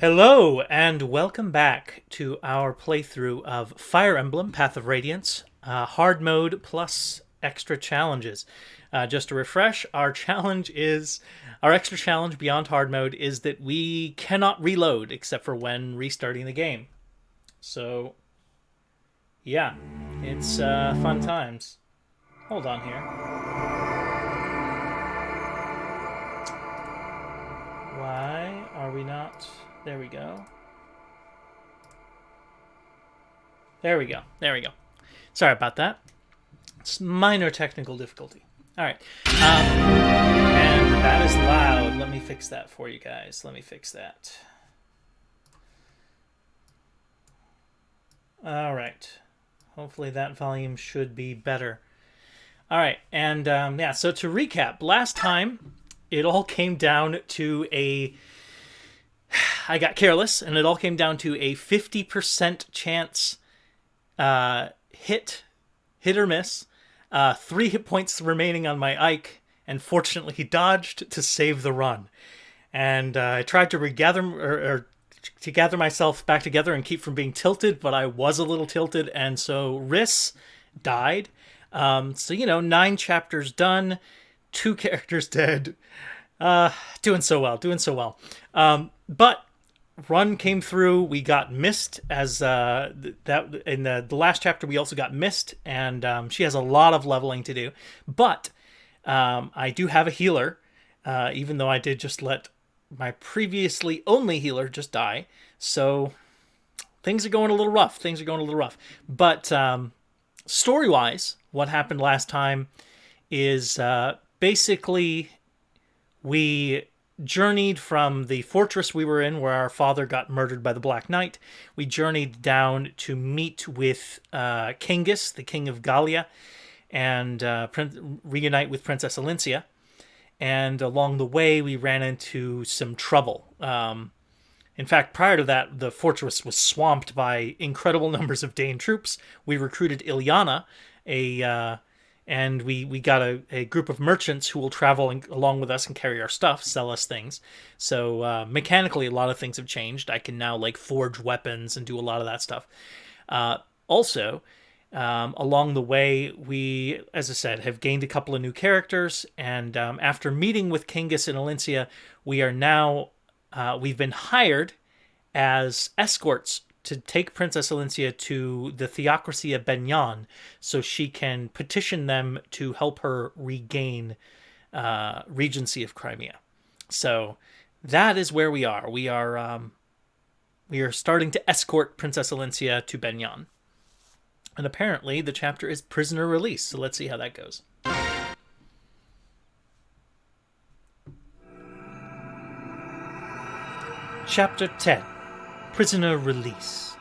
Hello, and welcome back to our playthrough of Fire Emblem Path of Radiance, hard mode plus extra challenges. Just to refresh, our extra challenge beyond hard mode is that we cannot reload except for when restarting the game. So, yeah, it's fun times. Hold on here. Why are we not? There we go. There we go. There we go. Sorry about that. It's minor technical difficulty. All right. And that is loud. Let me fix that for you guys. Let me fix that. All right. Hopefully that volume should be better. All right. And yeah, so to recap, last time it all came down to I got careless, and it all came down to a 50% chance hit or miss. 3 hit points remaining on my Ike, and fortunately he dodged to save the run. And I tried to regather or to gather myself back together and keep from being tilted, but I was a little tilted, and so Riss died. So 9 chapters done, 2 characters dead. Doing so well. But Run came through. We got Mist as that in the last chapter. We also got Mist, and she has a lot of leveling to do. But I do have a healer, even though I did just let my previously only healer just die. So things are going a little rough. But story-wise, what happened last time is basically we journeyed from the fortress we were in, where our father got murdered by the Black Knight. We journeyed down to meet with Kingus, the king of Gallia, and reunite with Princess Alincia. And along the way, we ran into some trouble. In fact, prior to that, the fortress was swamped by incredible numbers of Dane troops. We recruited Ilyana, and we got a group of merchants who will travel along with us and carry our stuff, sell us things. So mechanically, a lot of things have changed. I can now forge weapons and do a lot of that stuff. Also, along the way, we, as I said, have gained a couple of new characters. And after meeting with Kingus and Alincia, we are now we've been hired as escorts to take Princess Alincia to the theocracy of Benyan so she can petition them to help her regain regency of Crimea. So that is where we are. We are starting to escort Princess Alincia to Benyan. And apparently the chapter is prisoner release, so let's see how that goes. Chapter 10. Prisoner release.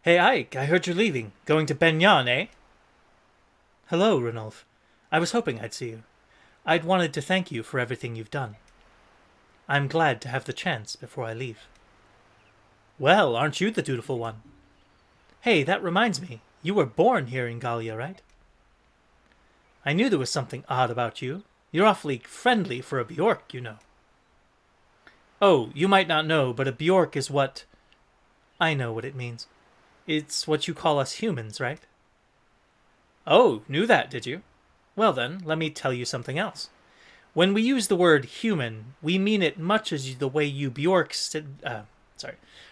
Hey Ike, I heard you're leaving. Going to Benyan, eh? Hello, Ranulf. I was hoping I'd see you. I'd wanted to thank you for everything you've done. I'm glad to have the chance before I leave. Well, aren't you the dutiful one? Hey, that reminds me. You were born here in Gallia, right? I knew there was something odd about you. You're awfully friendly for a Bjork, you know. Oh, you might not know, but a Bjork is what... I know what it means. It's what you call us humans, right? Oh, knew that, did you? Well then, let me tell you something else. When we use the word human, we mean it much as the way you Bjork...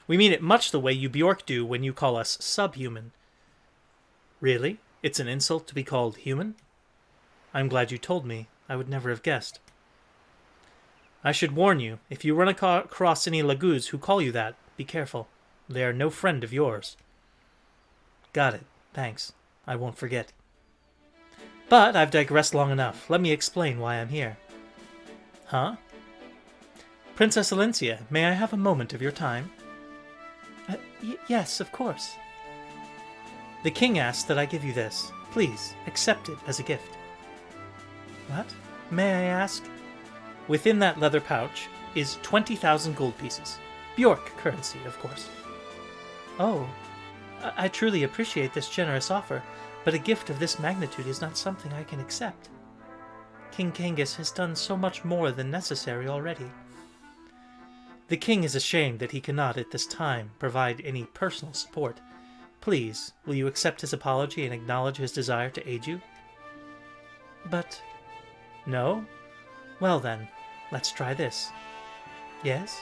We mean it much the way you Bjork do when you call us subhuman. Really? It's an insult to be called human? I'm glad you told me. I would never have guessed. I should warn you, if you run across any Laguz who call you that, be careful. They are no friend of yours. Got it. Thanks. I won't forget. But I've digressed long enough. Let me explain why I'm here. Huh? Princess Alincia, may I have a moment of your time? Yes, of course. The king asked that I give you this. Please, accept it as a gift. What? May I ask? Within that leather pouch is 20,000 gold pieces. Bjork currency, of course. Oh, I truly appreciate this generous offer, but a gift of this magnitude is not something I can accept. King Kangas has done so much more than necessary already. The king is ashamed that he cannot, at this time, provide any personal support. Please, will you accept his apology and acknowledge his desire to aid you? But... no? Well then, let's try this. Yes?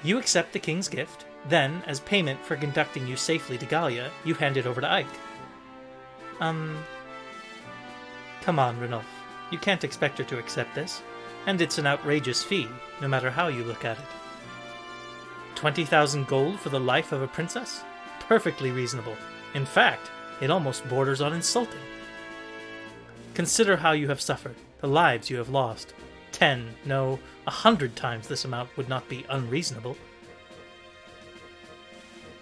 You accept the king's gift, then, as payment for conducting you safely to Gallia, you hand it over to Ike. Come on, Ranulf. You can't expect her to accept this, and it's an outrageous fee, no matter how you look at it. 20,000 gold for the life of a princess? Perfectly reasonable. In fact, it almost borders on insulting. Consider how you have suffered, the lives you have lost. 10, no, 100 times this amount would not be unreasonable.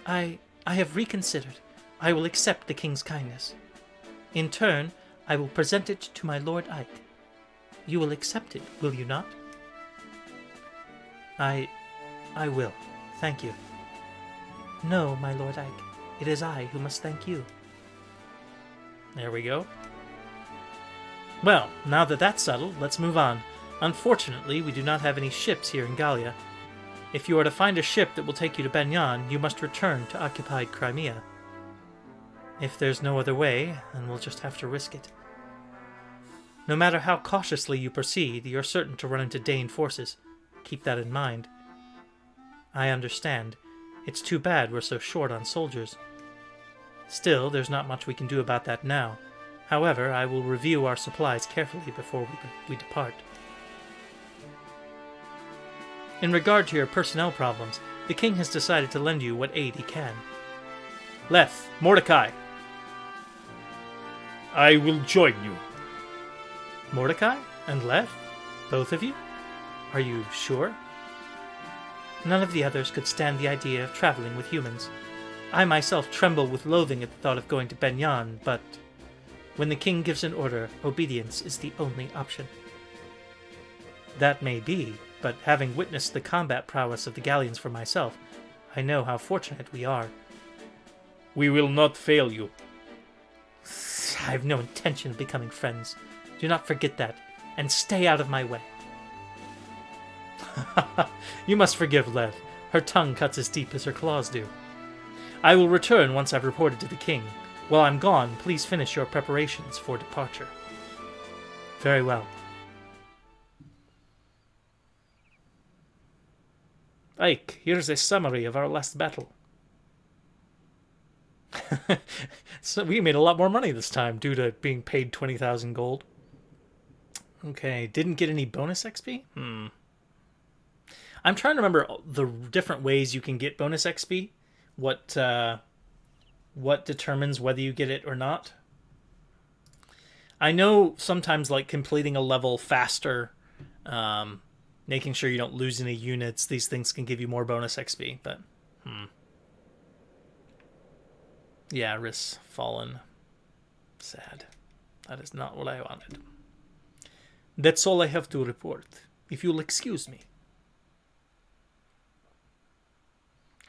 I have reconsidered. I will accept the king's kindness. In turn, I will present it to my Lord Ike. You will accept it, will you not? I will. Thank you. No, my Lord Ike. It is I who must thank you. There we go. Well, now that that's settled, let's move on. Unfortunately, we do not have any ships here in Gallia. If you are to find a ship that will take you to Benyan, you must return to occupied Crimea. If there's no other way, then we'll just have to risk it. No matter how cautiously you proceed, you're certain to run into Dane forces. Keep that in mind. I understand. It's too bad we're so short on soldiers. Still, there's not much we can do about that now. However, I will review our supplies carefully before we depart. In regard to your personnel problems, the king has decided to lend you what aid he can. Leth, Mordecai! I will join you. Mordecai and Leth? Both of you? Are you sure? None of the others could stand the idea of traveling with humans. I myself tremble with loathing at the thought of going to Benyan, but when the king gives an order, obedience is the only option. That may be, but having witnessed the combat prowess of the Gallians for myself, I know how fortunate we are. We will not fail you. I have no intention of becoming friends. Do not forget that, and stay out of my way. You must forgive Lev. Her tongue cuts as deep as her claws do. I will return once I've reported to the king. While I'm gone, please finish your preparations for departure. Very well. Ike, here's a summary of our last battle. So we made a lot more money this time due to being paid 20,000 gold. Okay, didn't get any bonus XP? I'm trying to remember the different ways you can get bonus XP. What determines whether you get it or not. I know sometimes like completing a level faster, making sure you don't lose any units, these things can give you more bonus XP, but yeah, Riss fallen. Sad. That is not what I wanted. That's all I have to report, if you'll excuse me.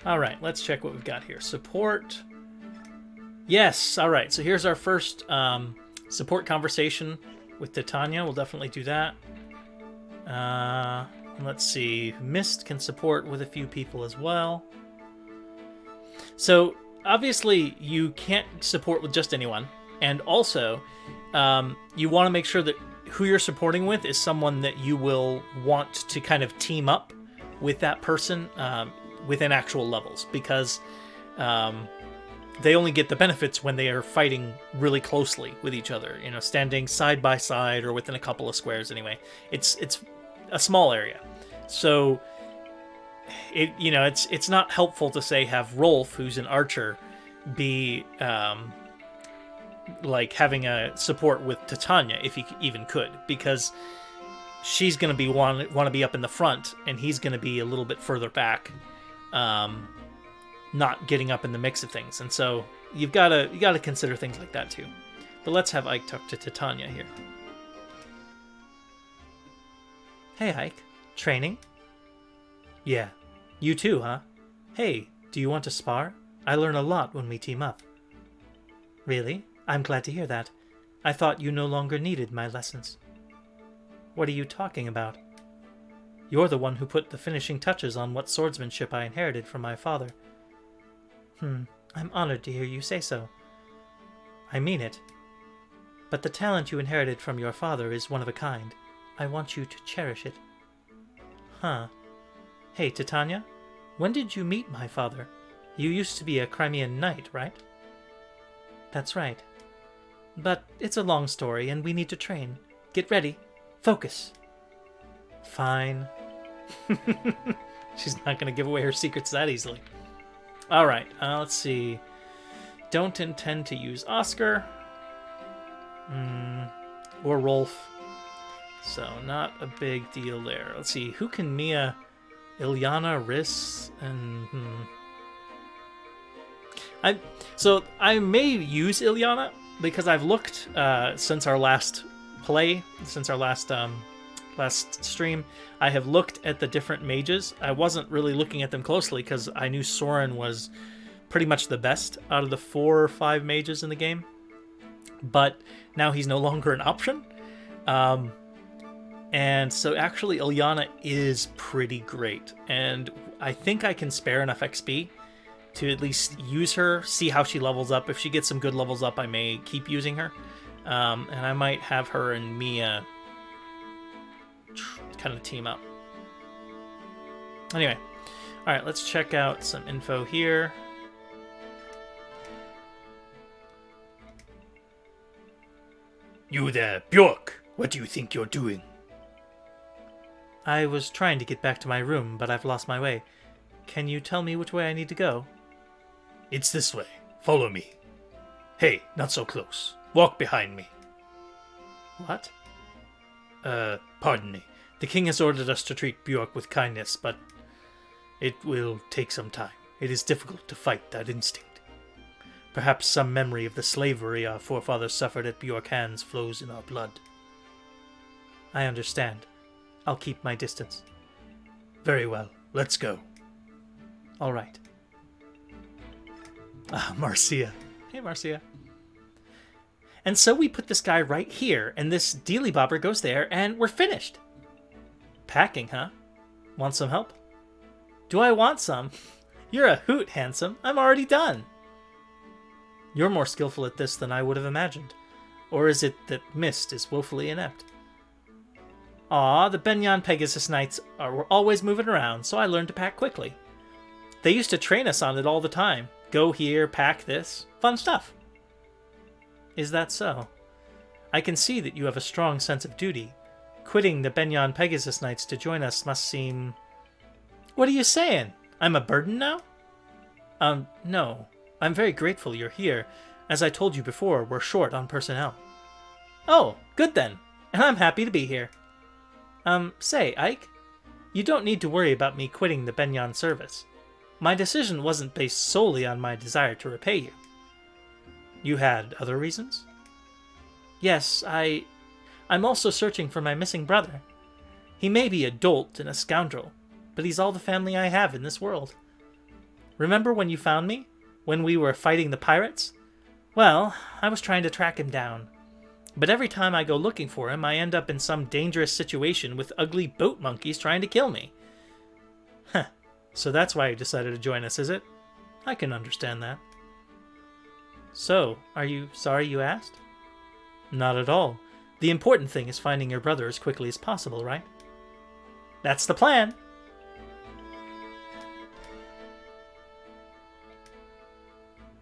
Alright, let's check what we've got here. Support. Yes, alright, so here's our first support conversation with Titania. We'll definitely do that. Let's see. Mist can support with a few people as well. So, obviously, you can't support with just anyone. And also, you want to make sure that who you're supporting with is someone that you will want to kind of team up with that person within actual levels. Because they only get the benefits when they are fighting really closely with each other. You know, standing side by side or within a couple of squares anyway. It's a small area. So, it's not helpful to say have Rolf, who's an archer, be like having a support with Titania if he even could, because she's going to be want to be up in the front and he's going to be a little bit further back, not getting up in the mix of things. And so you got to consider things like that too. But let's have Ike talk to Titania here. Hey Ike, training? Yeah. You too, huh? Hey, do you want to spar? I learn a lot when we team up. Really? I'm glad to hear that. I thought you no longer needed my lessons. What are you talking about? You're the one who put the finishing touches on what swordsmanship I inherited from my father. I'm honored to hear you say so. I mean it. But the talent you inherited from your father is one of a kind. I want you to cherish it. Huh. Hey, Titania, when did you meet my father? You used to be a Crimean knight, right? That's right. But it's a long story, and we need to train. Get ready. Focus. Fine. She's not going to give away her secrets that easily. Alright, let's see. Don't intend to use Oscar. Or Rolf. So, not a big deal there. Let's see, who can Mia... Ilyana, Riss, and... I may use Ilyana, because I've looked, since our last play, since our last stream, I have looked at the different mages. I wasn't really looking at them closely, because I knew Soren was pretty much the best out of the 4 or 5 mages in the game. But now he's no longer an option. And so actually Ilyana is pretty great. And I think I can spare enough XP to at least use her, see how she levels up. If she gets some good levels up, I may keep using her. And I might have her and Mia kind of team up. Anyway, all right, let's check out some info here. You there, Bjork. What do you think you're doing? I was trying to get back to my room, but I've lost my way. Can you tell me which way I need to go? It's this way. Follow me. Hey, not so close. Walk behind me. What? Pardon me. The king has ordered us to treat Bjork with kindness, but it will take some time. It is difficult to fight that instinct. Perhaps some memory of the slavery our forefathers suffered at Bjork hands flows in our blood. I understand. I'll keep my distance. Very well. Let's go. All right. Ah, Marcia. Hey, Marcia. And so we put this guy right here, and this dealy bobber goes there, and we're finished. Packing, huh? Want some help? Do I want some? You're a hoot, handsome. I'm already done. You're more skillful at this than I would have imagined. Or is it that Mist is woefully inept? Aw, the Benyon Pegasus Knights were always moving around, so I learned to pack quickly. They used to train us on it all the time. Go here, pack this. Fun stuff. Is that so? I can see that you have a strong sense of duty. Quitting the Benyon Pegasus Knights to join us must seem... What are you saying? I'm a burden now? No. I'm very grateful you're here. As I told you before, we're short on personnel. Oh, good then. And I'm happy to be here. Say, Ike, you don't need to worry about me quitting the Benyon service. My decision wasn't based solely on my desire to repay you. You had other reasons? Yes, I'm also searching for my missing brother. He may be a dolt and a scoundrel, but he's all the family I have in this world. Remember when you found me? When we were fighting the pirates? Well, I was trying to track him down. But every time I go looking for him, I end up in some dangerous situation with ugly boat monkeys trying to kill me. Huh. So that's why you decided to join us, is it? I can understand that. So, are you sorry you asked? Not at all. The important thing is finding your brother as quickly as possible, right? That's the plan!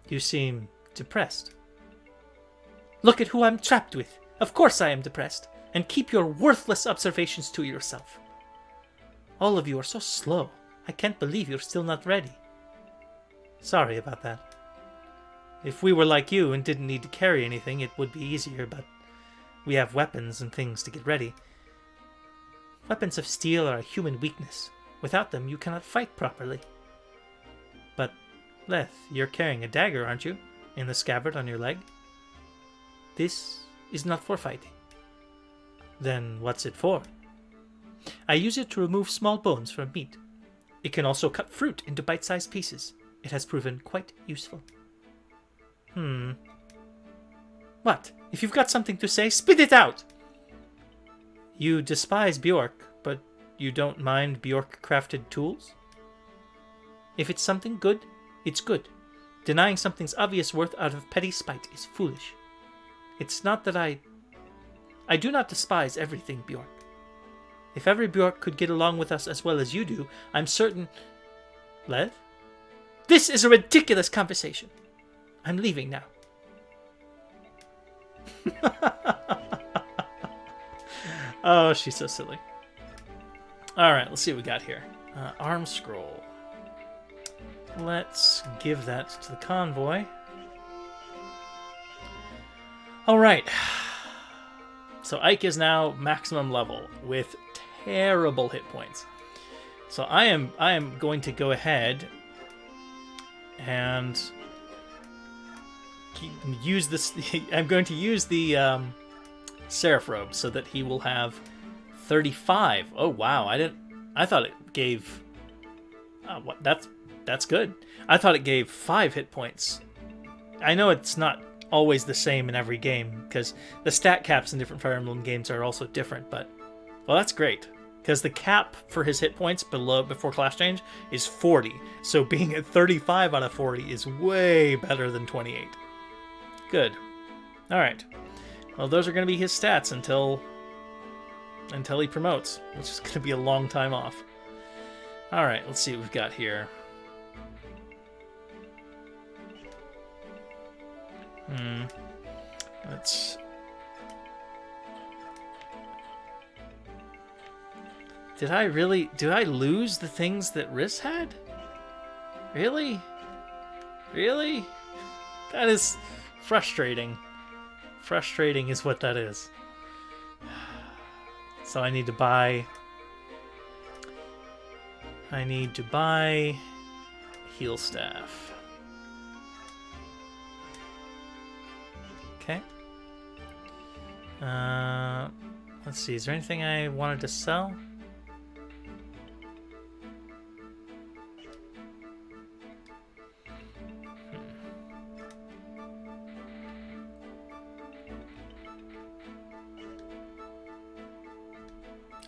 You seem depressed. Look at who I'm trapped with. Of course I am depressed. And keep your worthless observations to yourself. All of you are so slow. I can't believe you're still not ready. Sorry about that. If we were like you and didn't need to carry anything, it would be easier, but we have weapons and things to get ready. Weapons of steel are a human weakness. Without them, you cannot fight properly. But, Leth, you're carrying a dagger, aren't you? In the scabbard on your leg? This is not for fighting. Then what's it for? I use it to remove small bones from meat. It can also cut fruit into bite-sized pieces. It has proven quite useful. What? If you've got something to say, spit it out! You despise Bjork, but you don't mind Bjork-crafted tools? If it's something good, it's good. Denying something's obvious worth out of petty spite is foolish. It's not that I do not despise everything, Bjork. If every Bjork could get along with us as well as you do, I'm certain... Lev? This is a ridiculous conversation. I'm leaving now. Oh, she's so silly. Alright, let's see what we got here. Arm scroll. Let's give that to the convoy. Alright. So Ike is now maximum level with terrible hit points. So I am going to go ahead and use this. I'm going to use the Seraph Robe so that he will have 35. Oh wow! I thought it gave. What? That's good. I thought it gave 5 hit points. I know it's not always the same in every game because the stat caps in different Fire Emblem games are also different. But well, that's great. Because the cap for his hit points before class change is 40. So being at 35 out of 40 is way better than 28. Good. Alright. Well, those are going to be his stats until he promotes, which is going to be a long time off. Alright, let's see what we've got here. Let's... Did I lose the things that Riss had? Really? Really? That is frustrating. Frustrating is what that is. So I need to buy heal staff. Okay. Let's see, is there anything I wanted to sell?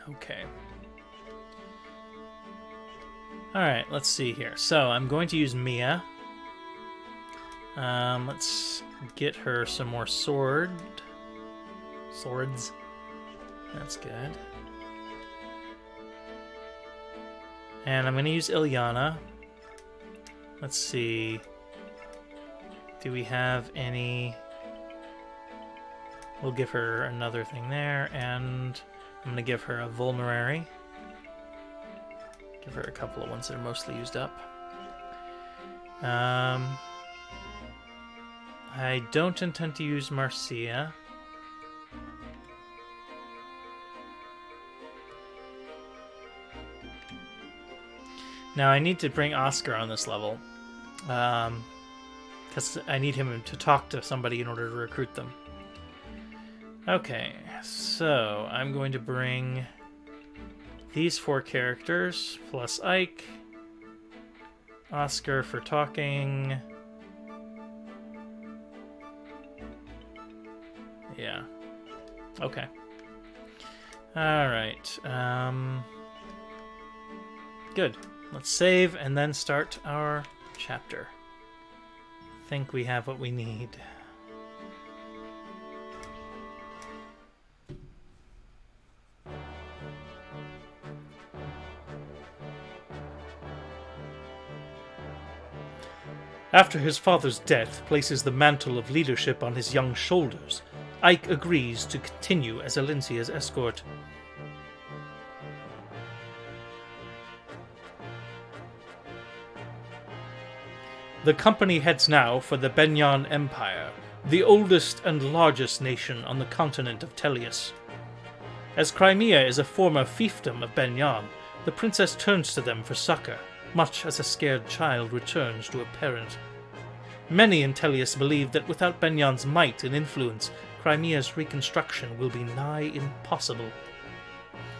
Okay. Alright, let's see here. So, I'm going to use Mia. Let's get her some more swords. That's good. And I'm going to use Ilyana. Let's see. Do we have any... We'll give her another thing there, and... I'm going to give her a Vulnerary. Give her a couple of ones that are mostly used up. I don't intend to use Marcia. Now I need to bring Oscar on this level. Because I need him to talk to somebody in order to recruit them. Okay, so I'm going to bring these 4 characters, plus Ike, Oscar for talking. Yeah. Okay. Alright. Good. Let's save and then start our chapter. I think we have what we need. After his father's death places the mantle of leadership on his young shoulders, Ike agrees to continue as Alencia's escort. The company heads now for the Benyan Empire, the oldest and largest nation on the continent of Tellius. As Crimea is a former fiefdom of Benyan, the princess turns to them for succor, much as a scared child returns to a parent. Many in Tellius believe that without Benyan's might and influence, Crimea's reconstruction will be nigh impossible.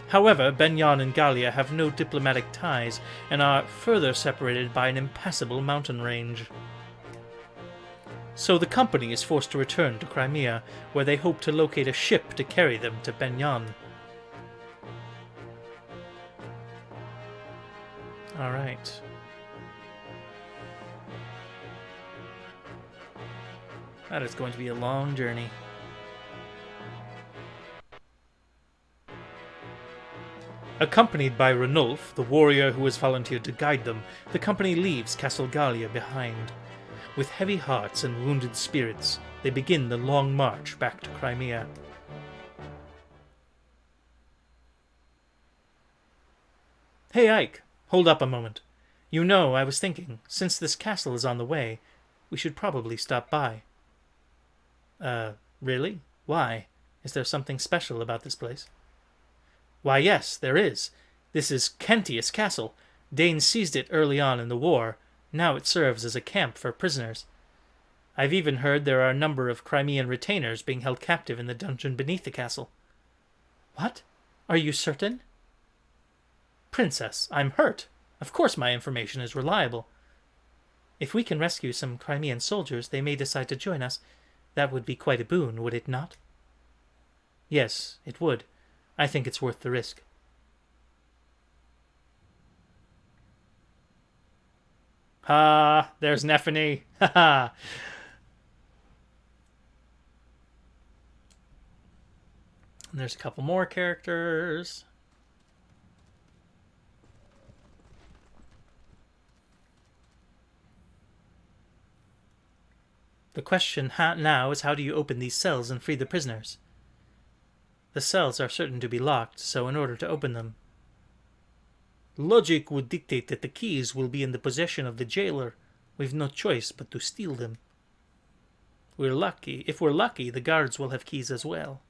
However, Benyan and Gallia have no diplomatic ties and are further separated by an impassable mountain range. So the company is forced to return to Crimea, where they hope to locate a ship to carry them to Benyan. All right. That is going to be a long journey. Accompanied by Ranulf, the warrior who has volunteered to guide them, the company leaves Castle Gallia behind. With heavy hearts and wounded spirits, they begin the long march back to Crimea. Hey Ike, hold up a moment. You know, I was thinking, since this castle is on the way, we should probably stop by. Really? Why? Is there something special about this place? Why, yes, there is. This is Kentius Castle. Danes seized it early on in the war. Now it serves as a camp for prisoners. I've even heard there are a number of Crimean retainers being held captive in the dungeon beneath the castle. What? Are you certain? Princess, I'm hurt. Of course my information is reliable. If we can rescue some Crimean soldiers, they may decide to join us. That would be quite a boon, would it not? Yes, it would. I think it's worth the risk. Ha! There's Nephany. Ha ha! And there's a couple more characters. The question now is, how do you open these cells and free the prisoners? The cells are certain to be locked, so in order to open them, logic would dictate that the keys will be in the possession of the jailer. We've no choice but to steal them. If we're lucky, the guards will have keys as well.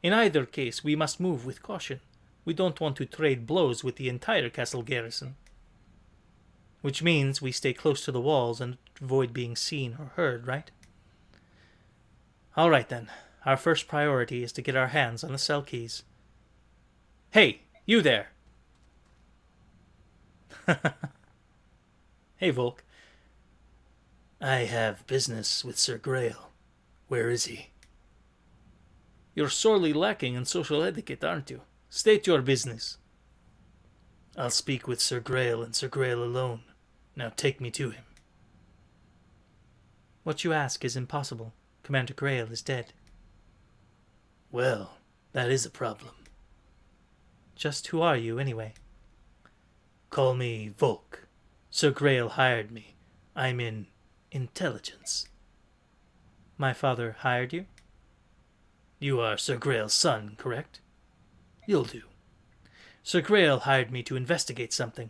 In either case, we must move with caution. We don't want to trade blows with the entire castle garrison. Which means we stay close to the walls and avoid being seen or heard, right? All right then. Our first priority is to get our hands on the cell keys. Hey, you there! Hey, Volk. I have business with Sir Grail. Where is he? You're sorely lacking in social etiquette, aren't you? State your business. I'll speak with Sir Grail and Sir Grail alone. Now take me to him. What you ask is impossible. Commander Grail is dead. Well, that is a problem. Just who are you, anyway? Call me Volk. Sir Grail hired me. I'm in intelligence. My father hired you? You are Sir Grail's son, correct? You'll do. Sir Grail hired me to investigate something.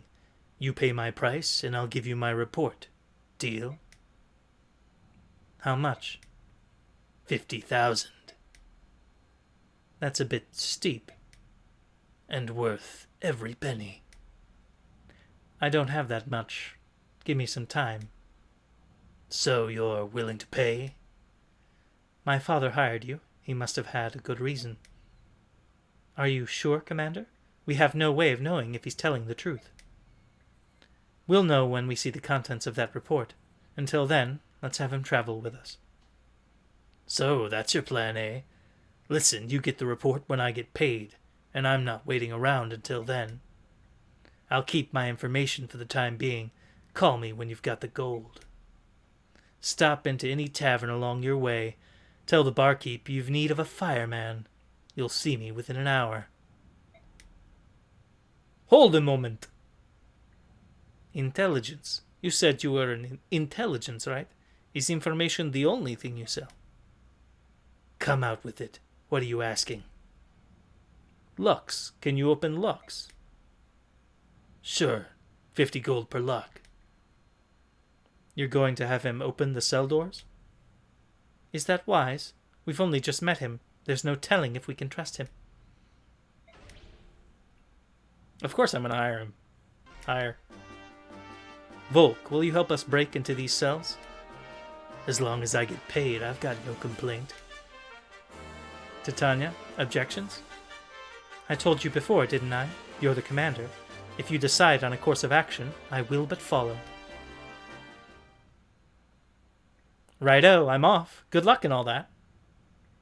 You pay my price, and I'll give you my report. Deal? How much? 50,000. That's a bit steep. And worth every penny. I don't have that much. Give me some time. So you're willing to pay? My father hired you. He must have had a good reason. Are you sure, Commander? We have no way of knowing if he's telling the truth. We'll know when we see the contents of that report. Until then, let's have him travel with us. So, that's your plan, eh? Listen, you get the report when I get paid, and I'm not waiting around until then. I'll keep my information for the time being. Call me when you've got the gold. Stop into any tavern along your way. Tell the barkeep you've need of a fireman. You'll see me within an hour. Hold a moment. Intelligence. You said you were in intelligence, right? Is information the only thing you sell? Come out with it. What are you asking? Locks. Can you open locks? Sure. 50 gold per lock. You're going to have him open the cell doors? Is that wise? We've only just met him. There's no telling if we can trust him. Of course I'm going to hire him. Hire. Volk, will you help us break into these cells? As long as I get paid, I've got no complaint. Titania, objections? I told you before, didn't I? You're the commander. If you decide on a course of action, I will but follow. Righto, I'm off. Good luck and all that.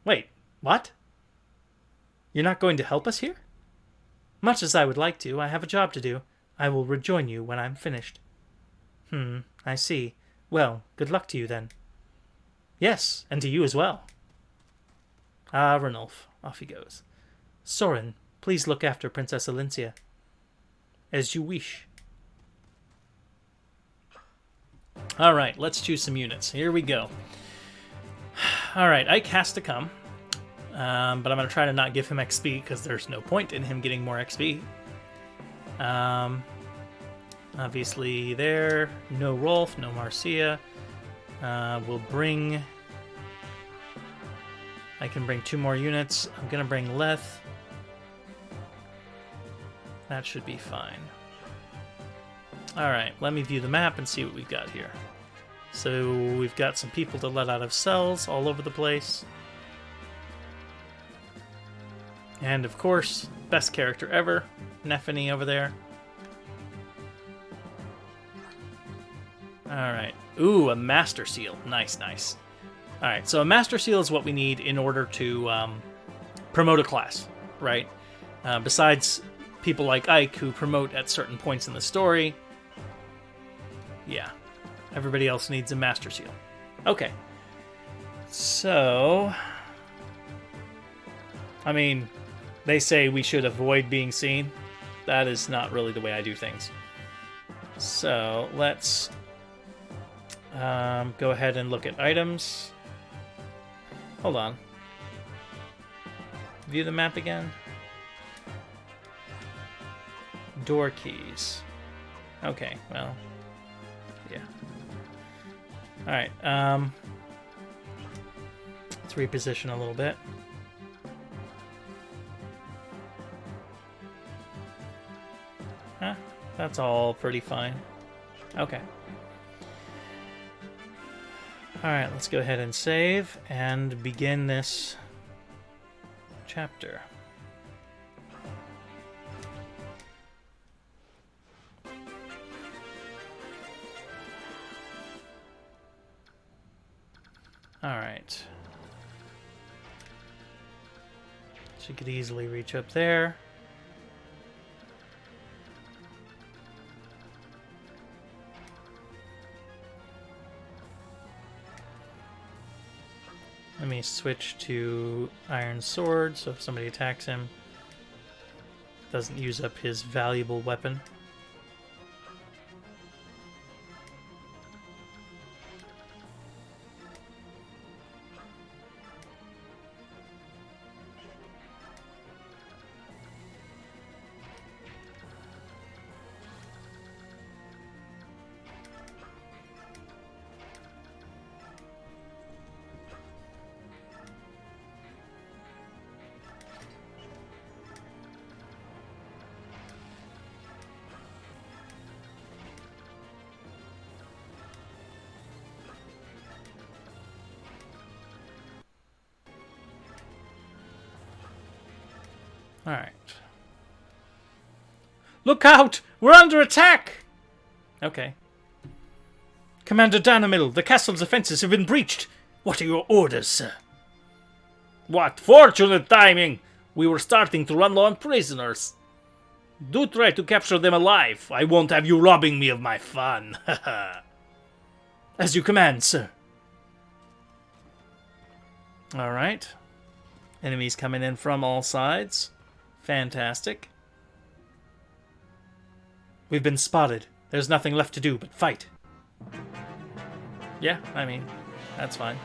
Wait, what? You're not going to help us here? Much as I would like to, I have a job to do. I will rejoin you when I'm finished. I see. Well, good luck to you then. Yes, and to you as well. Ah, Ranulf. Off he goes. Soren, please look after Princess Alincia. As you wish. Alright, let's choose some units. Here we go. Alright, Ike has to come. But I'm going to try to not give him XP, because there's no point in him getting more XP. Obviously there. No Rolf, no Marcia. We'll bring... I can bring 2 more units. I'm going to bring Leth. That should be fine. Alright, let me view the map and see what we've got here. So we've got some people to let out of cells all over the place. And of course, best character ever, Nephany over there. Alright. Ooh, a Master Seal. Nice, nice. Alright, so a Master Seal is what we need in order to promote a class, right? Besides people like Ike who promote at certain points in the story. Yeah. Everybody else needs a Master Seal. Okay. So... I mean, they say we should avoid being seen. That is not really the way I do things. So, let's go ahead and look at items. Hold on. View the map again. Door keys. Okay, well, yeah. Alright, let's reposition a little bit. Huh? That's all pretty fine. Okay. Alright, let's go ahead and save and begin this chapter. Alright. So you could easily reach up there. Let me switch to Iron Sword, so if somebody attacks him, doesn't use up his valuable weapon. Alright. Look out! We're under attack! Okay. Commander Danamil, the castle's defenses have been breached. What are your orders, sir? What fortunate timing! We were starting to run low on prisoners. Do try to capture them alive. I won't have you robbing me of my fun. As you command, sir. Alright. Enemies coming in from all sides. Fantastic. We've been spotted. There's nothing left to do but fight. Yeah, I mean, that's fine.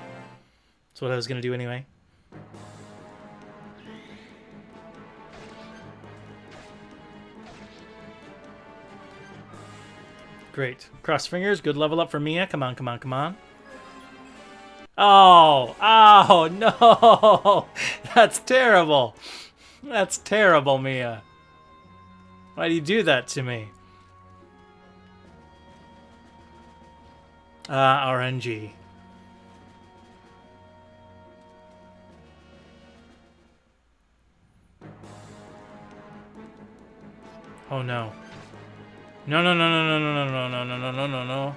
That's what I was going to do anyway. Great. Cross fingers. Good level up for Mia. Come on, come on, come on. Oh! Oh, no! That's terrible. That's terrible, Mia. Why do you do that to me? RNG. Oh no. No, no, no, no, no, no, no, no, no, no, no, no, no.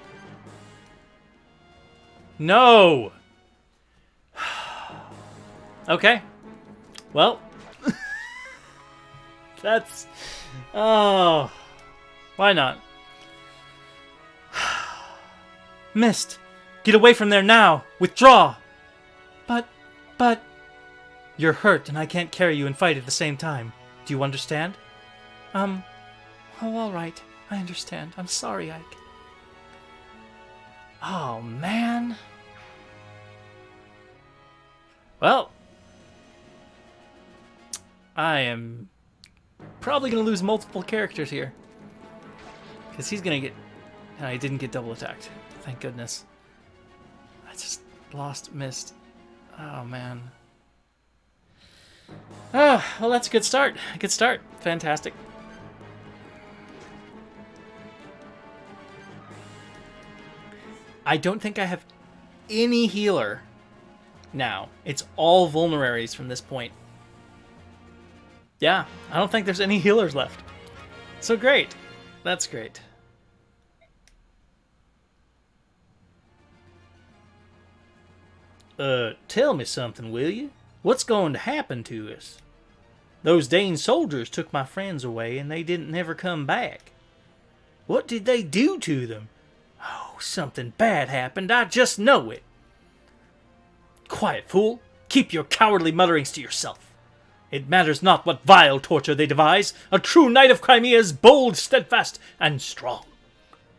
No! Okay. Well. That's... Oh. Why not? Mist! Get away from there now! Withdraw! But... You're hurt and I can't carry you and fight at the same time. Do you understand? Oh, alright. I understand. I'm sorry, Ike. Oh, man. Well, I am probably going to lose multiple characters here. Because he's going to get... I didn't get double attacked. Thank goodness. I just lost Mist. Oh, man. Oh, well, that's a good start. Good start. Fantastic. I don't think I have any healer now. It's all vulneraries from this point. Yeah, I don't think there's any healers left. So great. That's great. Tell me something, will you? What's going to happen to us? Those Dane soldiers took my friends away and they didn't never come back. What did they do to them? Oh, something bad happened. I just know it. Quiet, fool. Keep your cowardly mutterings to yourself. It matters not what vile torture they devise. A true knight of Crimea is bold, steadfast, and strong.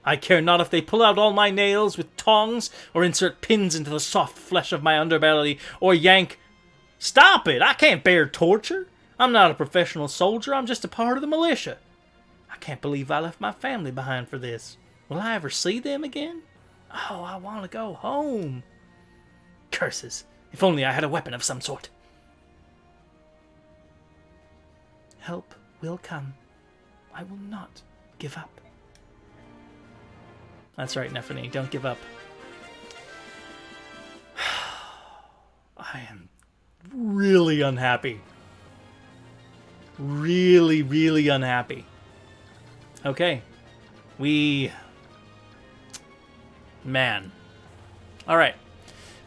I care not if they pull out all my nails with tongs, or insert pins into the soft flesh of my underbelly, or yank... Stop it! I can't bear torture. I'm not a professional soldier. I'm just a part of the militia. I can't believe I left my family behind for this. Will I ever see them again? Oh, I want to go home. Curses. If only I had a weapon of some sort. Help will come. I will not give up. That's right, Nephany. Don't give up. I am really unhappy. Really, really unhappy. Okay. Man. Alright.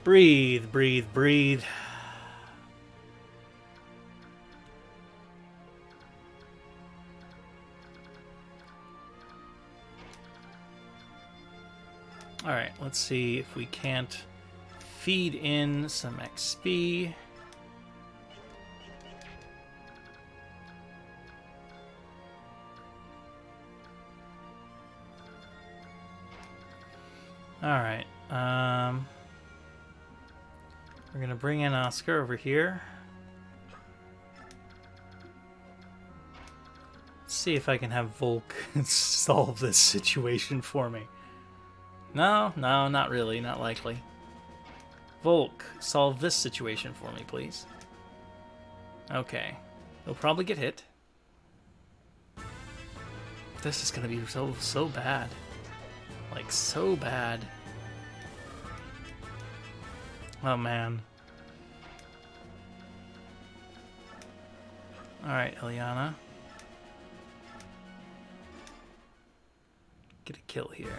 Breathe, breathe, breathe. Alright, let's see if we can't feed in some XP. Alright, we're gonna bring in Oscar over here. Let's see if I can have Volk solve this situation for me. No, not really, not likely. Volk, solve this situation for me, please. Okay, he'll probably get hit. This is gonna be so bad. Like, so bad. Oh, man. Alright, Ilyana. Get a kill here.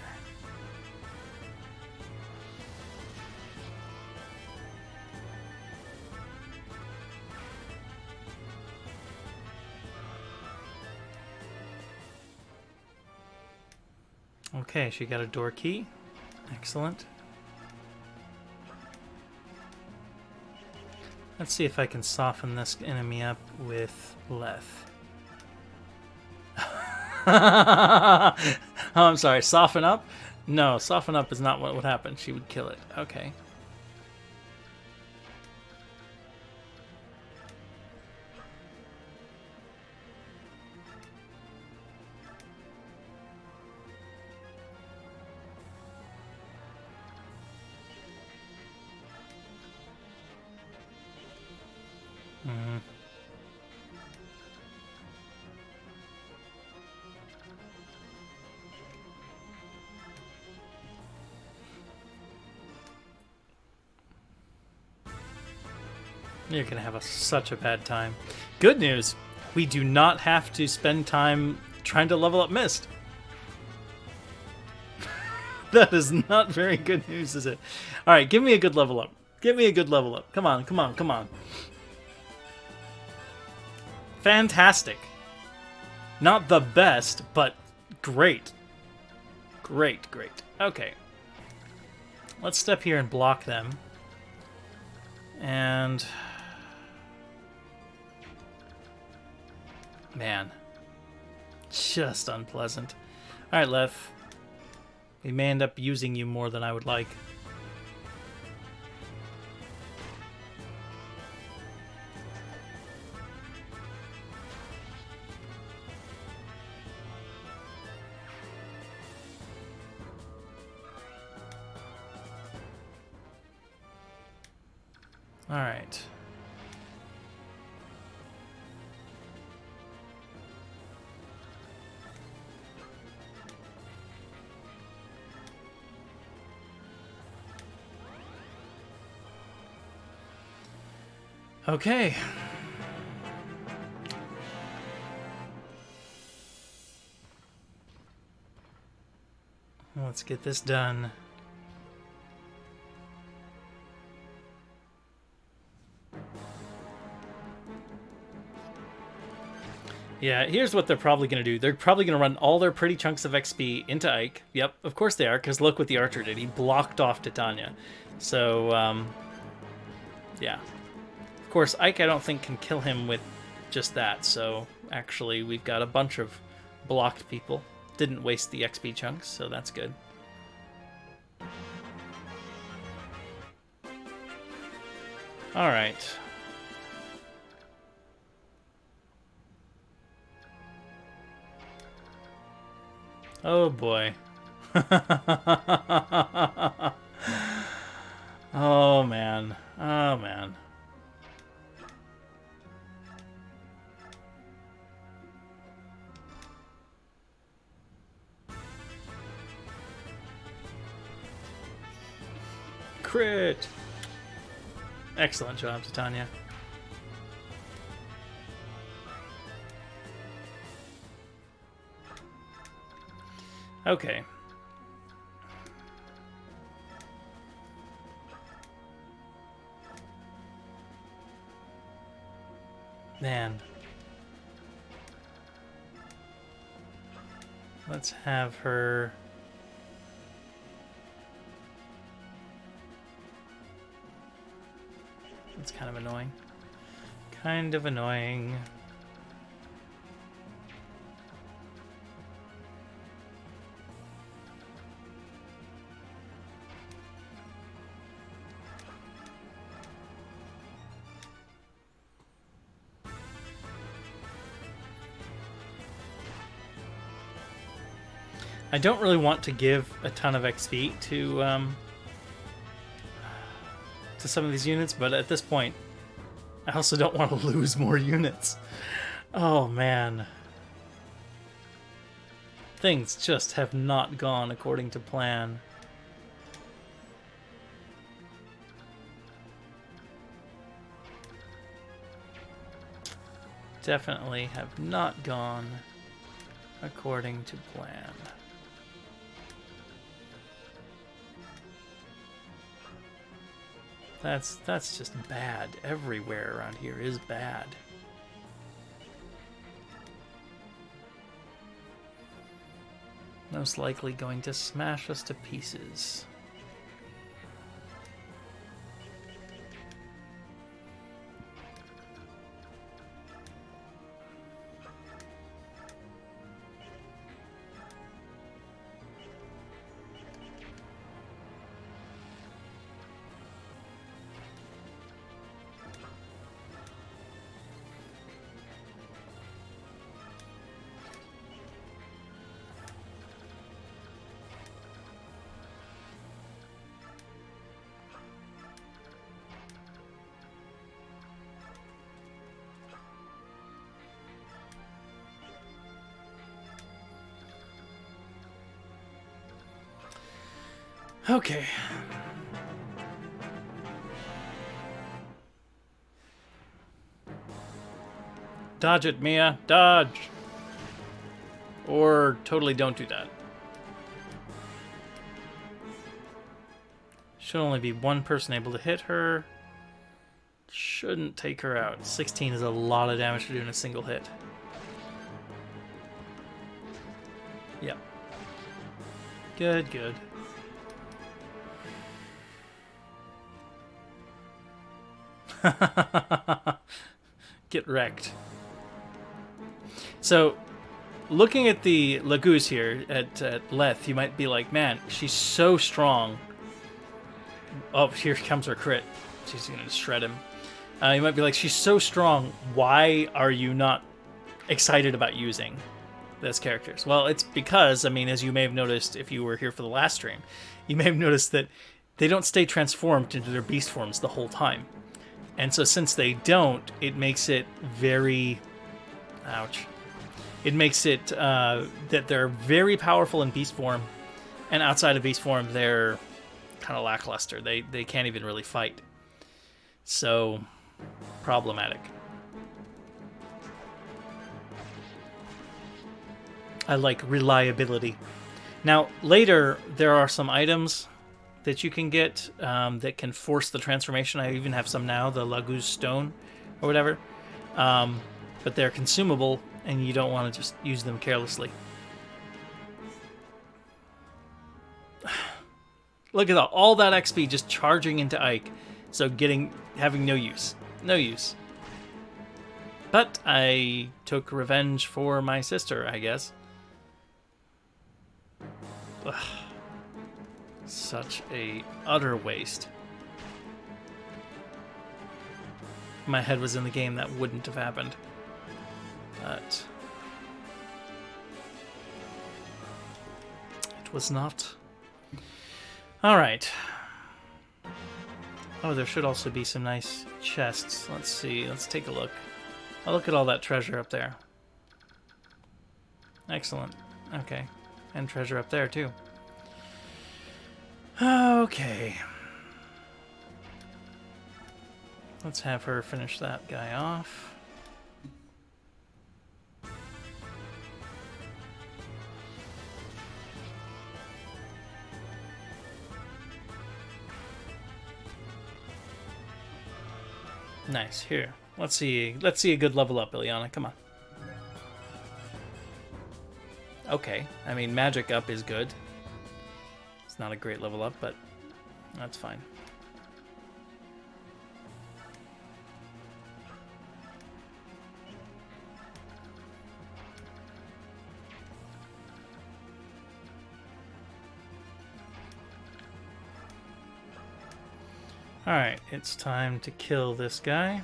Okay, she got a door key. Excellent. Let's see if I can soften this enemy up with Leth. Oh, I'm sorry, soften up? No, soften up is not what would happen. She would kill it. Okay. You're going to have such a bad time. Good news, we do not have to spend time trying to level up Mist. That is not very good news, is it? Alright, give me a good level up. Give me a good level up. Come on, come on, come on. Fantastic. Not the best, but Great. Great. Okay. Let's step here and block them. And... man. Just unpleasant. Alright, Lev. We may end up using you more than I would like. All right. Okay. Let's get this done. Yeah, here's what they're probably going to do. They're probably going to run all their pretty chunks of XP into Ike. Yep, of course they are, because look what the archer did. He blocked off Titania. So, yeah. Of course, Ike, I don't think, can kill him with just that. So, actually, we've got a bunch of blocked people. Didn't waste the XP chunks, so that's good. All right. Oh boy. Oh man. Oh man. Crit. Excellent job, Titania. Okay. Man. Let's have her... That's kind of annoying. Kind of annoying. I don't really want to give a ton of XP to some of these units, but at this point, I also don't want to lose more units. Oh man. Things just have not gone according to plan. Definitely have not gone according to plan. That's just bad. Everywhere around here is bad. Most likely going to smash us to pieces. Okay. Dodge it, Mia. Dodge. Or totally don't do that. Should only be one person able to hit her. Shouldn't take her out. 16 is a lot of damage to do in a single hit. Yep. Good, good. Get wrecked. So, looking at the Laguz here at Leth, you might be like, man, she's so strong. Oh, here comes her crit. She's going to shred him. You might be like, she's so strong. Why are you not excited about using those characters? Well, it's because, I mean, as you may have noticed if you were here for the last stream, you may have noticed that they don't stay transformed into their beast forms the whole time. And so since they don't, it makes it very... Ouch. It makes it that they're very powerful in beast form, and outside of beast form, they're kind of lackluster. They can't even really fight. So, problematic. I like reliability. Now, later, there are some items that you can get that can force the transformation. I even have some now, the Laguz Stone or whatever. But they're consumable, and you don't want to just use them carelessly. Look at all that XP just charging into Ike. So having no use. No use. But I took revenge for my sister, I guess. Ugh. Such a utter waste. If my head was in the game, that wouldn't have happened. But it was not. Alright. Oh, there should also be some nice chests. Let's see. Let's take a look. Oh, look at all that treasure up there. Excellent. Okay. And treasure up there, too. Okay. Let's have her finish that guy off. Nice. Here. Let's see a good level up, Ileana. Come on. Okay. I mean, magic up is good. It's not a great level up, but that's fine. Alright, it's time to kill this guy.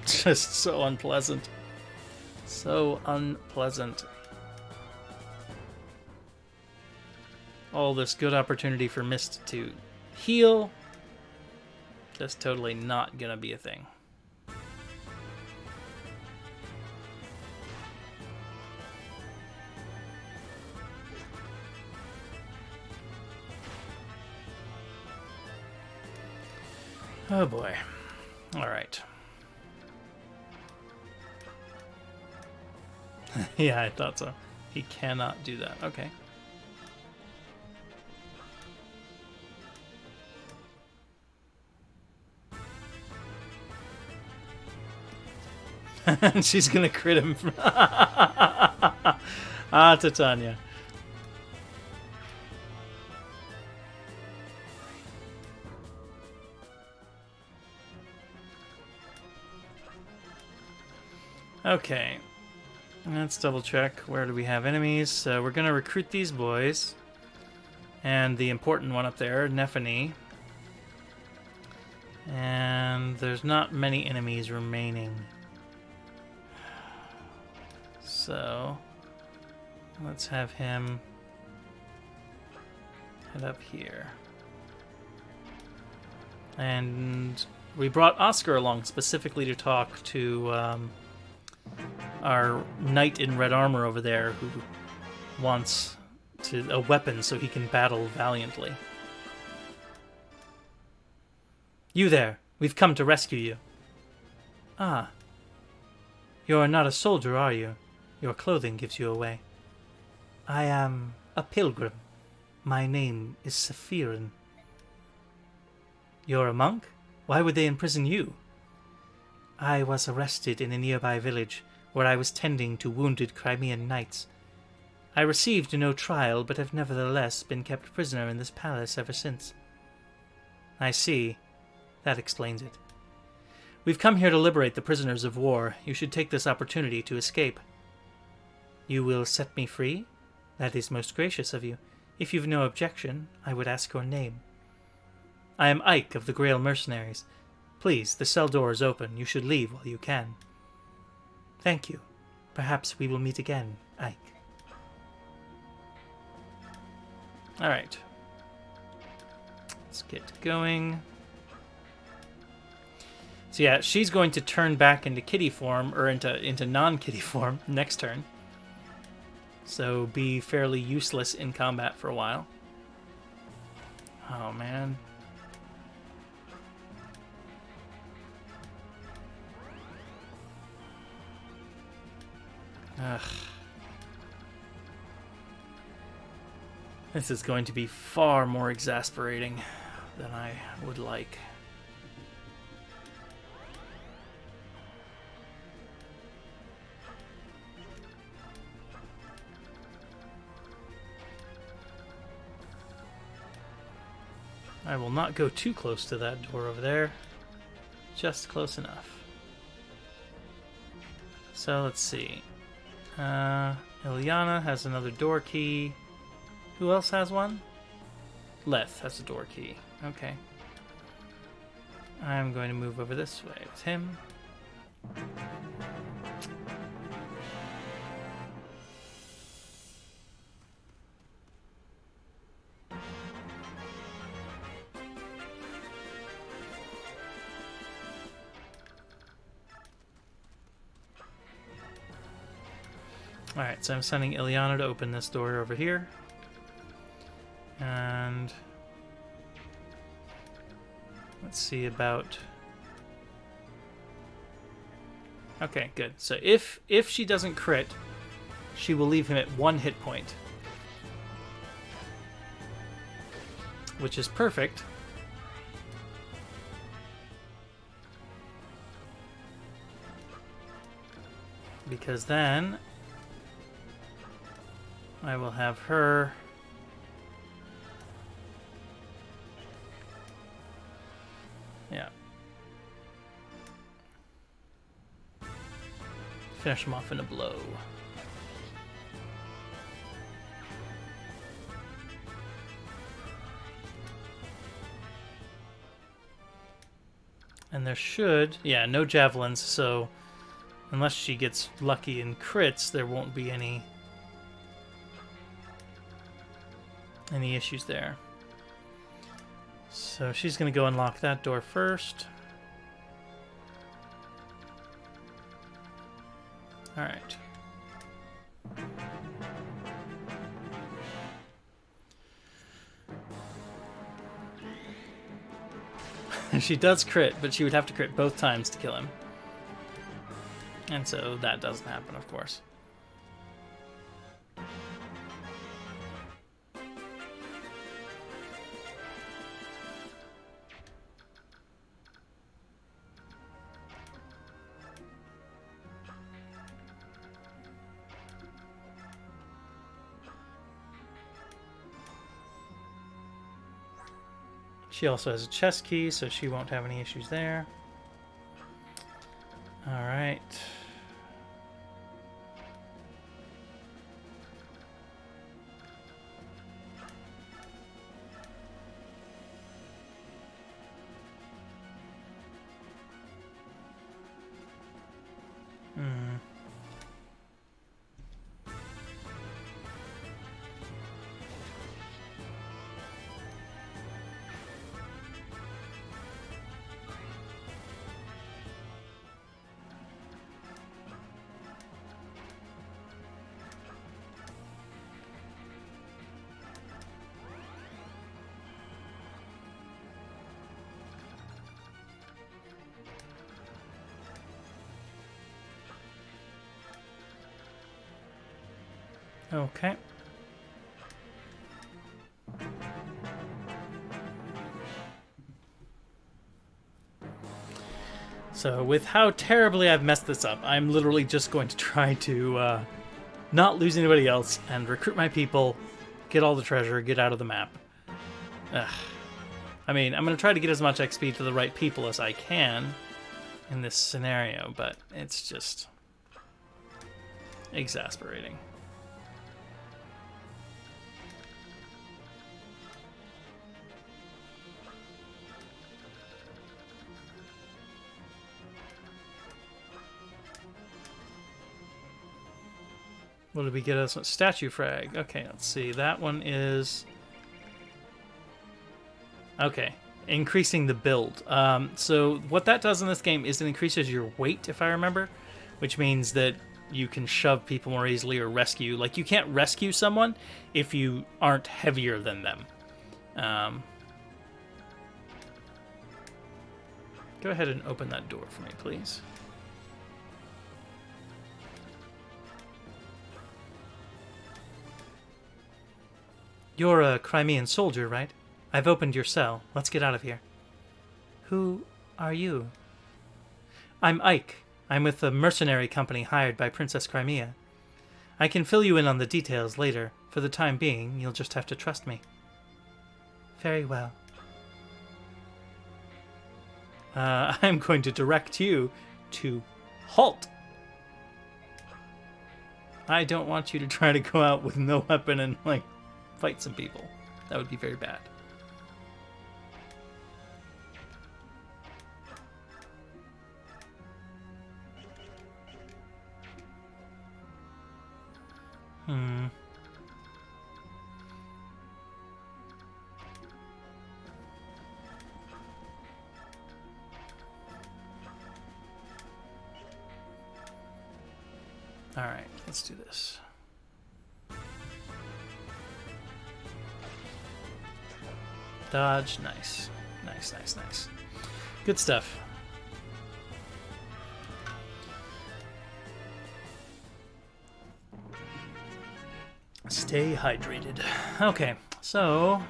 Just so unpleasant. So unpleasant. All this good opportunity for Mist to heal. Just totally not gonna be a thing. Oh boy. Alright. Yeah, I thought so. He cannot do that. Okay. She's gonna crit him. Titania. Okay, let's double check. Where do we have enemies? So we're gonna recruit these boys. And the important one up there, Nephany. And there's not many enemies remaining. So let's have him head up here. And we brought Oscar along specifically to talk to our knight in red armor over there who wants a weapon so he can battle valiantly. You there, we've come to rescue you. Ah, you're not a soldier, are you? Your clothing gives you away. I am a pilgrim. My name is Sephirin. You're a monk? Why would they imprison you? I was arrested in a nearby village where I was tending to wounded Crimean knights. I received no trial, but have nevertheless been kept prisoner in this palace ever since. I see. That explains it. We've come here to liberate the prisoners of war. You should take this opportunity to escape. You will set me free? That is most gracious of you. If you've no objection, I would ask your name. I am Ike of the Grail Mercenaries. Please, the cell door is open. You should leave while you can. Thank you. Perhaps we will meet again, Ike. Alright. Let's get going. So yeah, she's going to turn back into kitty form, or into non-kitty form, next turn. So be fairly useless in combat for a while. Oh, man. Ugh. This is going to be far more exasperating than I would like. I will not go too close to that door over there. Just close enough. So let's see. Ilyana has another door key. Who else has one? Leth has a door key. Okay. I'm going to move over this way with him. Alright, so I'm sending Ilyana to open this door over here. And let's see about... Okay, good. So if she doesn't crit, she will leave him at 1 hit point. Which is perfect. Because then I will have her finish him off in a blow. And there should, yeah, no javelins, so unless she gets lucky and crits, there won't be any issues there. So she's going to go unlock that door first. All right. She does crit, but she would have to crit both times to kill him. And so that doesn't happen, of course. She also has a chest key, so she won't have any issues there. All right. Okay. So with how terribly I've messed this up, I'm literally just going to try to not lose anybody else and recruit my people, get all the treasure, get out of the map. Ugh. I mean, I'm going to try to get as much XP to the right people as I can in this scenario, but it's just exasperating. What did we get us? Statue frag. Okay, let's see. That one is... Okay, increasing the build. So what that does in this game is it increases your weight, if I remember, which means that you can shove people more easily or rescue. Like, you can't rescue someone if you aren't heavier than them. Go ahead and open that door for me, please. You're a Crimean soldier, right? I've opened your cell. Let's get out of here. Who are you? I'm Ike. I'm with a mercenary company hired by Princess Crimea. I can fill you in on the details later. For the time being, you'll just have to trust me. Very well. I'm going to direct you to halt. I don't want you to try to go out with no weapon and, like, fight some people. That would be very bad. Alright, let's do this. Dodge, nice. Nice, nice, nice. Good stuff. Stay hydrated. Okay, so...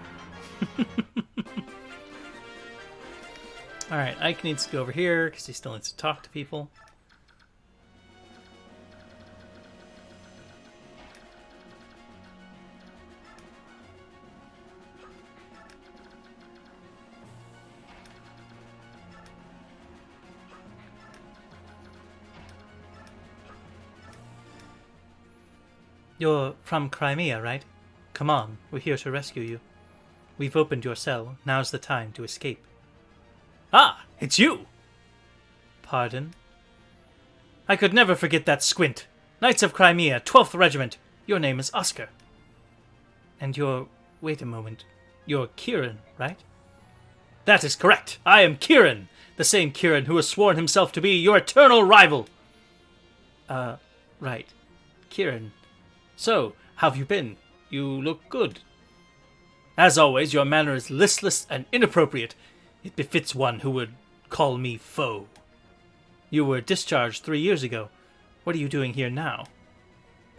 Alright, Ike needs to go over here because he still needs to talk to people. You're from Crimea, right? Come on, we're here to rescue you. We've opened your cell. Now's the time to escape. Ah, it's you! Pardon? I could never forget that squint. Knights of Crimea, 12th Regiment. Your name is Oscar. And you're... Wait a moment. You're Kieran, right? That is correct. I am Kieran. The same Kieran who has sworn himself to be your eternal rival. Right. Kieran. So, how have you been? You look good. As always, your manner is listless and inappropriate. It befits one who would call me foe. You were discharged 3 years ago. What are you doing here now?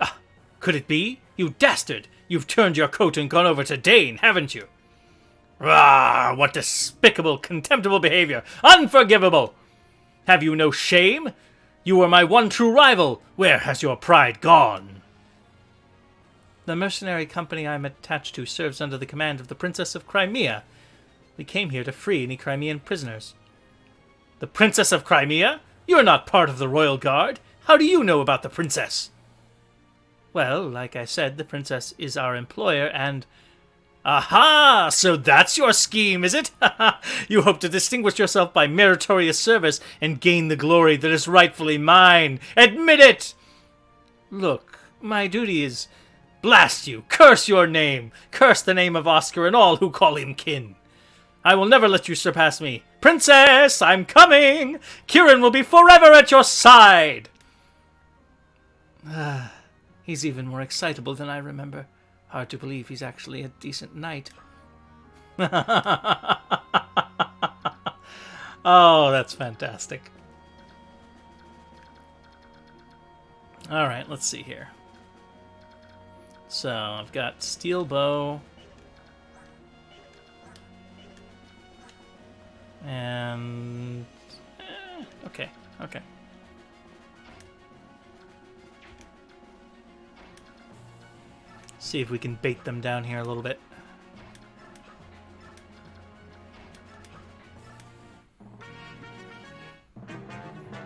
Ah, could it be? You dastard! You've turned your coat and gone over to Dane, haven't you? Ah, what despicable, contemptible behavior! Unforgivable! Have you no shame? You were my one true rival. Where has your pride gone? The mercenary company I'm attached to serves under the command of the Princess of Crimea. We came here to free any Crimean prisoners. The Princess of Crimea? You're not part of the Royal Guard. How do you know about the Princess? Well, like I said, the Princess is our employer and... Aha! So that's your scheme, is it? You hope to distinguish yourself by meritorious service and gain the glory that is rightfully mine. Admit it! Look, my duty is... Blast you! Curse your name! Curse the name of Oscar and all who call him kin! I will never let you surpass me! Princess, I'm coming! Kieran will be forever at your side! He's even more excitable than I remember. Hard to believe he's actually a decent knight. Oh, that's fantastic. Alright, let's see here. So, I've got steel bow. And... okay. Okay. See if we can bait them down here a little bit.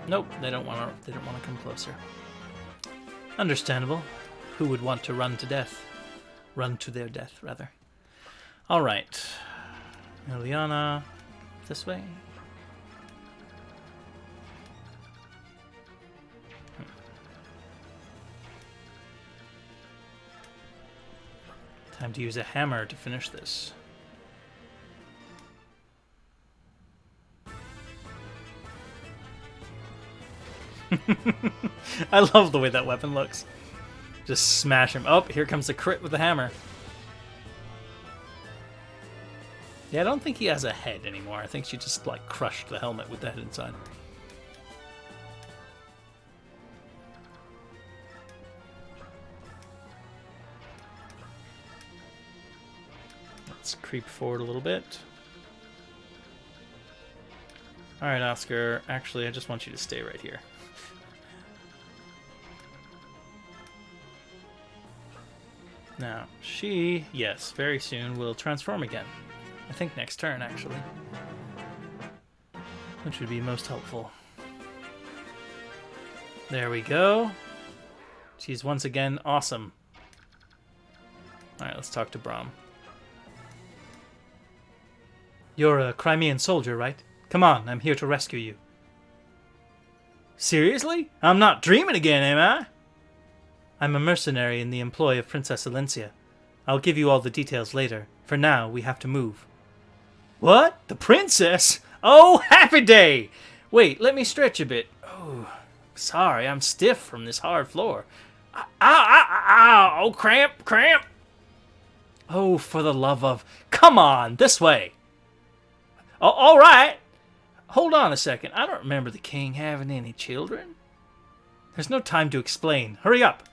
Nope, they don't want to. They don't want to come closer. Understandable. Who would want to run to death? Run to their death, rather. All right, Liliana, this way. Time to use a hammer to finish this. I love the way that weapon looks. Just smash him. Oh, here comes the crit with the hammer. Yeah, I don't think he has a head anymore. I think she just, like, crushed the helmet with the head inside. Let's creep forward a little bit. Alright, Oscar. Actually, I just want you to stay right here. Now, she, yes, very soon will transform again. I think next turn, actually. Which would be most helpful. There we go. She's once again awesome. Alright, let's talk to Brahm. You're a Crimean soldier, right? Come on, I'm here to rescue you. Seriously? I'm not dreaming again, am I? I'm a mercenary in the employ of Princess Alencia. I'll give you all the details later. For now, we have to move. What? The princess? Oh, happy day! Wait, let me stretch a bit. Oh, sorry, I'm stiff from this hard floor. Ow, ow, ow, oh, cramp, cramp! Oh, for the love of... Come on, this way! Oh, all right! Hold on a second. I don't remember the king having any children. There's no time to explain. Hurry up!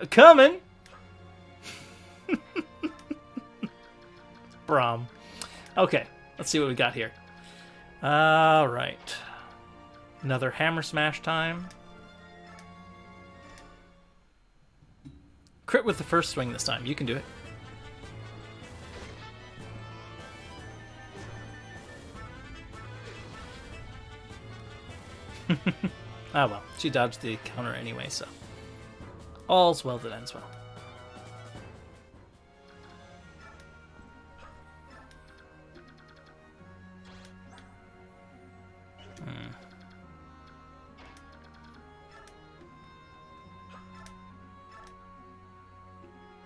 Coming! Brahm. Okay, let's see what we got here. Alright. Another hammer smash time. Crit with the first swing this time. You can do it. Ah well, she dodged the counter anyway, so all's well that ends well.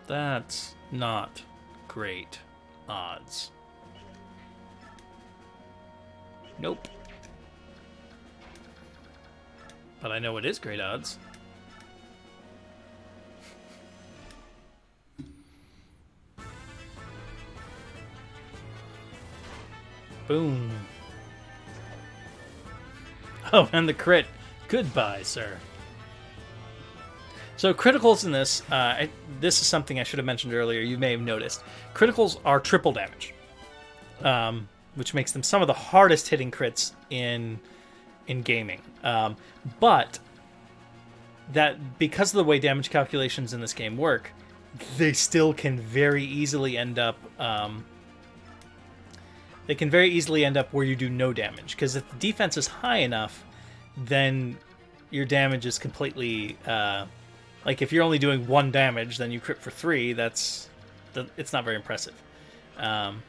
That's not great odds. Nope. But I know what is great odds. Boom. Oh, and the crit. Goodbye, sir. So criticals in this, this is something I should have mentioned earlier. You may have noticed. Criticals are triple damage, which makes them some of the hardest hitting crits in gaming. But that because of the way damage calculations in this game work, they still can very easily end up. They can very easily end up where you do no damage, because if the defense is high enough, then your damage is completely. Like if you're only doing 1 damage, then you crit for 3. It's not very impressive. And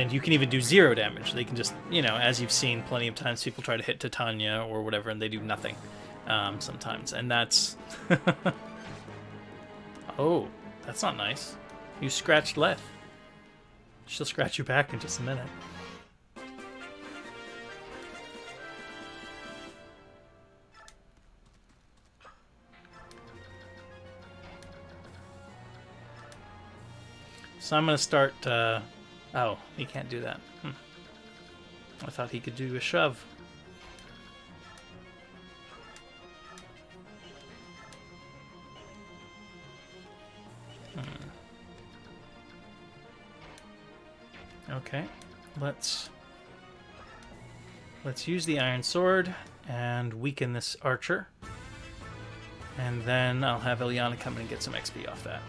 you can even do 0 damage. They can just, as you've seen plenty of times, people try to hit Titania or whatever, and they do nothing sometimes. And that's... Oh, that's not nice. You scratched Leth. She'll scratch you back in just a minute. So I'm going to start... Oh, he can't do that. I thought he could do a shove. Okay. let's use the Iron Sword and weaken this archer. And then I'll have Ilyana come in and get some XP off that.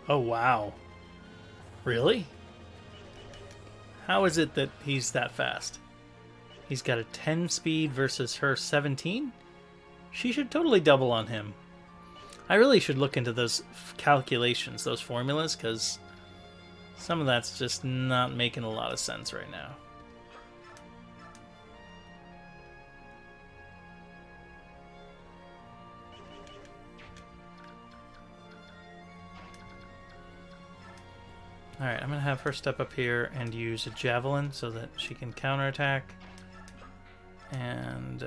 Oh, wow. Really? How is it that he's that fast? He's got a 10 speed versus her 17? She should totally double on him. I really should look into those calculations, those formulas, because some of that's just not making a lot of sense right now. Alright, I'm going to have her step up here and use a javelin so that she can counterattack. And,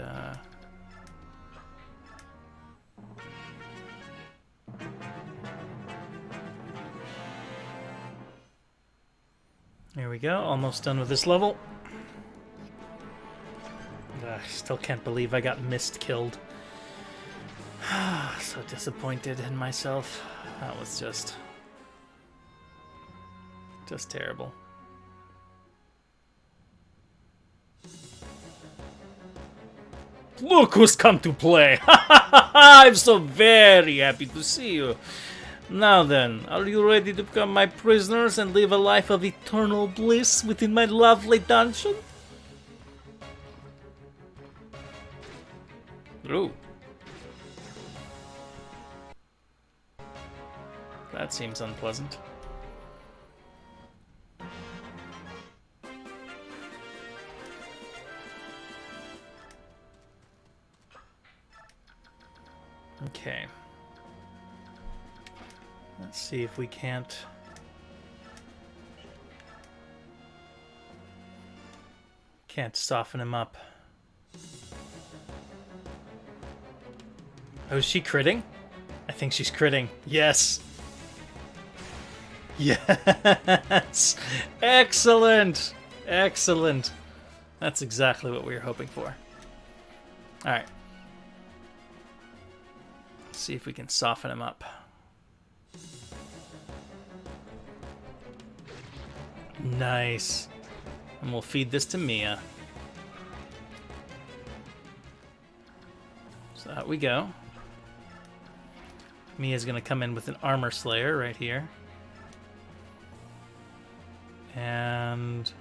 here we go, almost done with this level. I still can't believe I got mist-killed. So disappointed in myself. That was just terrible. Look who's come to play! I'm so very happy to see you. Now then, are you ready to become my prisoners and live a life of eternal bliss within my lovely dungeon? Ooh. That seems unpleasant. Okay. Let's see if we can't soften him up. Oh, is she critting? I think she's critting. Yes. Yes. Excellent. Excellent. That's exactly what we were hoping for. All right. Let's see if we can soften him up. Nice. And we'll feed this to Mia. So out we go. Mia's going to come in with an Armor Slayer right here. And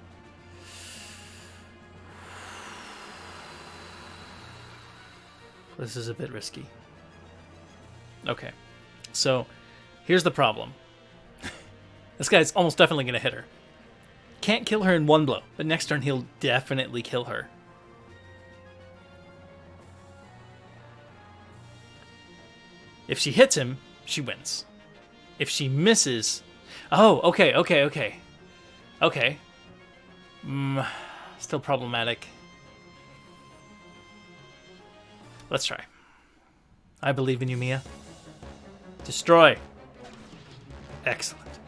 this is a bit risky. Okay, so here's the problem. This guy's almost definitely going to hit her. Can't kill her in one blow, but next turn he'll definitely kill her. If she hits him, she wins. If she misses... Oh, okay. Okay. Still problematic. Let's try. I believe in you, Mia. Destroy. Excellent.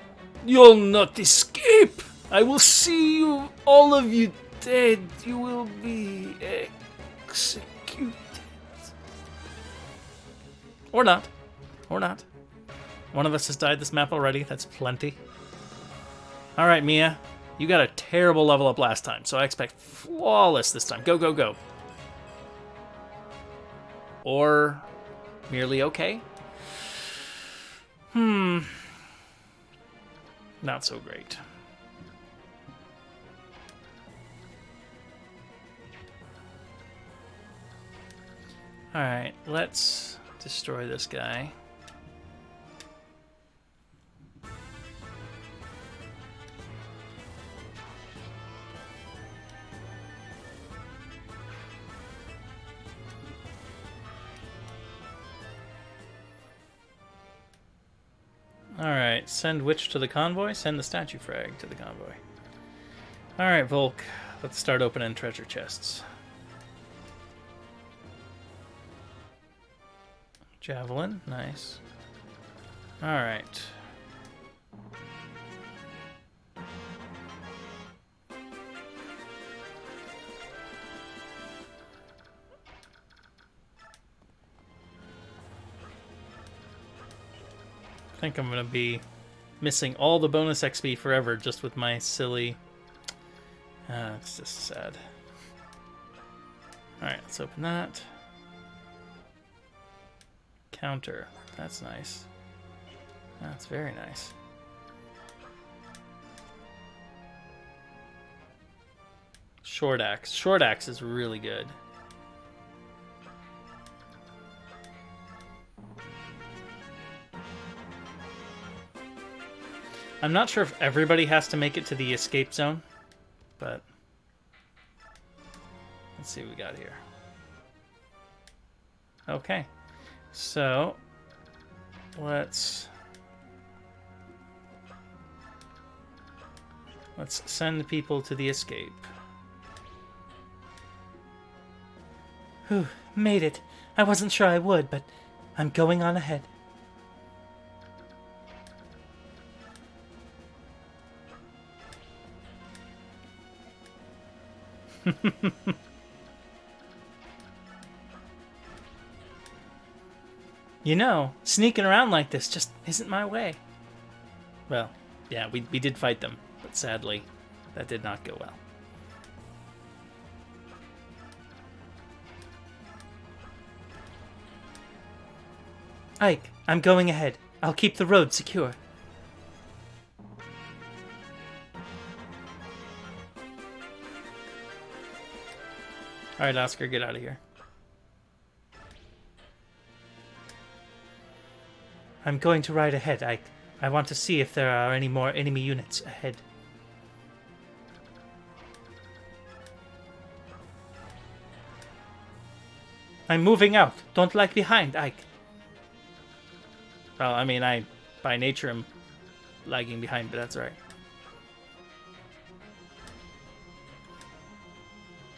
You'll not escape! I will see you, all of you, dead. You will be executed. Or not. Or not. One of us has died this map already. That's plenty. Alright, Mia. You got a terrible level up last time, so I expect flawless this time. Go, go, go. Or merely okay? Not so great. Alright, let's destroy this guy. Alright, send witch to the convoy, send the statue frag to the convoy. Alright, Volk, let's start opening treasure chests. Javelin, nice. Alright. I think I'm going to be missing all the bonus XP forever just with my silly... it's just sad. Alright, let's open that. Counter. That's nice. That's very nice. Short axe. Short axe is really good. I'm not sure if everybody has to make it to the escape zone, but let's see what we got here. Okay, so let's send people to the escape. Whew, made it. I wasn't sure I would, but I'm going on ahead. You know, sneaking around like this just isn't my way. Well, yeah, we did fight them, but sadly, that did not go well. Ike, I'm going ahead. I'll keep the road secure. Alright, Oscar, get out of here. I'm going to ride ahead, Ike. I want to see if there are any more enemy units ahead. I'm moving out. Don't lag behind, Ike. Well, I mean, I, by nature, am lagging behind, but that's alright.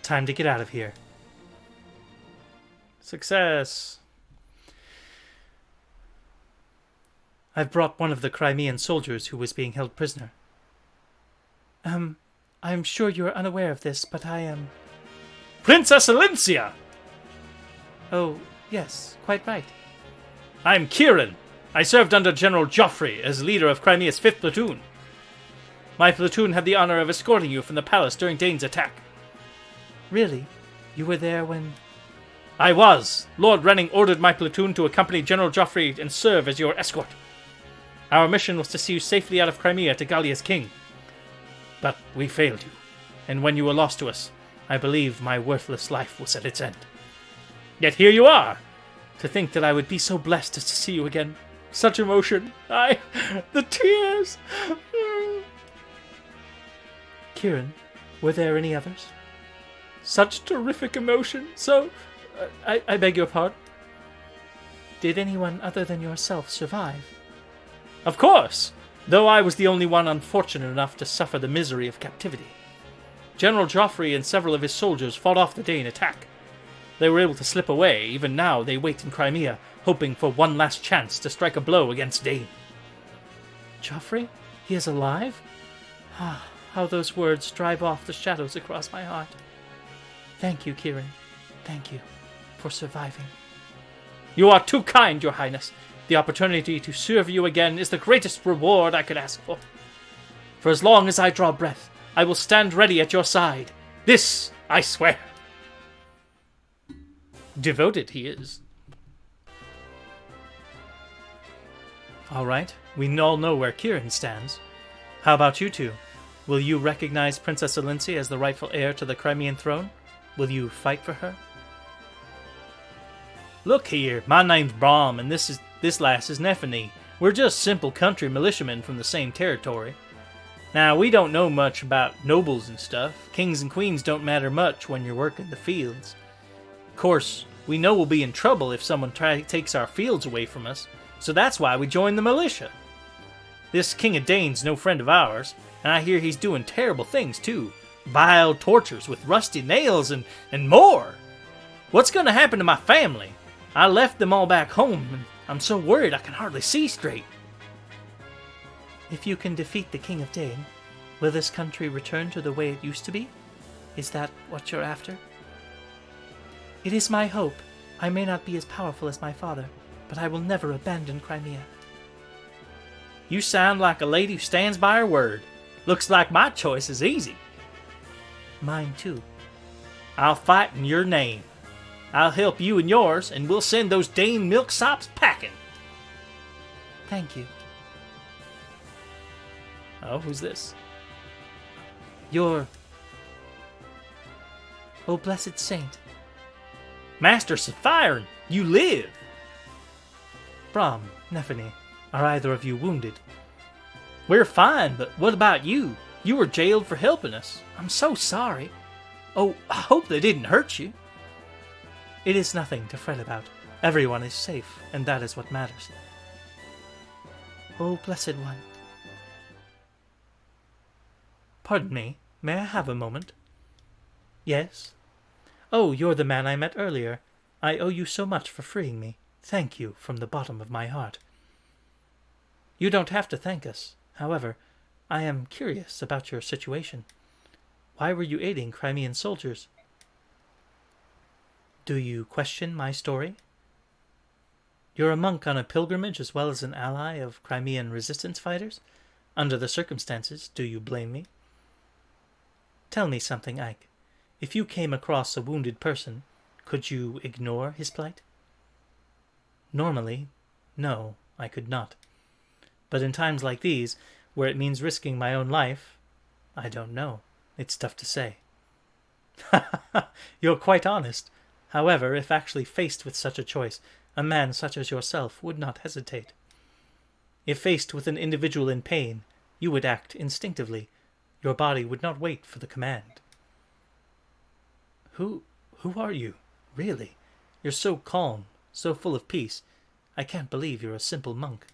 Time to get out of here. Success! I've brought one of the Crimean soldiers who was being held prisoner. I'm sure you are unaware of this, but I am... Princess Alencia! Oh, yes, quite right. I'm Kieran. I served under General Joffrey as leader of Crimea's 5th Platoon. My platoon had the honor of escorting you from the palace during Dane's attack. Really? You were there when... I was. Lord Renning ordered my platoon to accompany General Joffrey and serve as your escort. Our mission was to see you safely out of Crimea to Gallia's king. But we failed you, and when you were lost to us, I believed my worthless life was at its end. Yet here you are! To think that I would be so blessed as to see you again. Such emotion. The tears! Kieran, were there any others? Such terrific emotion. So, I beg your pardon? Did anyone other than yourself survive? Of course, though I was the only one unfortunate enough to suffer the misery of captivity. General Joffrey and several of his soldiers fought off the Dane attack. They were able to slip away. Even now, they wait in Crimea, hoping for one last chance to strike a blow against Dane. Joffrey? He is alive? Ah, how those words drive off the shadows across my heart. Thank you, Kieran. Thank you for surviving. You are too kind, Your Highness. The opportunity to serve you again is the greatest reward I could ask for. For as long as I draw breath, I will stand ready at your side. This I swear. Devoted he is. All right, we all know where Kieran stands. How about you two? Will you recognize Princess Alencia as the rightful heir to the Crimean throne? Will you fight for her? Look here, my name's Brom, and this lass is Nephany. We're just simple country militiamen from the same territory. Now, we don't know much about nobles and stuff. Kings and queens don't matter much when you're working the fields. Of course, we know we'll be in trouble if someone takes our fields away from us, so that's why we joined the militia. This King of Dane's no friend of ours, and I hear he's doing terrible things too. Vile tortures with rusty nails and more. What's going to happen to my family? I left them all back home, and I'm so worried I can hardly see straight. If you can defeat the King of Dane, will this country return to the way it used to be? Is that what you're after? It is my hope. I may not be as powerful as my father, but I will never abandon Crimea. You sound like a lady who stands by her word. Looks like my choice is easy. Mine too. I'll fight in your name. I'll help you in yours, and we'll send those Dane milksops packing. Thank you. Oh, who's this? You're... Oh, blessed saint. Master Sapphire, you live. Brom, Nephany, are either of you wounded? We're fine, but what about you? You were jailed for helping us. I'm so sorry. Oh, I hope they didn't hurt you. It is nothing to fret about. Everyone is safe, and that is what matters. Oh, blessed one. Pardon me, may I have a moment? Yes? Oh, you're the man I met earlier. I owe you so much for freeing me. Thank you from the bottom of my heart. You don't have to thank us. However, I am curious about your situation. Why were you aiding Crimean soldiers? Do you question my story? You're a monk on a pilgrimage as well as an ally of Crimean resistance fighters? Under the circumstances, do you blame me? Tell me something, Ike. If you came across a wounded person, could you ignore his plight? Normally, no, I could not. But in times like these, where it means risking my own life, I don't know. It's tough to say. You're quite honest. However, if actually faced with such a choice, a man such as yourself would not hesitate. If faced with an individual in pain, you would act instinctively. Your body would not wait for the command. Who are you, really? You're so calm, so full of peace. I can't believe you're a simple monk.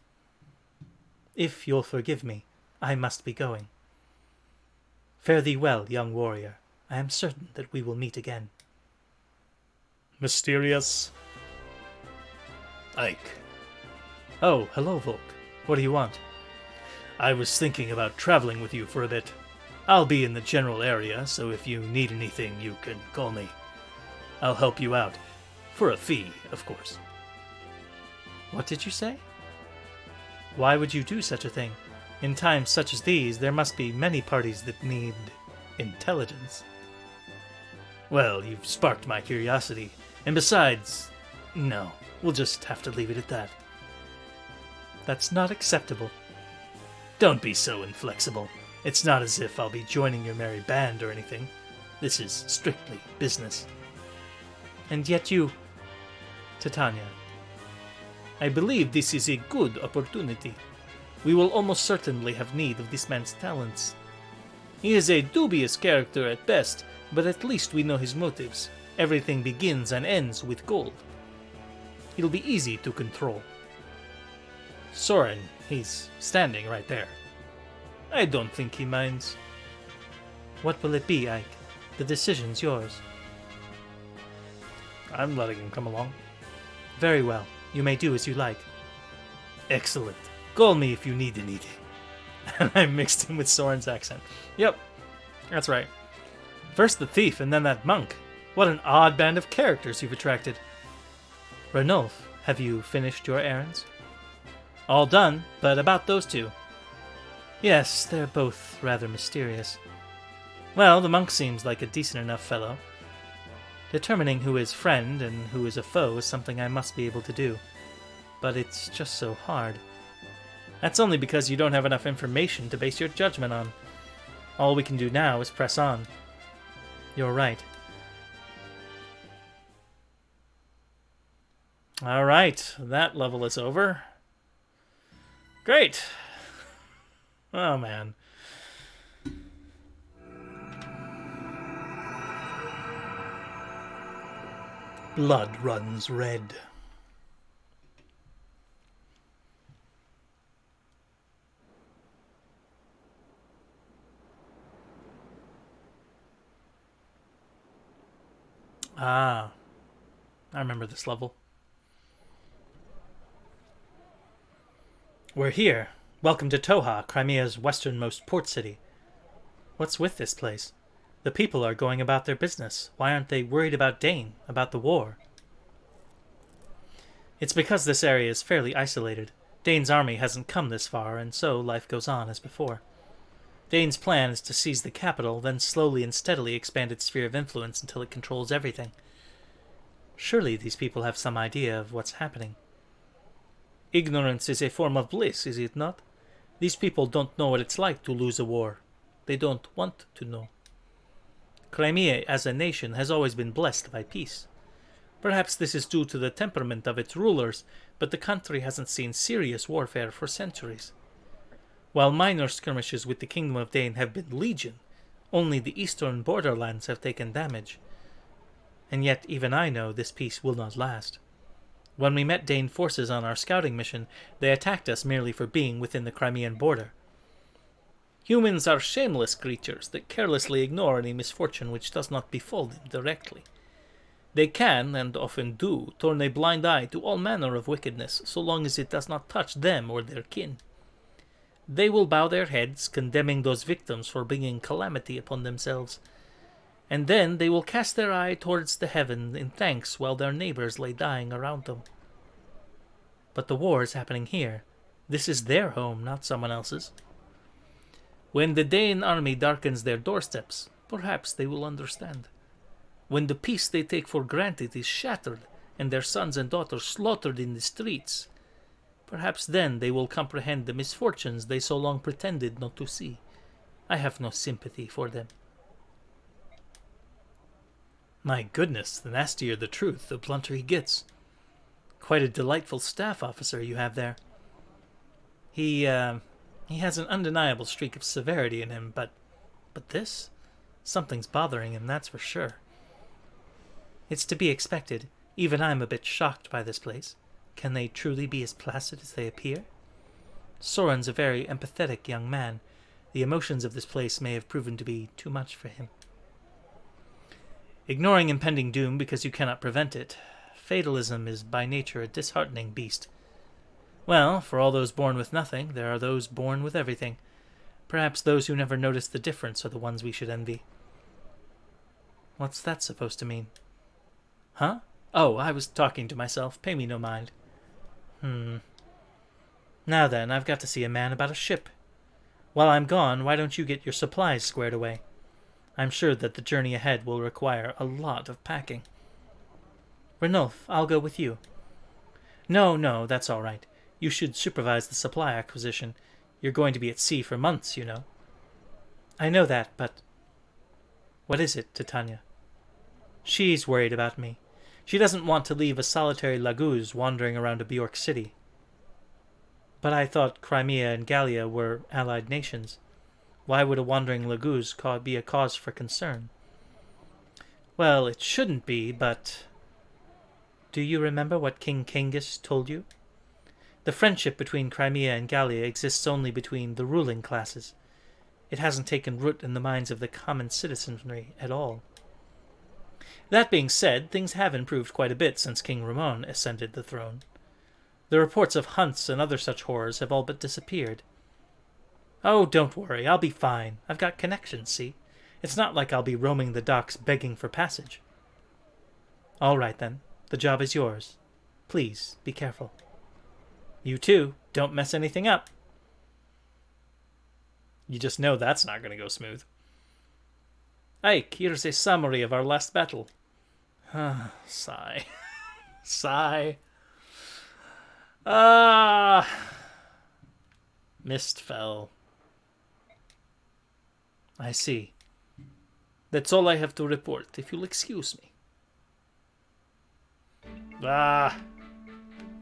If you'll forgive me, I must be going. Fare thee well, young warrior. I am certain that we will meet again. Mysterious Ike. Oh, hello, Volk. What do you want? I was thinking about traveling with you for a bit. I'll be in the general area, so if you need anything, you can call me. I'll help you out. For a fee, of course. What did you say? Why would you do such a thing? In times such as these, there must be many parties that need intelligence. Well, you've sparked my curiosity. And besides, no, we'll just have to leave it at that. That's not acceptable. Don't be so inflexible. It's not as if I'll be joining your merry band or anything. This is strictly business. And yet you... Titania. I believe this is a good opportunity. We will almost certainly have need of this man's talents. He is a dubious character at best, but at least we know his motives. Everything begins and ends with gold. He'll be easy to control. Soren, he's standing right there. I don't think he minds. What will it be, Ike? The decision's yours. I'm letting him come along. Very well. You may do as you like. Excellent. Call me if you need anything. And I mixed him with Soren's accent. Yep, that's right. First the thief and then that monk. What an odd band of characters you've attracted. Ranulf, have you finished your errands? All done, but about those two. Yes, they're both rather mysterious. Well, the monk seems like a decent enough fellow. Determining who is friend and who is a foe is something I must be able to do. But it's just so hard. That's only because you don't have enough information to base your judgment on. All we can do now is press on. You're right. Alright, that level is over. Great! Oh man. Blood runs red. Ah, I remember this level. We're here. Welcome to Toha, Crimea's westernmost port city. What's with this place? The people are going about their business. Why aren't they worried about Dane, about the war? It's because this area is fairly isolated. Dane's army hasn't come this far, and so life goes on as before. Dane's plan is to seize the capital, then slowly and steadily expand its sphere of influence until it controls everything. Surely these people have some idea of what's happening. Ignorance is a form of bliss, is it not? These people don't know what it's like to lose a war. They don't want to know. Crimea as a nation has always been blessed by peace. Perhaps this is due to the temperament of its rulers, but the country hasn't seen serious warfare for centuries. While minor skirmishes with the Kingdom of Dane have been legion, only the eastern borderlands have taken damage. And yet even I know this peace will not last. When we met Dane forces on our scouting mission, they attacked us merely for being within the Crimean border. Humans are shameless creatures that carelessly ignore any misfortune which does not befall them directly. They can, and often do, turn a blind eye to all manner of wickedness, so long as it does not touch them or their kin. They will bow their heads, condemning those victims for bringing calamity upon themselves, and then they will cast their eye towards the heaven in thanks while their neighbors lay dying around them. But the war is happening here. This is their home, not someone else's. When the Dane army darkens their doorsteps, perhaps they will understand. When the peace they take for granted is shattered and their sons and daughters slaughtered in the streets, perhaps then they will comprehend the misfortunes they so long pretended not to see. I have no sympathy for them. My goodness, the nastier the truth, the blunter he gets. Quite a delightful staff officer you have there. He has an undeniable streak of severity in him, but this? Something's bothering him, that's for sure. It's to be expected. Even I'm a bit shocked by this place. Can they truly be as placid as they appear? Soren's a very empathetic young man. The emotions of this place may have proven to be too much for him. Ignoring impending doom because you cannot prevent it. Fatalism is by nature a disheartening beast. Well, for all those born with nothing, there are those born with everything. Perhaps those who never notice the difference are the ones we should envy. What's that supposed to mean? Huh? Oh, I was talking to myself. Pay me no mind. Now then, I've got to see a man about a ship. While I'm gone, why don't you get your supplies squared away? I'm sure that the journey ahead will require a lot of packing. Ranulf, I'll go with you. No, that's all right. You should supervise the supply acquisition. You're going to be at sea for months, you know. I know that, but... What is it, Titania? She's worried about me. She doesn't want to leave a solitary Laguz wandering around a Bjork city. But I thought Crimea and Gallia were allied nations. Why would a wandering Laguz be a cause for concern? Well, it shouldn't be, but... Do you remember what King Kangas told you? The friendship between Crimea and Gallia exists only between the ruling classes. It hasn't taken root in the minds of the common citizenry at all. That being said, things have improved quite a bit since King Ramon ascended the throne. The reports of hunts and other such horrors have all but disappeared. Oh, don't worry, I'll be fine. I've got connections, see? It's not like I'll be roaming the docks begging for passage. All right, then. The job is yours. Please, be careful. You too. Don't mess anything up. You just know that's not going to go smooth. Ike, here's a summary of our last battle. Sigh. Sigh. Mist fell. I see. That's all I have to report, if you'll excuse me.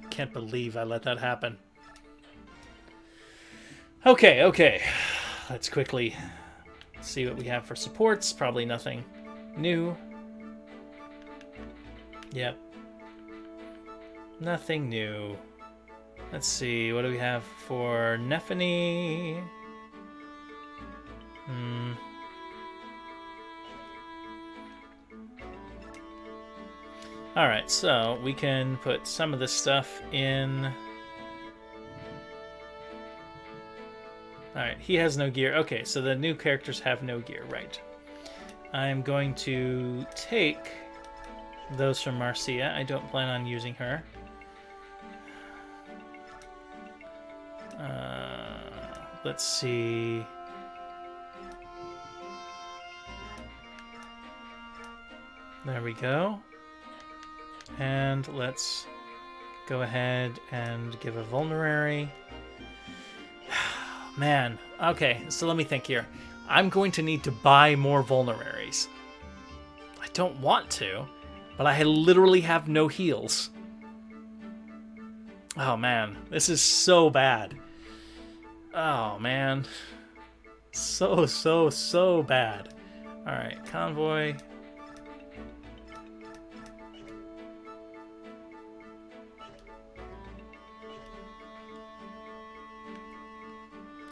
Can't believe I let that happen. Okay. Let's quickly see what we have for supports. Probably nothing new. Yep. Nothing new. Let's see, what do we have for Nephany? Alright, so we can put some of this stuff in. Alright, he has no gear. Okay, so the new characters have no gear, right. I'm going to take those from Marcia. I don't plan on using her. Let's see. There we go. And let's go ahead and give a vulnerary. Man, okay, so let me think here. I'm going to need to buy more vulneraries. I don't want to, but I literally have no heals. Oh man, this is so bad. Oh man. So bad. Alright, convoy.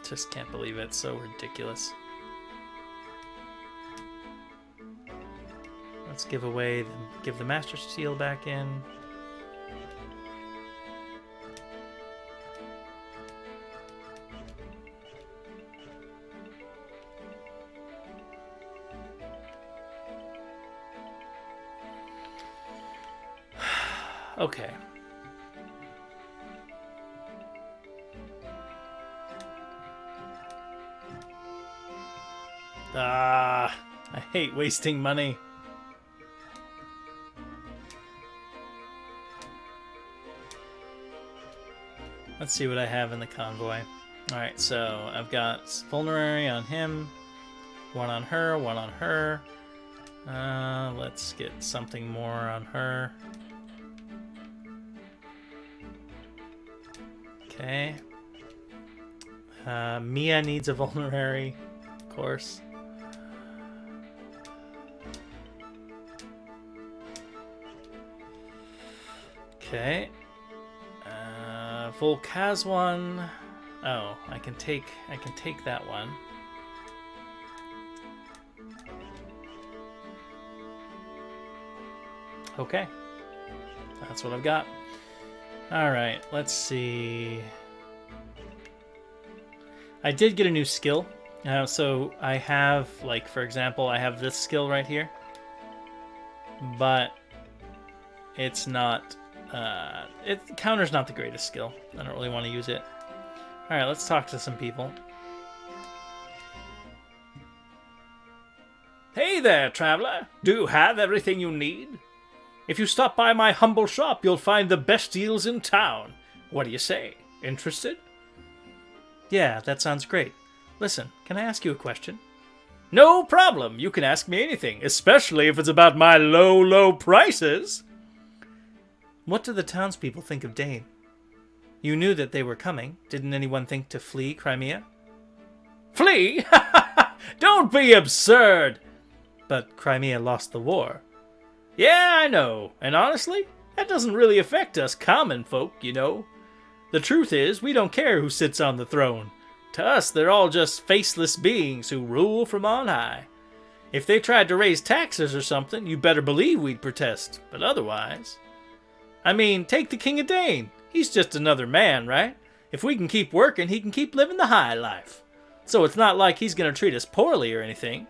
Just can't believe it. It's so ridiculous. Let's give away, give the Master Seal back in. Okay. Ah, I hate wasting money. Let's see what I have in the convoy. Alright, so I've got vulnerary on him, one on her, one on her. Let's get something more on her. Okay. Mia needs a vulnerary, of course. Okay. Volk has one. Oh, I can take that one. Okay. That's what I've got. Alright, let's see. I did get a new skill. So I have, like, for example, I have this skill right here. But it's not... counter's not the greatest skill. I don't really want to use it. Alright, let's talk to some people. Hey there, traveler. Do you have everything you need? If you stop by my humble shop, you'll find the best deals in town. What do you say? Interested? Yeah, that sounds great. Listen, can I ask you a question? No problem. You can ask me anything, especially if it's about my low prices. What do the townspeople think of Dane? You knew that they were coming. Didn't anyone think to flee Crimea? Flee? Don't be absurd! But Crimea lost the war. Yeah, I know. And honestly, that doesn't really affect us common folk, you know. The truth is, we don't care who sits on the throne. To us, they're all just faceless beings who rule from on high. If they tried to raise taxes or something, you better believe we'd protest. But otherwise... I mean, take the King of Dane. He's just another man, right? If we can keep working, he can keep living the high life. So it's not like he's going to treat us poorly or anything.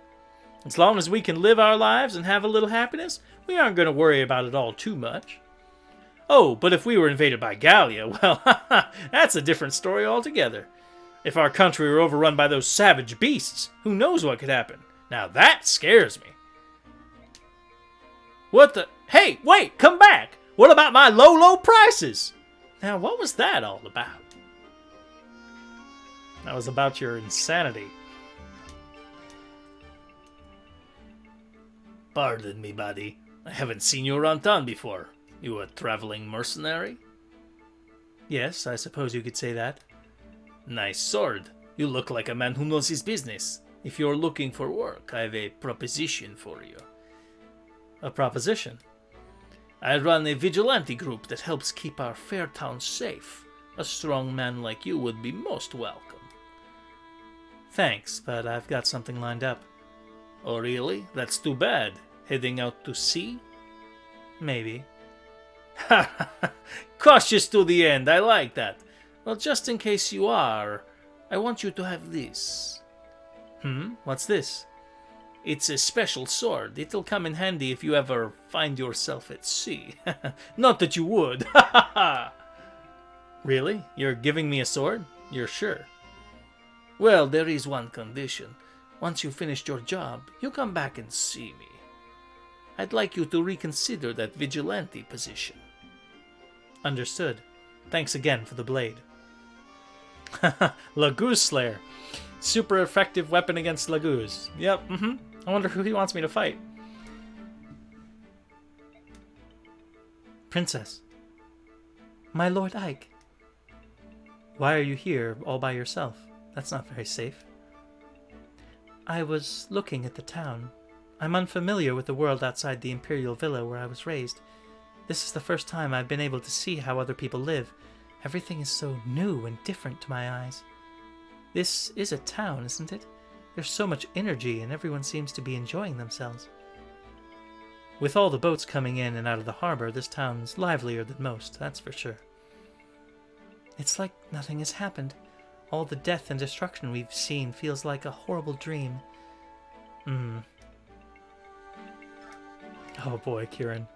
As long as we can live our lives and have a little happiness, we aren't going to worry about it all too much. Oh, but if we were invaded by Gallia, well, that's a different story altogether. If our country were overrun by those savage beasts, who knows what could happen? Now that scares me. What the... Hey, wait, come back! What about my low prices? Now, what was that all about? That was about your insanity. Pardon me, buddy. I haven't seen you around town before. You a traveling mercenary? Yes, I suppose you could say that. Nice sword. You look like a man who knows his business. If you're looking for work, I have a proposition for you. A proposition? I run a vigilante group that helps keep our fair town safe. A strong man like you would be most welcome. Thanks, but I've got something lined up. Oh really? That's too bad. Heading out to sea? Maybe. Cautious to the end, I like that. Well, just in case you are, I want you to have this. What's this? It's a special sword. It'll come in handy if you ever find yourself at sea. Not that you would. Really? You're giving me a sword? You're sure? Well, there is one condition. Once you've finished your job, you come back and see me. I'd like you to reconsider that vigilante position. Understood. Thanks again for the blade. Laguz Slayer. Super effective weapon against Laguz. Yep, I wonder who he wants me to fight. Princess. My Lord Ike. Why are you here all by yourself? That's not very safe. I was looking at the town. I'm unfamiliar with the world outside the Imperial Villa where I was raised. This is the first time I've been able to see how other people live. Everything is so new and different to my eyes. This is a town, isn't it? There's so much energy and everyone seems to be enjoying themselves. With all the boats coming in and out of the harbor, this town's livelier than most, that's for sure. It's like nothing has happened. All the death and destruction we've seen feels like a horrible dream. Oh boy, Kieran.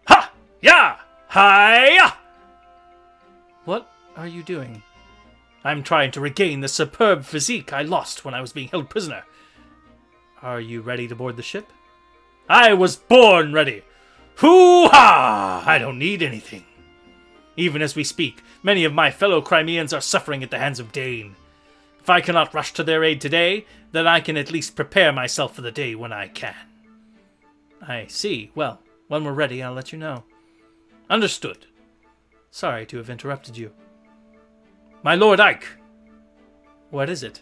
Ha! Ya! Hi-ya! What are you doing? I'm trying to regain the superb physique I lost when I was being held prisoner. Are you ready to board the ship? I was born ready! Hoo-ha! I don't need anything. Even as we speak, many of my fellow Crimeans are suffering at the hands of Dane. If I cannot rush to their aid today, then I can at least prepare myself for the day when I can. I see. Well, when we're ready, I'll let you know. Understood. Sorry to have interrupted you. My Lord Ike! What is it?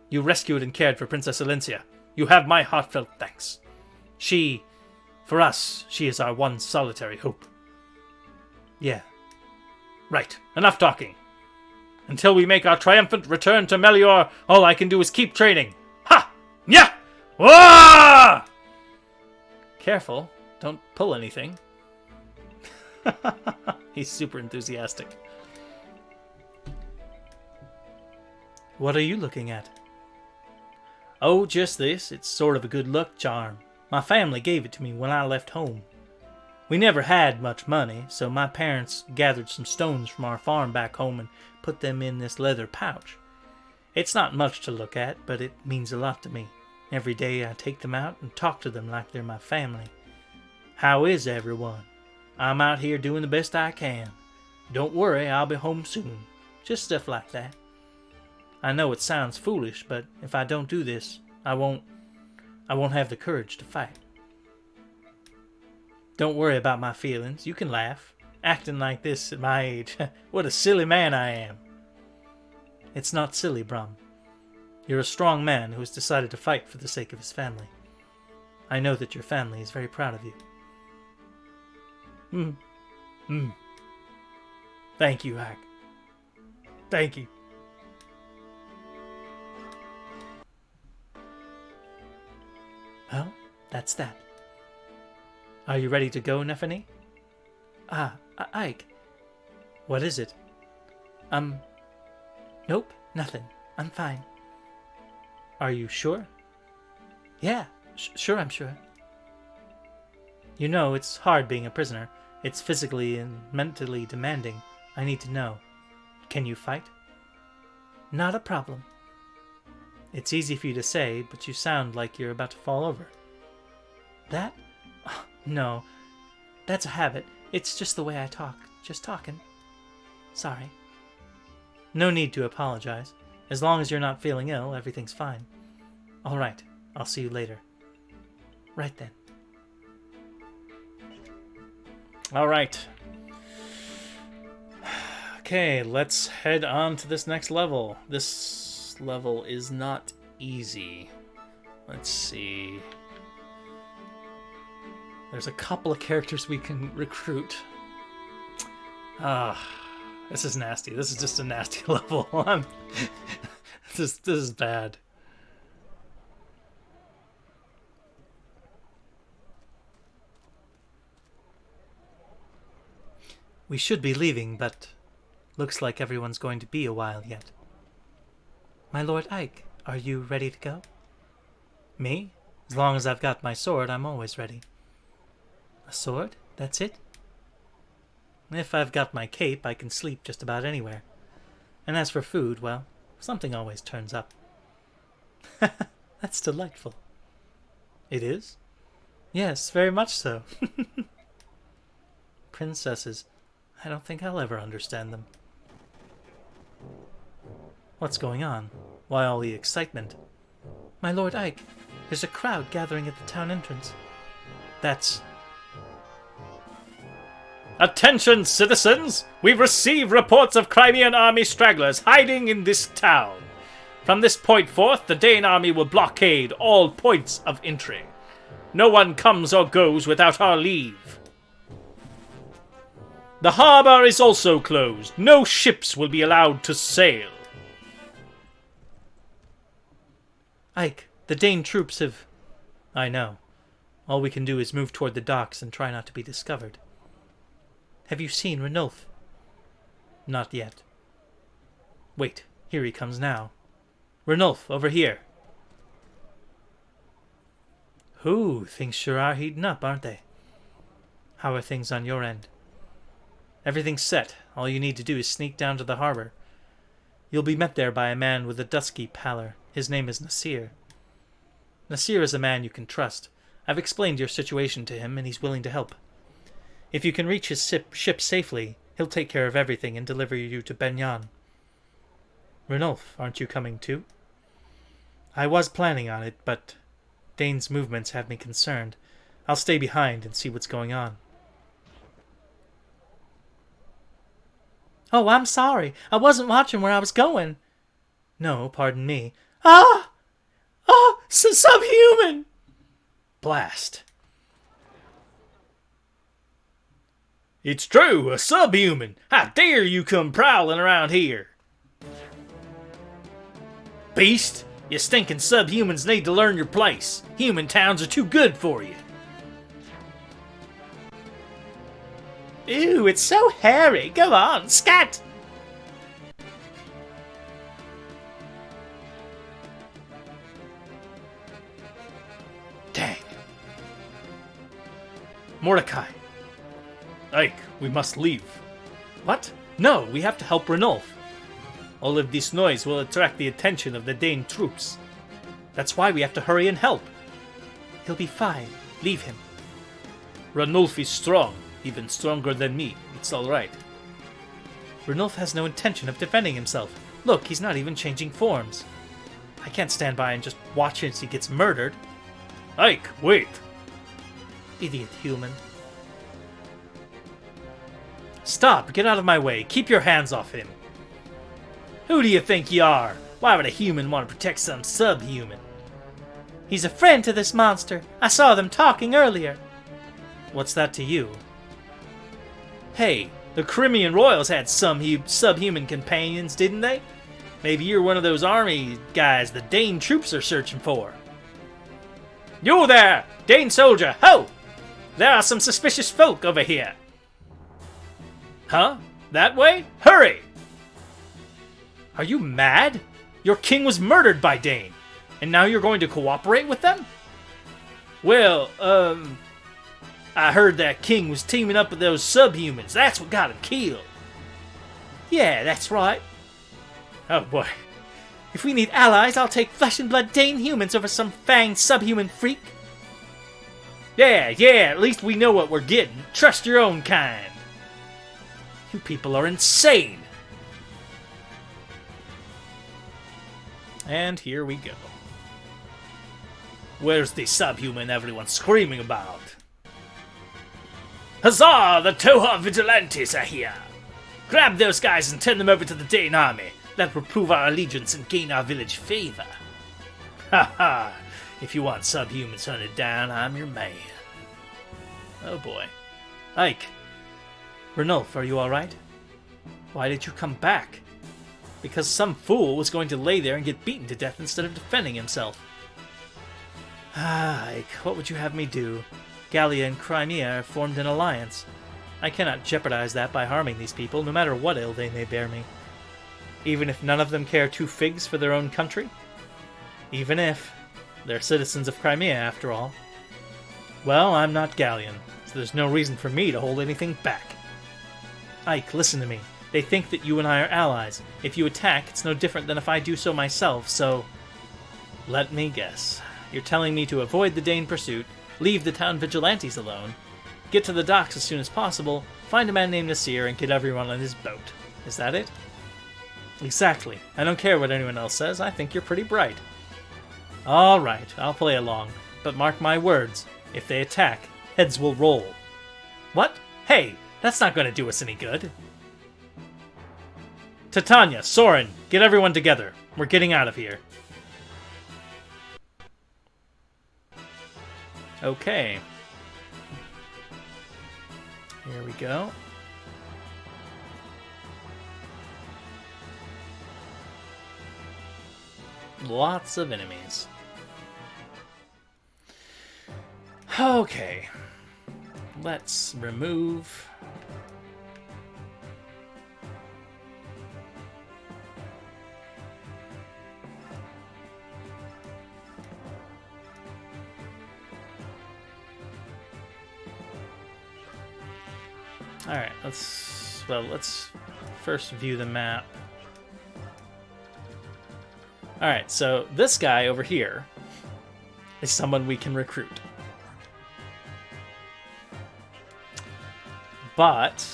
You rescued and cared for Princess Alencia. You have my heartfelt thanks. For us, she is our one solitary hope. Yeah. Right, enough talking. Until we make our triumphant return to Melior, all I can do is keep training. Ha! Nya! Wah! Careful, don't pull anything. He's super enthusiastic. What are you looking at? Oh, just this. It's sort of a good luck charm. My family gave it to me when I left home. We never had much money, so my parents gathered some stones from our farm back home and put them in this leather pouch. It's not much to look at, but it means a lot to me. Every day I take them out and talk to them like they're my family. How is everyone? I'm out here doing the best I can. Don't worry, I'll be home soon. Just stuff like that. I know it sounds foolish, but if I don't do this, I won't have the courage to fight. Don't worry about my feelings. You can laugh. Acting like this at my age. What a silly man I am. It's not silly, Brom. You're a strong man who has decided to fight for the sake of his family. I know that your family is very proud of you. Thank you, Hack. Thank you. Well, that's that. Are you ready to go, Nephany? Ike. What is it? Nope, nothing. I'm fine. Are you sure? Yeah, sure I'm sure. You know, it's hard being a prisoner. It's physically and mentally demanding. I need to know. Can you fight? Not a problem. It's easy for you to say, but you sound like you're about to fall over. That? Oh, no. That's a habit. It's just the way I talk. Just talking. Sorry. No need to apologize. As long as you're not feeling ill, everything's fine. All right. I'll see you later. Right then. All right. Okay, let's head on to this next level. This level is not easy. Let's see. There's a couple of characters we can recruit. This is nasty. This is just a nasty level. This is bad. We should be leaving, but looks like everyone's going to be a while yet. My Lord Ike, are you ready to go? Me? As long as I've got my sword, I'm always ready. A sword? That's it? If I've got my cape, I can sleep just about anywhere. And as for food, well, something always turns up. That's delightful. It is? Yes, very much so. Princesses. I don't think I'll ever understand them. What's going on? Why all the excitement? My Lord Ike, there's a crowd gathering at the town entrance. That's... Attention, citizens! We've received reports of Crimean army stragglers hiding in this town. From this point forth, the Dane army will blockade all points of entry. No one comes or goes without our leave. The harbor is also closed. No ships will be allowed to sail. Ike, the Dane troops have... I know. All we can do is move toward the docks and try not to be discovered. Have you seen Ranulf? Not yet. Wait, here he comes now. Ranulf, over here. Ooh, things sure are heating up, aren't they? How are things on your end? Everything's set. All you need to do is sneak down to the harbor. You'll be met there by a man with a dusky pallor. His name is Nasir. Nasir is a man you can trust. I've explained your situation to him, and he's willing to help. If you can reach his ship safely, he'll take care of everything and deliver you to Benyan. Ranulf, aren't you coming too? I was planning on it, but Dane's movements have me concerned. I'll stay behind and see what's going on. Oh, I'm sorry. I wasn't watching where I was going. No, pardon me. Ah! Ah! Subhuman! Blast. It's true, a subhuman. How dare you come prowling around here? Beast, you stinking subhumans need to learn your place. Human towns are too good for you. Ew, it's so hairy. Go on, scat! Dang. Mordecai. Ike, we must leave. What? No, we have to help Ranulf. All of this noise will attract the attention of the Dane troops. That's why we have to hurry and help. He'll be fine. Leave him. Ranulf is strong, even stronger than me. It's all right. Ranulf has no intention of defending himself. Look, he's not even changing forms. I can't stand by and just watch as he gets murdered. Ike, wait. Idiot human. Stop! Get out of my way! Keep your hands off him! Who do you think you are? Why would a human want to protect some subhuman? He's a friend to this monster. I saw them talking earlier. What's that to you? Hey, the Crimean royals had some subhuman companions, didn't they? Maybe you're one of those army guys the Dane troops are searching for. You there, Dane soldier, ho! There are some suspicious folk over here. Huh? That way? Hurry! Are you mad? Your king was murdered by Dane, and now you're going to cooperate with them? Well, I heard that king was teaming up with those subhumans. That's what got him killed. Yeah, that's right. Oh boy. If we need allies, I'll take flesh and blood Dane humans over some fanged subhuman freak. Yeah, at least we know what we're getting. Trust your own kind. You people are insane. And here we go. Where's the subhuman everyone's screaming about? Huzzah! The Toha Vigilantes are here! Grab those guys and turn them over to the Dane army. That will prove our allegiance and gain our village favor. Ha ha! If you want subhumans hunted down, I'm your man. Oh boy. Ike. Ranulf, are you alright? Why did you come back? Because some fool was going to lay there and get beaten to death instead of defending himself. Ah, Ike, what would you have me do? Gallia and Crimea have formed an alliance. I cannot jeopardize that by harming these people, no matter what ill they may bear me. Even if none of them care two figs for their own country? Even if they're citizens of Crimea, after all. Well, I'm not Galleon, so there's no reason for me to hold anything back. Ike, listen to me. They think that you and I are allies. If you attack, it's no different than if I do so myself, so... Let me guess. You're telling me to avoid the Dane pursuit, leave the town vigilantes alone, get to the docks as soon as possible, find a man named Nasir, and get everyone on his boat. Is that it? Exactly. I don't care what anyone else says. I think you're pretty bright. All right, I'll play along. But mark my words. If they attack, heads will roll. What? Hey, that's not going to do us any good. Titania, Soren, get everyone together. We're getting out of here. Okay. Here we go. Lots of enemies. Okay. Let's remove... Alright, let's first view the map. Alright, so this guy over here is someone we can recruit. But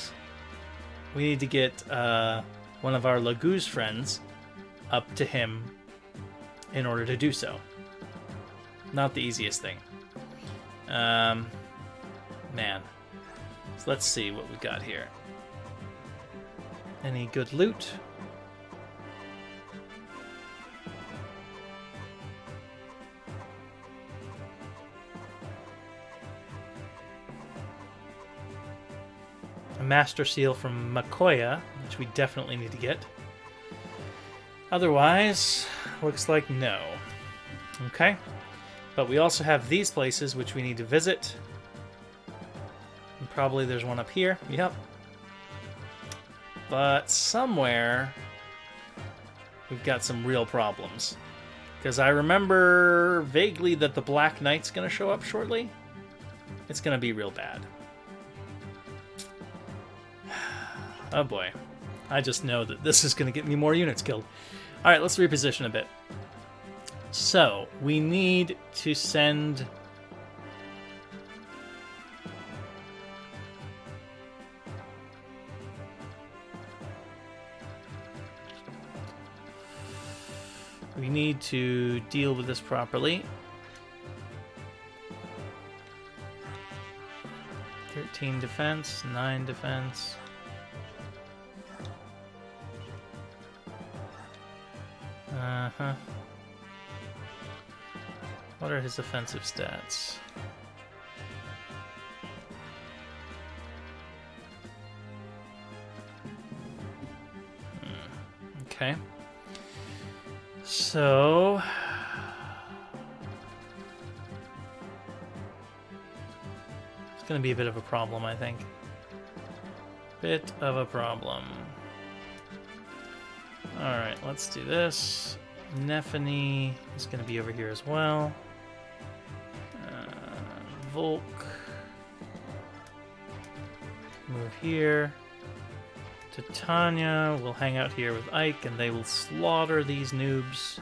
we need to get one of our Laguz friends up to him in order to do so. Not the easiest thing. Man. So let's see what we've got here. Any good loot? A Master Seal from Makoya, which we definitely need to get. Otherwise, looks like no. Okay. But we also have these places which we need to visit. And probably there's one up here. Yep. But somewhere we've got some real problems. Because I remember vaguely that the Black Knight's going to show up shortly. It's going to be real bad. Oh boy. I just know that this is going to get me more units killed. Alright, let's reposition a bit. So, we need to send... We need to deal with this properly. 13 defense, 9 defense. Uh-huh. What are his offensive stats? Okay. So... it's going to be a bit of a problem, I think. Bit of a problem. Alright, let's do this. Nephany is going to be over here as well. Volk. Move here. Titania will hang out here with Ike, and they will slaughter these noobs.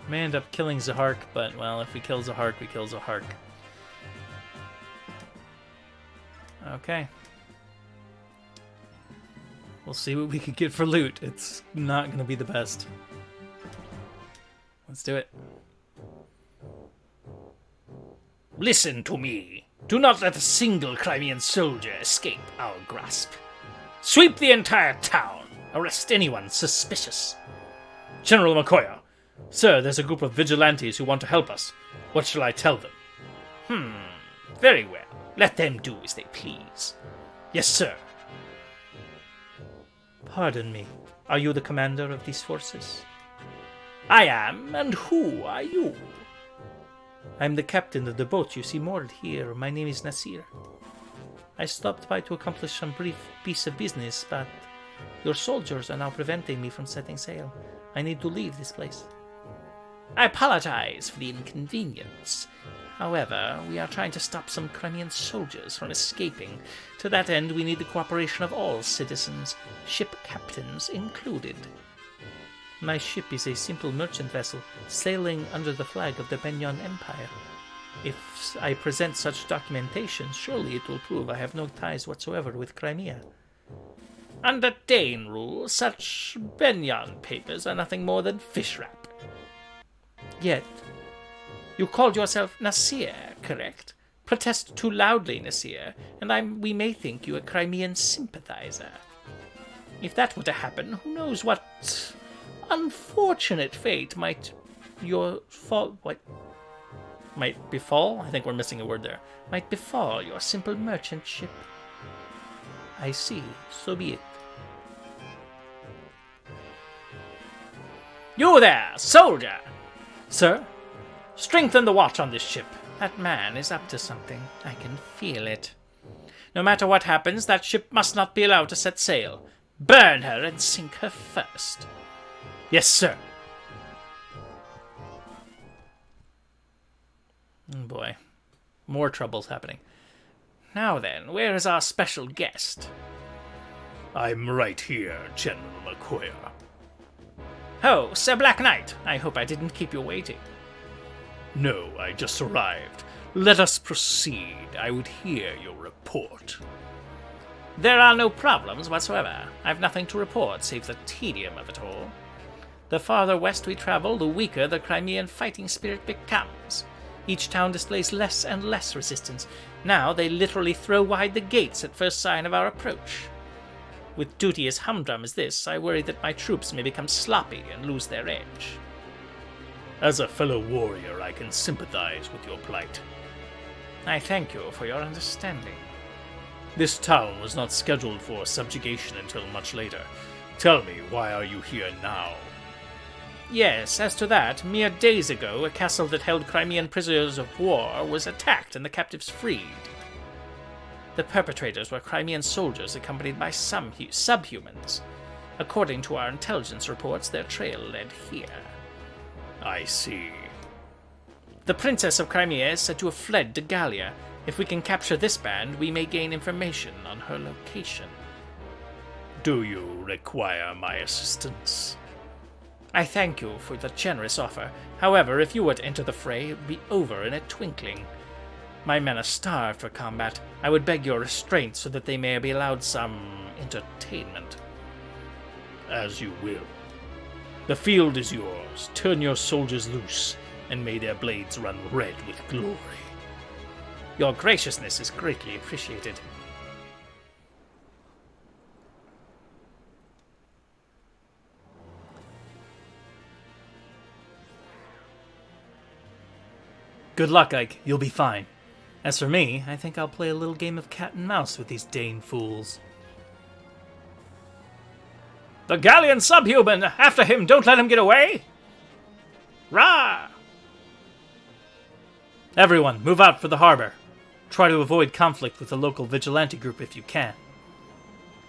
May end up killing Zahark, but, well, if we kill Zahark, we kill Zahark. Okay. We'll see what we can get for loot. It's not going to be the best. Let's do it. Listen to me. Do not let a single Crimean soldier escape our grasp. Sweep the entire town. Arrest anyone suspicious. General Makoya, sir, there's a group of vigilantes who want to help us. What shall I tell them? Very well. Let them do as they please. Yes, sir. Pardon me. Are you the commander of these forces? I am, and who are you? I'm the captain of the boat you see moored here. My name is Nasir. I stopped by to accomplish some brief piece of business, but your soldiers are now preventing me from setting sail. I need to leave this place. I apologize for the inconvenience. However, we are trying to stop some Crimean soldiers from escaping. To that end, we need the cooperation of all citizens, ship captains included. My ship is a simple merchant vessel sailing under the flag of the Benyon Empire. If I present such documentation, surely it will prove I have no ties whatsoever with Crimea. Under Dane rule, such Benyon papers are nothing more than fish wrap. Yet, you called yourself Nasir, correct? Protest too loudly, Nasir, and we may think you a Crimean sympathizer. If that were to happen, who knows what unfortunate fate might befall? I think we're missing a word there. Might befall your simple merchant ship. I see. So be it. You there, soldier! Sir? Strengthen the watch on this ship. That man is up to something. I can feel it. No matter what happens, that ship must not be allowed to set sail. Burn her and sink her first. Yes, sir. Oh boy. More troubles happening. Now then, where is our special guest? I'm right here, General McQuire. Oh, Sir Black Knight. I hope I didn't keep you waiting. No, I just arrived. Let us proceed. I would hear your report. There are no problems whatsoever. I've nothing to report save the tedium of it all. The farther west we travel, the weaker the Crimean fighting spirit becomes. Each town displays less and less resistance. Now they literally throw wide the gates at first sign of our approach. With duty as humdrum as this, I worry that my troops may become sloppy and lose their edge. As a fellow warrior, I can sympathize with your plight. I thank you for your understanding. This town was not scheduled for subjugation until much later. Tell me, why are you here now? Yes, as to that, mere days ago, a castle that held Crimean prisoners of war was attacked and the captives freed. The perpetrators were Crimean soldiers accompanied by some subhumans. According to our intelligence reports, their trail led here. I see. The Princess of Crimea is said to have fled to Gallia. If we can capture this band, we may gain information on her location. Do you require my assistance? I thank you for the generous offer. However, if you were to enter the fray, it would be over in a twinkling. My men are starved for combat. I would beg your restraint so that they may be allowed some entertainment. As you will. The field is yours. Turn your soldiers loose, and may their blades run red with glory. Your graciousness is greatly appreciated. Good luck, Ike. You'll be fine. As for me, I think I'll play a little game of cat and mouse with these Dane fools. The Gallian subhuman! After him! Don't let him get away! Rah! Everyone, move out for the harbor. Try to avoid conflict with the local vigilante group if you can.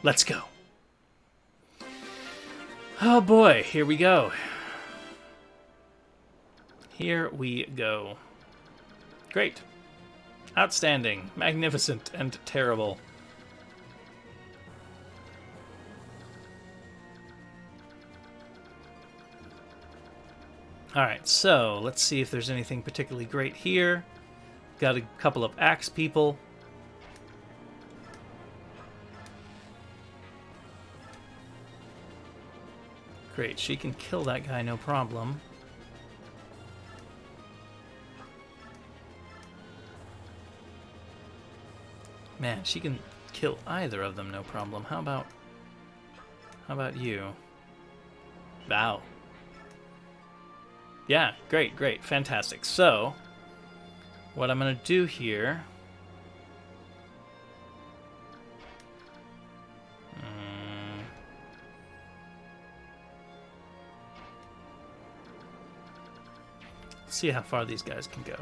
Let's go. Oh boy, here we go. Here we go. Great. Outstanding. Magnificent and terrible. Alright, so let's see if there's anything particularly great here. Got a couple of axe people. Great, she can kill that guy, no problem. Man, she can kill either of them, no problem. How about you? Wow. Yeah, great, great, fantastic. So, what I'm going to do here... see how far these guys can go.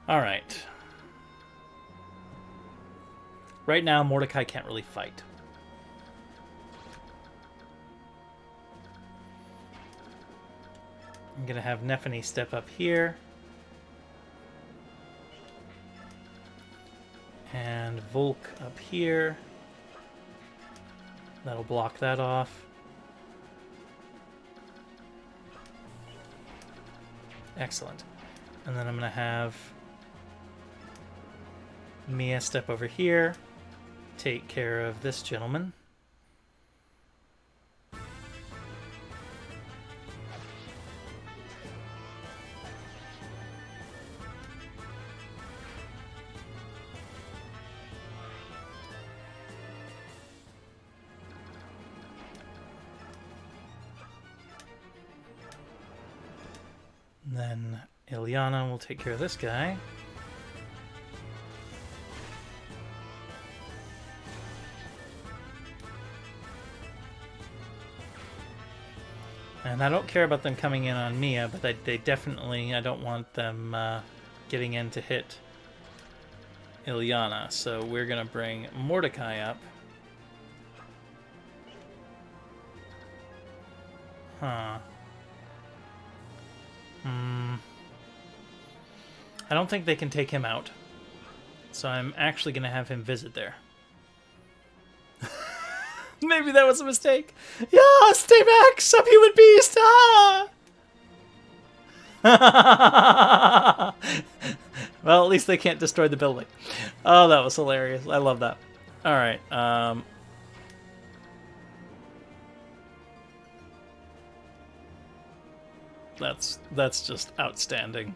All right. Right now, Mordecai can't really fight. I'm going to have Nephany step up here. And Volk up here. That'll block that off. Excellent. And then I'm going to have Mia step over here, take care of this gentleman. Then Ilyana will take care of this guy. And I don't care about them coming in on Mia, but they definitely, I don't want them getting in to hit Ilyana. So we're going to bring Mordecai up. Huh. I don't think they can take him out. So I'm actually going to have him visit there. Maybe that was a mistake. Yeah, stay back, subhuman beast! Ah! Well, at least they can't destroy the building. Oh, that was hilarious. I love that. All right. That's just outstanding.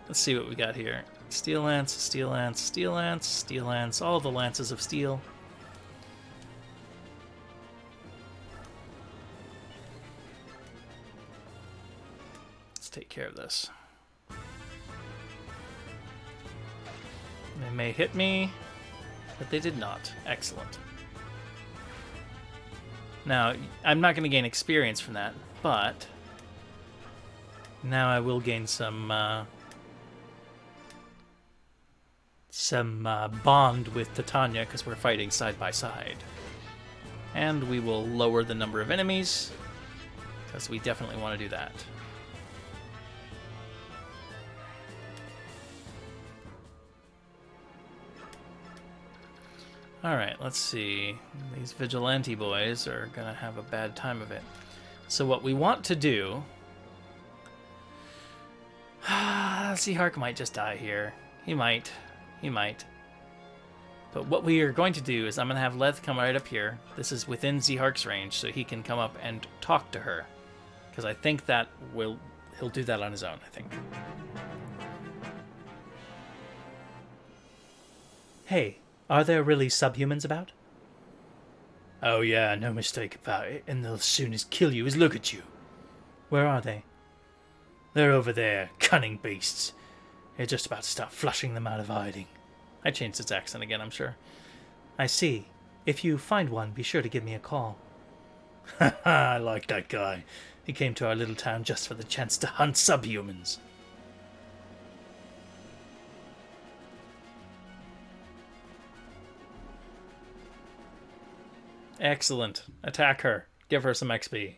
Let's see what we got here. Steel lance, steel lance, steel lance, steel lance. All the lances of steel. Take care of this. They may hit me, but they did not. Excellent. Now, I'm not going to gain experience from that, but now I will gain some bond with Titania because we're fighting side by side. And we will lower the number of enemies because we definitely want to do that. Alright, let's see. These vigilante boys are going to have a bad time of it. So what we want to do... Zehark might just die here. He might. He might. But what we are going to do is I'm going to have Leth come right up here. This is within Zehark's range, so he can come up and talk to her. Because I think that he'll do that on his own, I think. Hey. Are there really subhumans about? Oh yeah, no mistake about it, and they'll as soon as kill you as look at you. Where are they? They're over there, cunning beasts. You're just about to start flushing them out of hiding. I changed its accent again, I'm sure. I see. If you find one, be sure to give me a call. Haha, I like that guy. He came to our little town just for the chance to hunt subhumans. Excellent. Attack her. Give her some XP.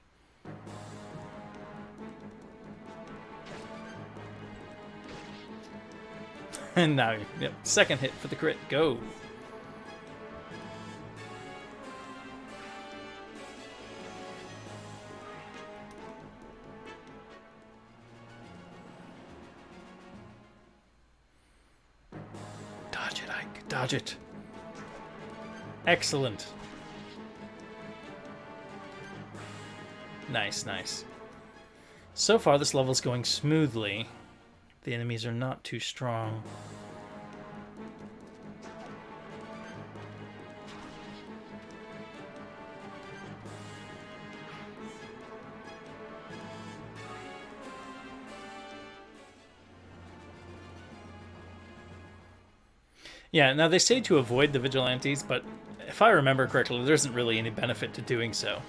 And now, yep, second hit for the crit. Go. Dodge it, Ike. Dodge it. Excellent. Nice, nice. So far, this level's going smoothly. The enemies are not too strong. Yeah, now they say to avoid the vigilantes, but if I remember correctly, there isn't really any benefit to doing so.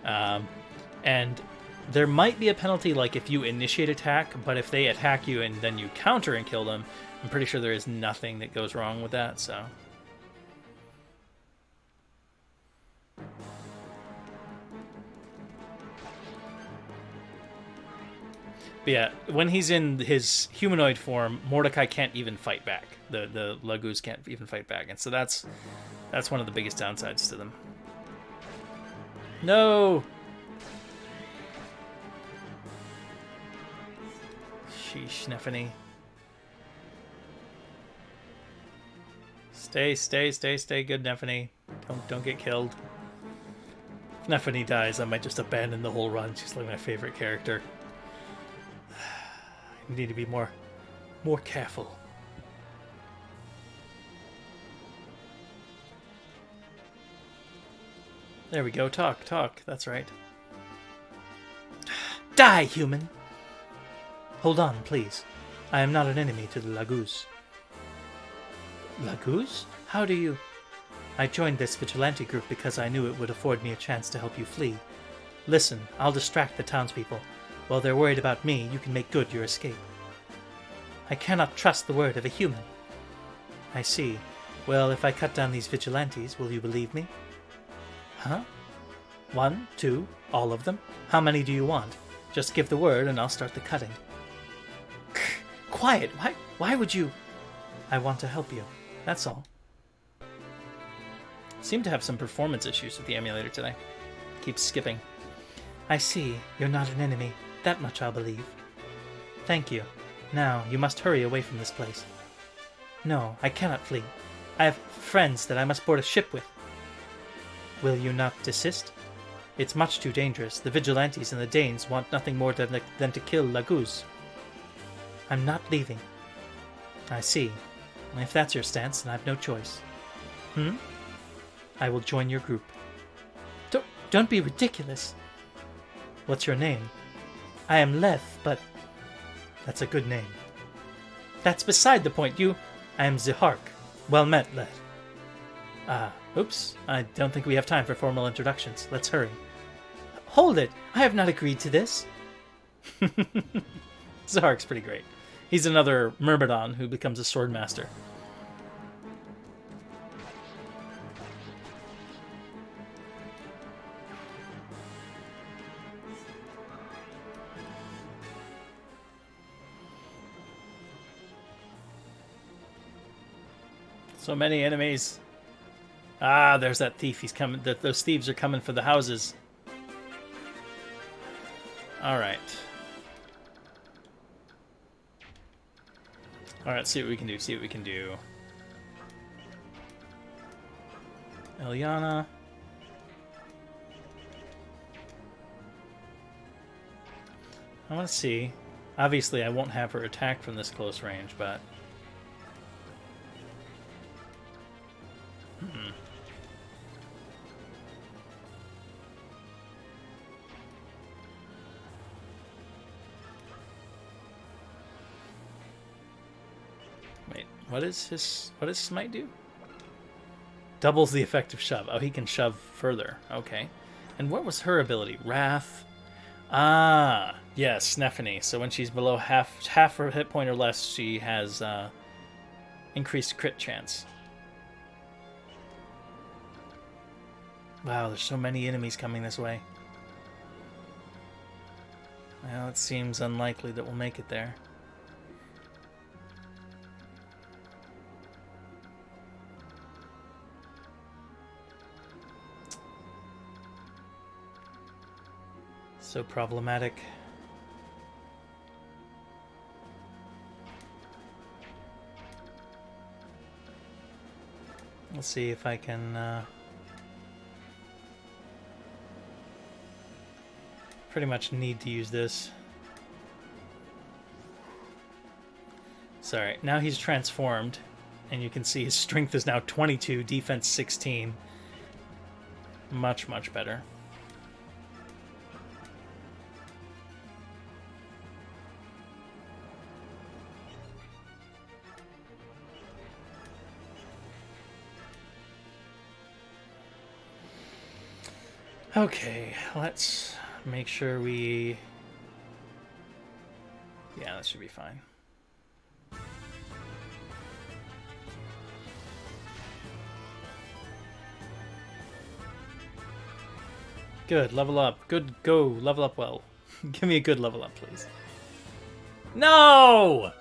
And there might be a penalty, like if you initiate attack, but if they attack you and then you counter and kill them, I'm pretty sure there is nothing that goes wrong with that, so... But yeah, when he's in his humanoid form, Mordecai can't even fight back. The Laguz can't even fight back, and so that's one of the biggest downsides to them. No! Sheesh, Nephany. Stay, good, Nephany. Don't get killed. If Nephany dies, I might just abandon the whole run. She's like my favorite character. I need to be more careful. There we go. Talk. That's right. Die, human! Hold on, please. I am not an enemy to the Laguz. Laguz? How do you... I joined this vigilante group because I knew it would afford me a chance to help you flee. Listen, I'll distract the townspeople. While they're worried about me, you can make good your escape. I cannot trust the word of a human. I see. Well, if I cut down these vigilantes, will you believe me? Huh? 1, 2, all of them? How many do you want? Just give the word and I'll start the cutting. Quiet! Why would you... I want to help you. That's all. Seem to have some performance issues with the emulator today. Keeps skipping. I see. You're not an enemy. That much I'll believe. Thank you. Now, you must hurry away from this place. No, I cannot flee. I have friends that I must board a ship with. Will you not desist? It's much too dangerous. The vigilantes and the Danes want nothing more than to kill Laguz. I'm not leaving. I see. If that's your stance, then I've no choice. I will join your group. Don't be ridiculous. What's your name? I am Leth, but... That's a good name. That's beside the point. I am Zihark. Well met, Leth. Oops. I don't think we have time for formal introductions. Let's hurry. Hold it! I have not agreed to this. Zihark's pretty great. He's another Myrmidon who becomes a swordmaster. So many enemies. There's that thief. He's coming. Those thieves are coming for the houses. All right. All right. See what we can do. Eliana. I want to see. Obviously, I won't have her attack from this close range, but... Wait, what does smite do? Doubles the effective shove. Oh, he can shove further. Okay. And what was her ability? Wrath. Yes, Nephany. So when she's below half her hit point or less, she has increased crit chance. Wow, there's so many enemies coming this way. Well, it seems unlikely that we'll make it there. So problematic. Let's see if I can pretty much need to use this. Sorry, now he's transformed, and you can see his strength is now 22, defense 16. Much, much better. Okay, let's make sure we... Yeah, that should be fine. Good, level up. Good, go, level up well. Give me a good level up, please. No!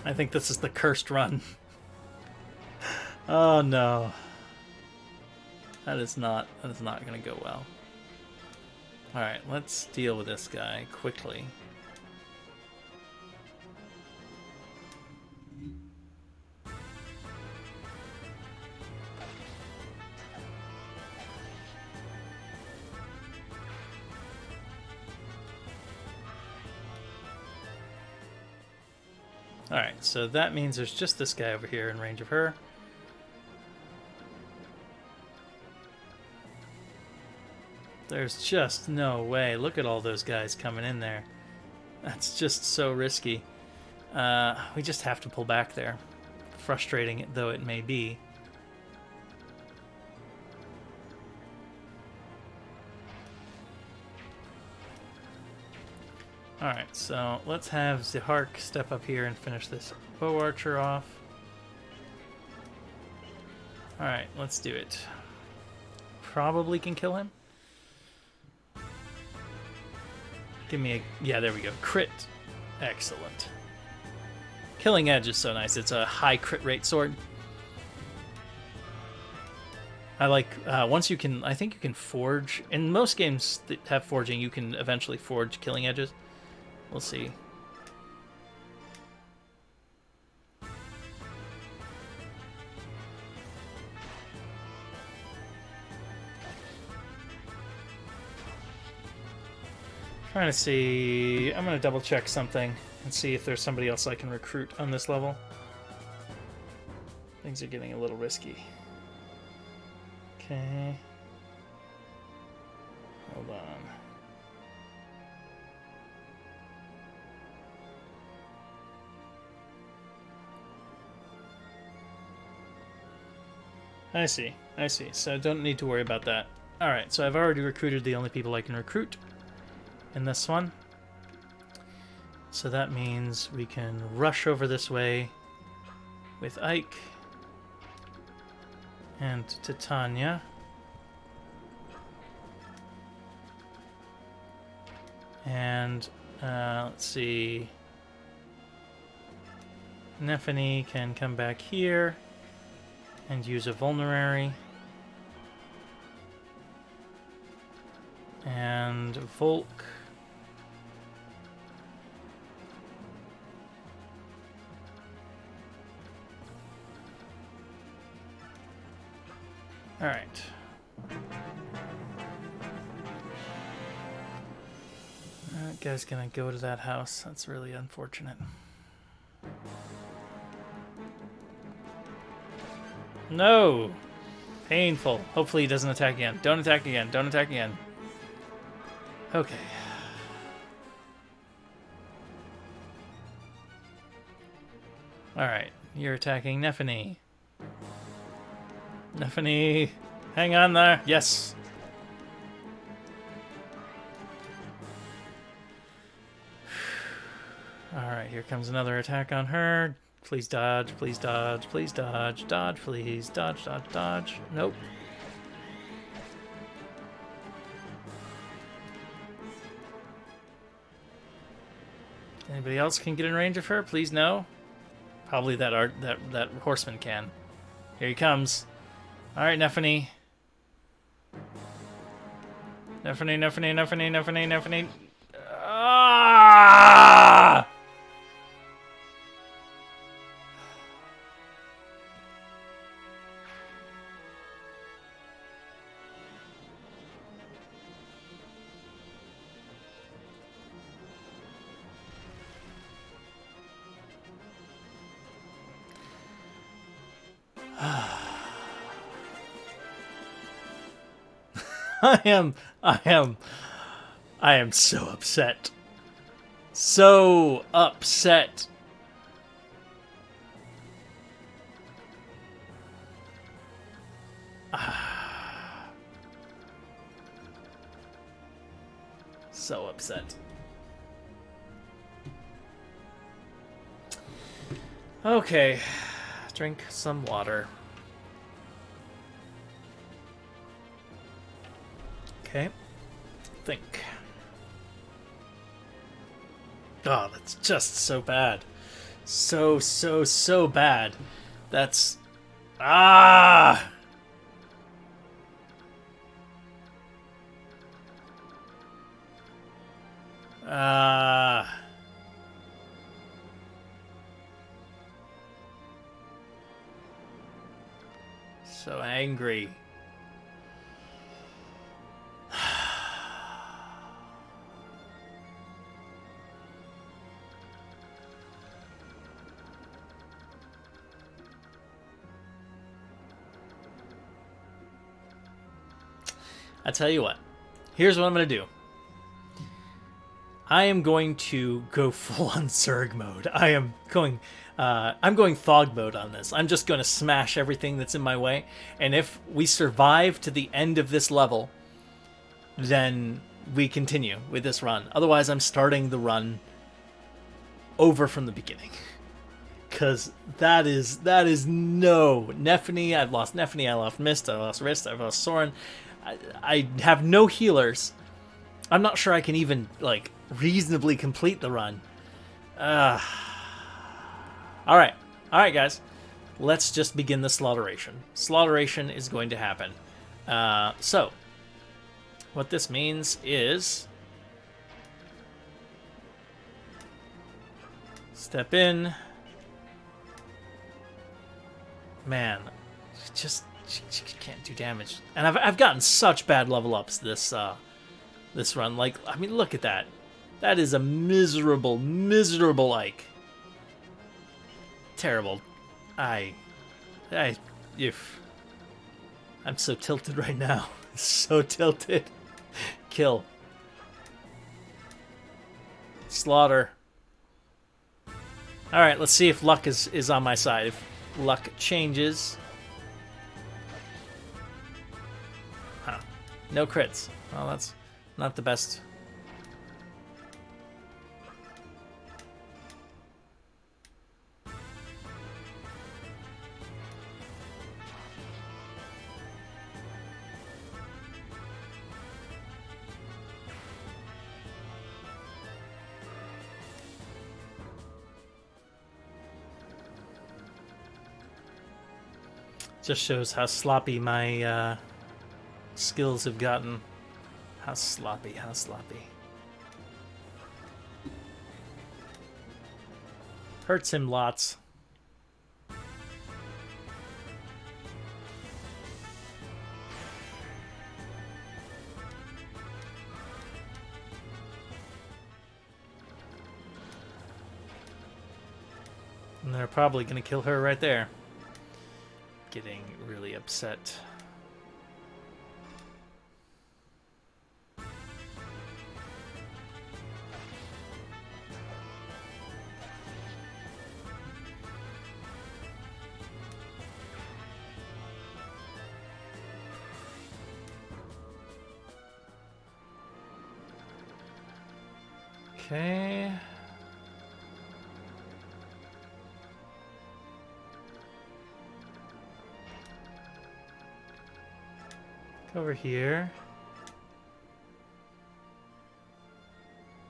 I think this is the cursed run. Oh no. That is not gonna go well. Alright, let's deal with this guy quickly. Alright, so that means there's just this guy over here in range of her. There's just no way. Look at all those guys coming in there. That's just so risky. We just have to pull back there. Frustrating though it may be. Alright, so let's have Zihark step up here and finish this bow archer off. Alright, let's do it. Probably can kill him. Give me a... Yeah, there we go. Crit. Excellent. Killing Edge is so nice. It's a high crit rate sword. I like... once you can... I think you can forge... In most games that have forging, you can eventually forge Killing Edges. We'll see. Trying to see... I'm going to double check something and see if there's somebody else I can recruit on this level. Things are getting a little risky. Okay. Hold on. I see. I see. So don't need to worry about that. Alright, so I've already recruited the only people I can recruit in this one. So that means we can rush over this way with Ike and Titania. And let's see. Nephany can come back here and use a vulnerary. And Volk. All right. That guy's gonna go to that house. That's really unfortunate. No! Painful. Hopefully he doesn't attack again. Don't attack again. Don't attack again. Okay. Alright. You're attacking Nephany. Nephany, hang on there. Yes. Alright, here comes another attack on her. Please dodge, please dodge, please dodge, dodge, please, dodge, dodge, dodge. Nope. Anybody else can get in range of her? Please no. Probably that horseman can. Here he comes. All right, Nephany. Nephany, Nephany, Nephany, Nephany, Nephany. Ah! I am so upset. So upset. So upset. Okay, drink some water. Okay, think. Oh, that's just so bad. So bad. That's... Ah! Ah... So angry. I tell you what. Here's what I'm going to do. I am going to go full on Zerg mode. I'm going Thog mode on this. I'm just going to smash everything that's in my way. And if we survive to the end of this level, then we continue with this run. Otherwise, I'm starting the run over from the beginning. Because that is no... Nephany, I've lost Nephany, I lost Mist, I lost Wrist, I've lost Soren. I have no healers. I'm not sure I can even, like, reasonably complete the run. Alright, guys. Let's just begin the slaughteration. Slaughteration is going to happen. So, what this means is... Step in. Man, just can't do damage. And I've gotten such bad level ups this run. Like, I mean, look at that. That is a miserable Ike. Terrible. I'm so tilted right now. So tilted. Kill. Slaughter. Alright, let's see if luck is on my side. If luck changes. Huh. No crits. Well, that's not the best. Just shows how sloppy my skills have gotten. How sloppy, how sloppy. Hurts him lots. And they're probably going to kill her right there. Getting really upset. Okay. Over here.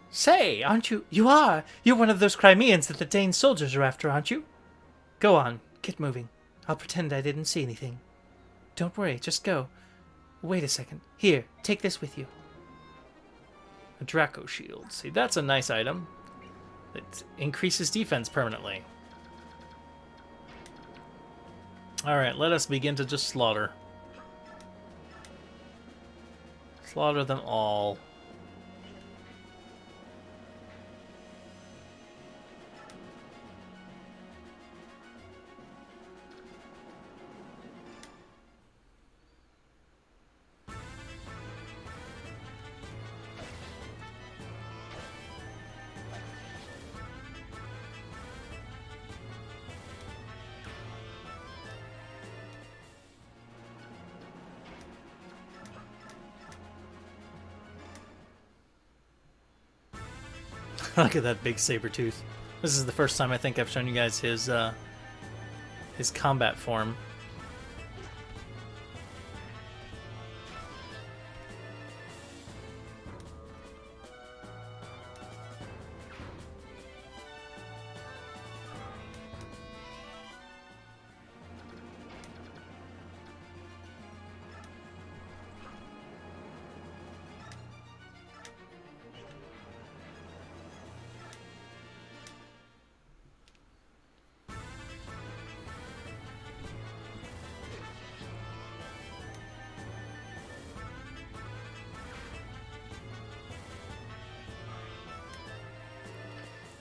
Say, aren't you? You are! You're one of those Crimeans that the Dane soldiers are after, aren't you? Go on, get moving. I'll pretend I didn't see anything. Don't worry, just go. Wait a second. Here, take this with you. A Draco shield. See, that's a nice item. It increases defense permanently. Alright, let us begin to just slaughter. Slaughter them all. Look at that big saber tooth. This is the first time I think I've shown you guys his combat form.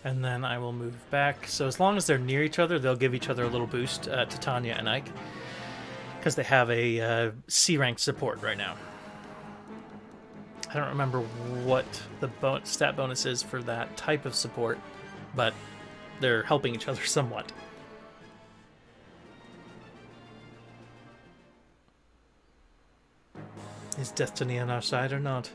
And then I will move back. So as long as they're near each other, they'll give each other a little boost to Tanya and Ike. Because they have a C-rank support right now. I don't remember what the stat bonus is for that type of support, but they're helping each other somewhat. Is destiny on our side or not?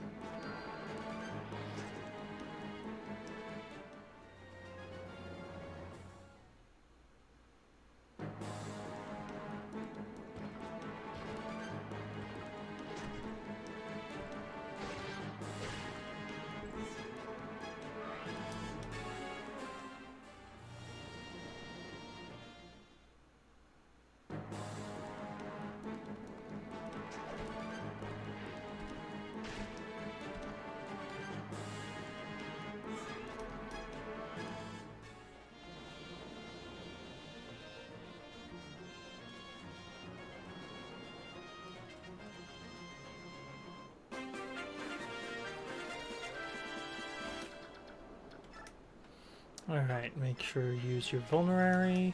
Alright, make sure you use your vulnerary.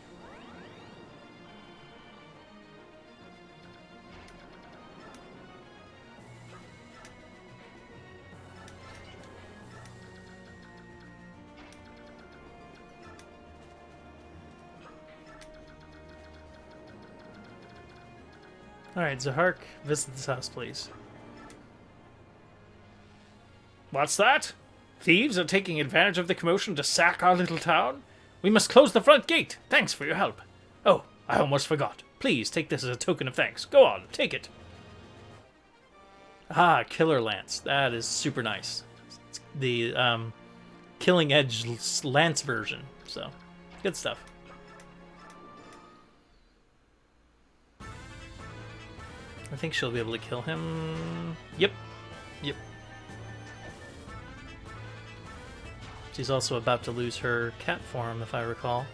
Alright, Zahark, visit this house, please. What's that? Thieves are taking advantage of the commotion to sack our little town? We must close the front gate. Thanks for your help. Oh, I almost forgot. Please take this as a token of thanks. Go on, take it. Ah, Killer Lance. That is super nice. It's the Killing Edge Lance version. So, good stuff. I think she'll be able to kill him. Yep. Yep. She's also about to lose her cat form, if I recall.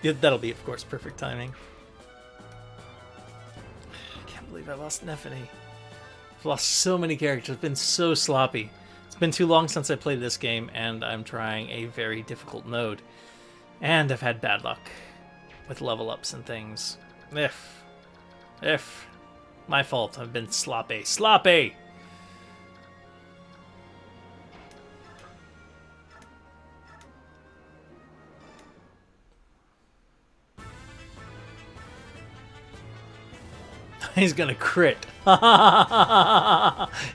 That'll be, of course, perfect timing. I can't believe I lost Nephany. I've lost so many characters. It's been so sloppy. It's been too long since I played this game, and I'm trying a very difficult mode. And I've had bad luck with level ups and things. If. My fault. I've been sloppy. Sloppy! He's gonna crit.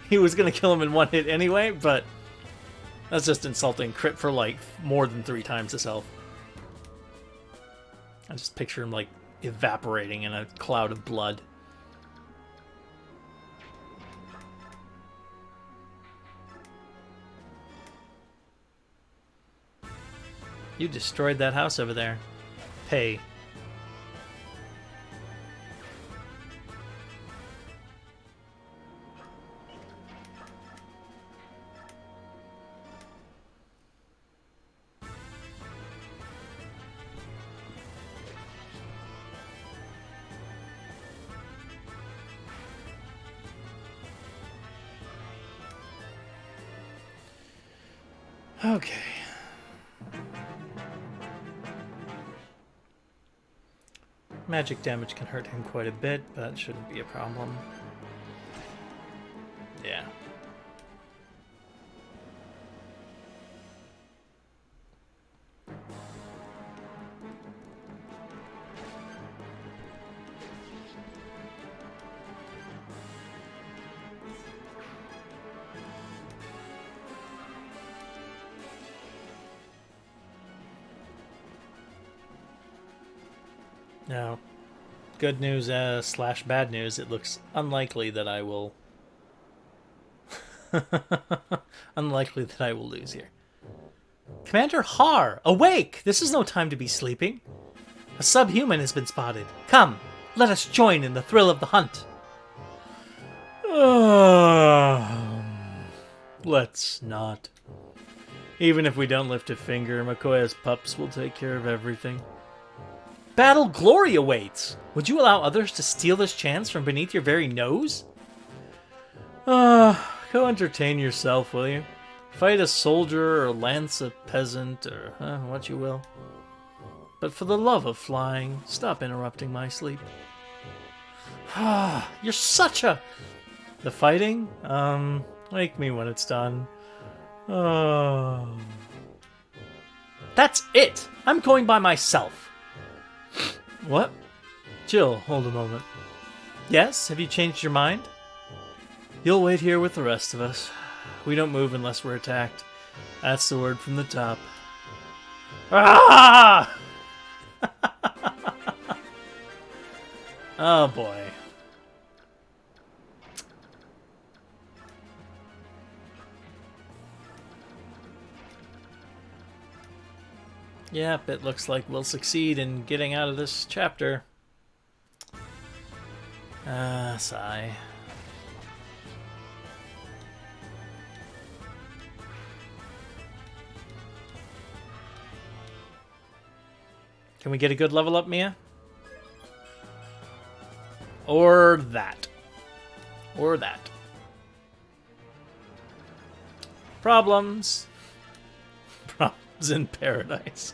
He was gonna kill him in one hit anyway, but that's just insulting. Crit for like more than 3 times his health. I just picture him like evaporating in a cloud of blood. You destroyed that house over there. Pay. Okay. Magic damage can hurt him quite a bit, but shouldn't be a problem. Yeah. Now, good news slash bad news, it looks unlikely that I will... unlikely that I will lose here. Commander Har, awake! This is no time to be sleeping. A subhuman has been spotted. Come, let us join in the thrill of the hunt. Let's not. Even if we don't lift a finger, Makoya's pups will take care of everything. Battle glory awaits! Would you allow others to steal this chance from beneath your very nose? Go entertain yourself, will you? Fight a soldier or lance a peasant or what you will. But for the love of flying, stop interrupting my sleep. You're such a... The fighting? Wake me when it's done. Oh. That's it! I'm going by myself. What? Jill, hold a moment. Yes? Have you changed your mind? You'll wait here with the rest of us. We don't move unless we're attacked. That's the word from the top. Ah! Oh boy. Yep, it looks like we'll succeed in getting out of this chapter. Sigh. Can we get a good level up, Mia? Or that. Or that. Problems. Problems in paradise.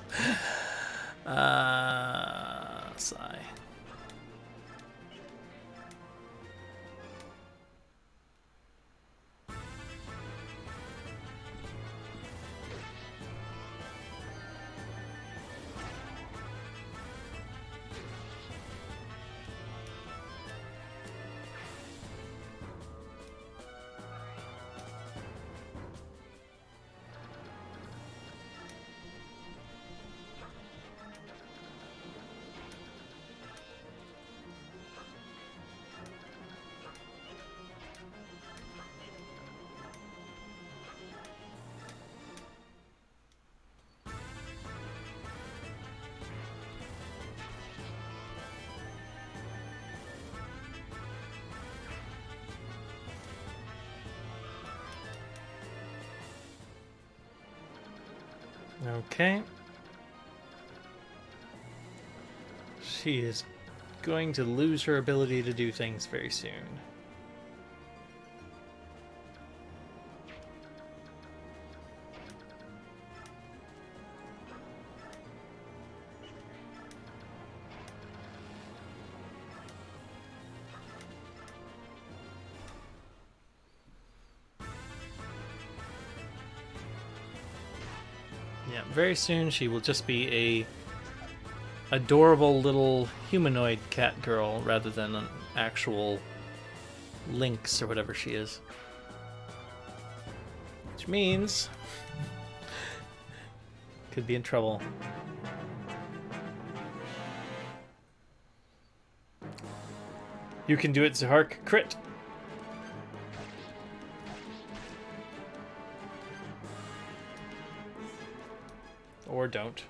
Sigh. Okay. She is going to lose her ability to do things very soon. Yeah, very soon she will just be a adorable little humanoid cat girl rather than an actual lynx or whatever she is. Which means could be in trouble. You can do it, Zahark. Crit. Or don't.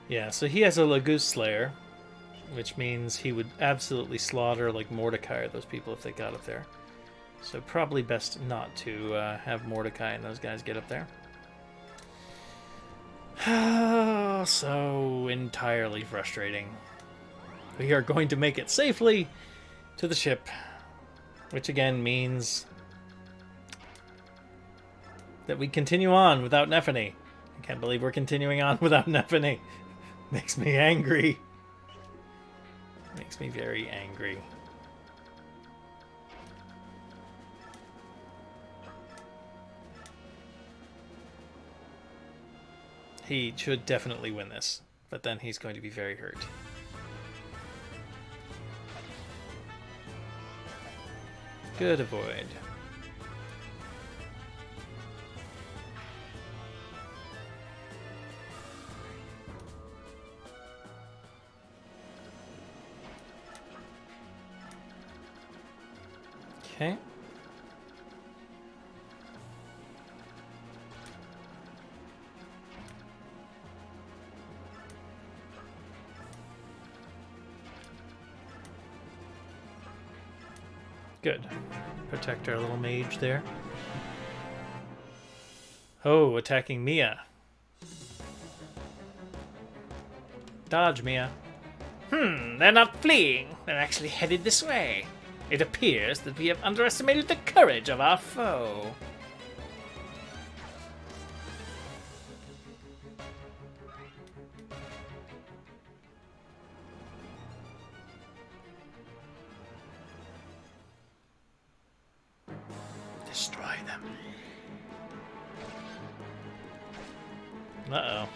Yeah, so he has a Lagoose Slayer, which means he would absolutely slaughter like Mordecai or those people if they got up there. So probably best not to have Mordecai and those guys get up there. So entirely frustrating. We are going to make it safely to the ship, which again means that we continue on without Nephany. I can't believe we're continuing on without Nephany. Makes me angry. Makes me very angry. He should definitely win this, but then he's going to be very hurt. Good avoid. Okay. Good. Protect our little mage there. Oh, attacking Mia. Dodge, Mia. They're not fleeing. They're actually headed this way. It appears that we have underestimated the courage of our foe. Destroy them. Uh-oh.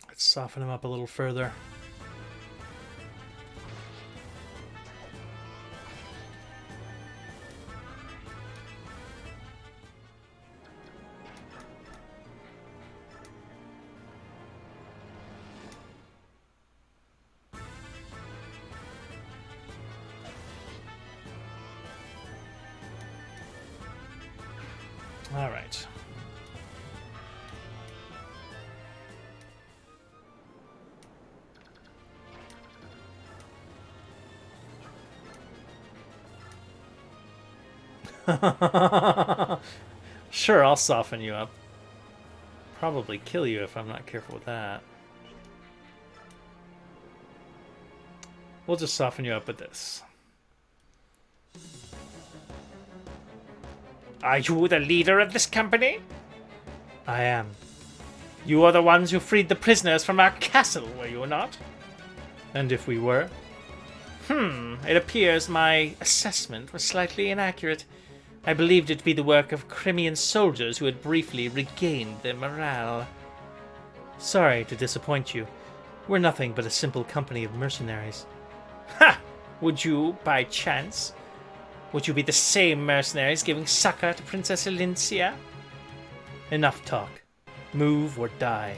Let's soften him up a little further. All right. Sure, I'll soften you up. Probably kill you if I'm not careful with that. We'll just soften you up with this. Are you the leader of this company? I am. You are the ones who freed the prisoners from our castle, were you not? And if we were? It appears my assessment was slightly inaccurate. I believed it to be the work of Crimean soldiers who had briefly regained their morale. Sorry to disappoint you. We're nothing but a simple company of mercenaries. Ha! Would you, by chance, would you be the same mercenaries giving succor to Princess Elincia? Enough talk. Move or die.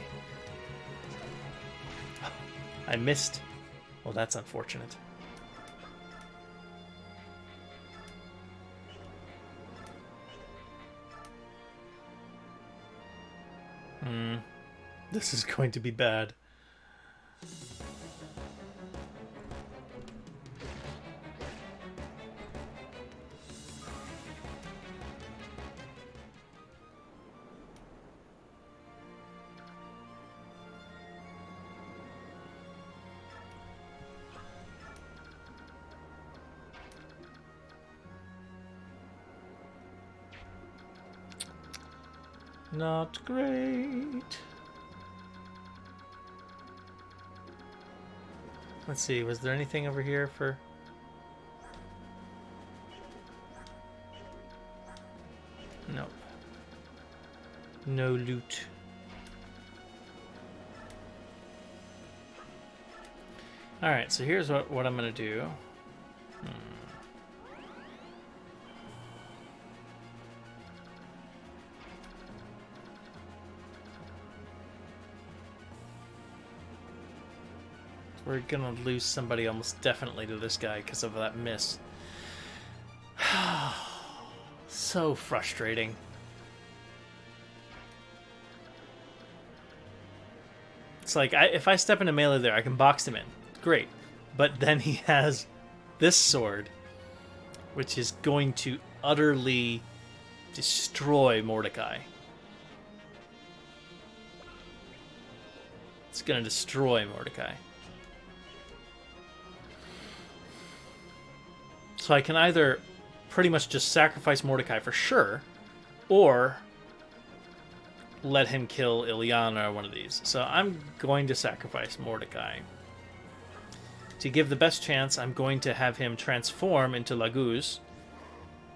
I missed. Well, that's unfortunate. This is going to be bad. Not great. Let's see, was there anything over here for... Nope. No loot. Alright, so here's what I'm going to do. We're gonna lose somebody almost definitely to this guy because of that miss. So frustrating. It's like, if I step into melee there, I can box him in. Great. But then he has this sword, which is going to utterly destroy Mordecai. It's going to destroy Mordecai. So I can either pretty much just sacrifice Mordecai for sure, or let him kill Ilyana or one of these. So I'm going to sacrifice Mordecai. To give the best chance, I'm going to have him transform into Laguz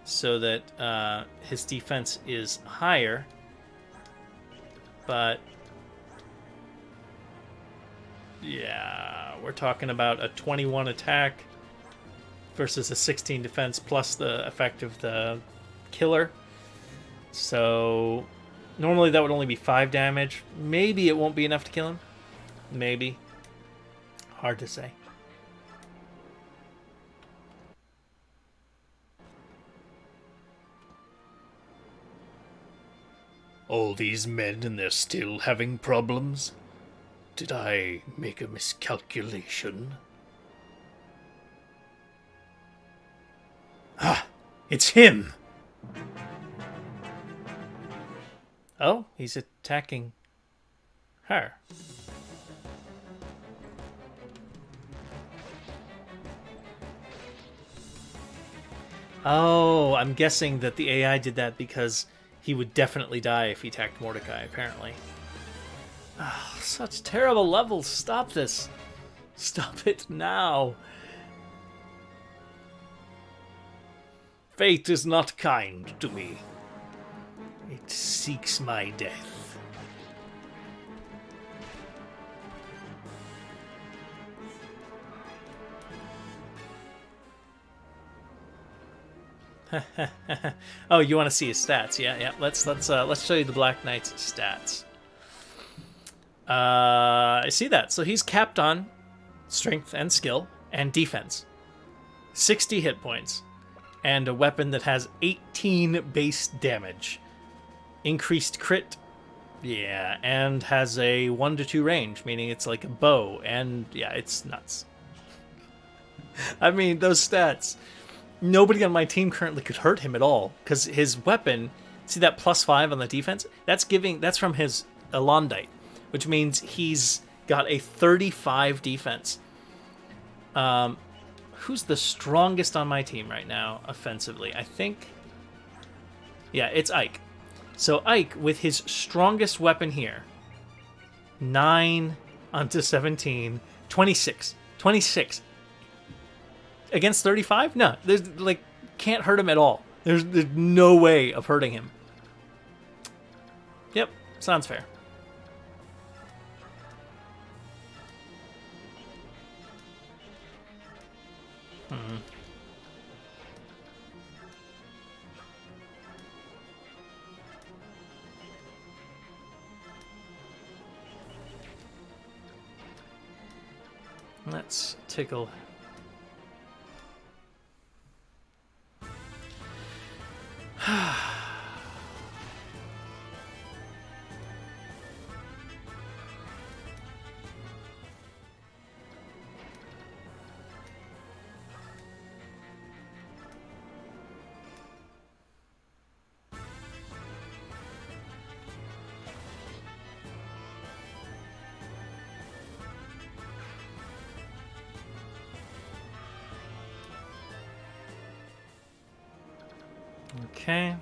so that his defense is higher. But yeah, we're talking about a 21 attack versus a 16 defense plus the effect of the killer. So normally that would only be 5 damage. Maybe it won't be enough to kill him. Maybe. Hard to say. All these men and they're still having problems? Did I make a miscalculation? Ah, it's him! Oh, he's attacking her. Oh, I'm guessing that the AI did that because he would definitely die if he attacked Mordecai, apparently. Oh, such terrible levels. Stop this. Stop it now. Fate is not kind to me. It seeks my death. Oh, you want to see his stats? Yeah. Let's show you the Black Knight's stats. I see that. So he's capped on strength and skill and defense. 60 hit points. And a weapon that has 18 base damage. Increased crit. Yeah, and has a 1 to 2 range, meaning it's like a bow. And yeah, it's nuts. I mean, those stats. Nobody on my team currently could hurt him at all. Because his weapon, see that +5 on the defense? That's from his Elondite. Which means he's got a 35 defense. Who's the strongest on my team right now, offensively? I think... yeah, it's Ike. So Ike, with his strongest weapon here, 9 onto 17, 26. 26. Against 35? No, there's, like, can't hurt him at all. There's no way of hurting him. Yep, sounds fair. Let's tickle. Okay.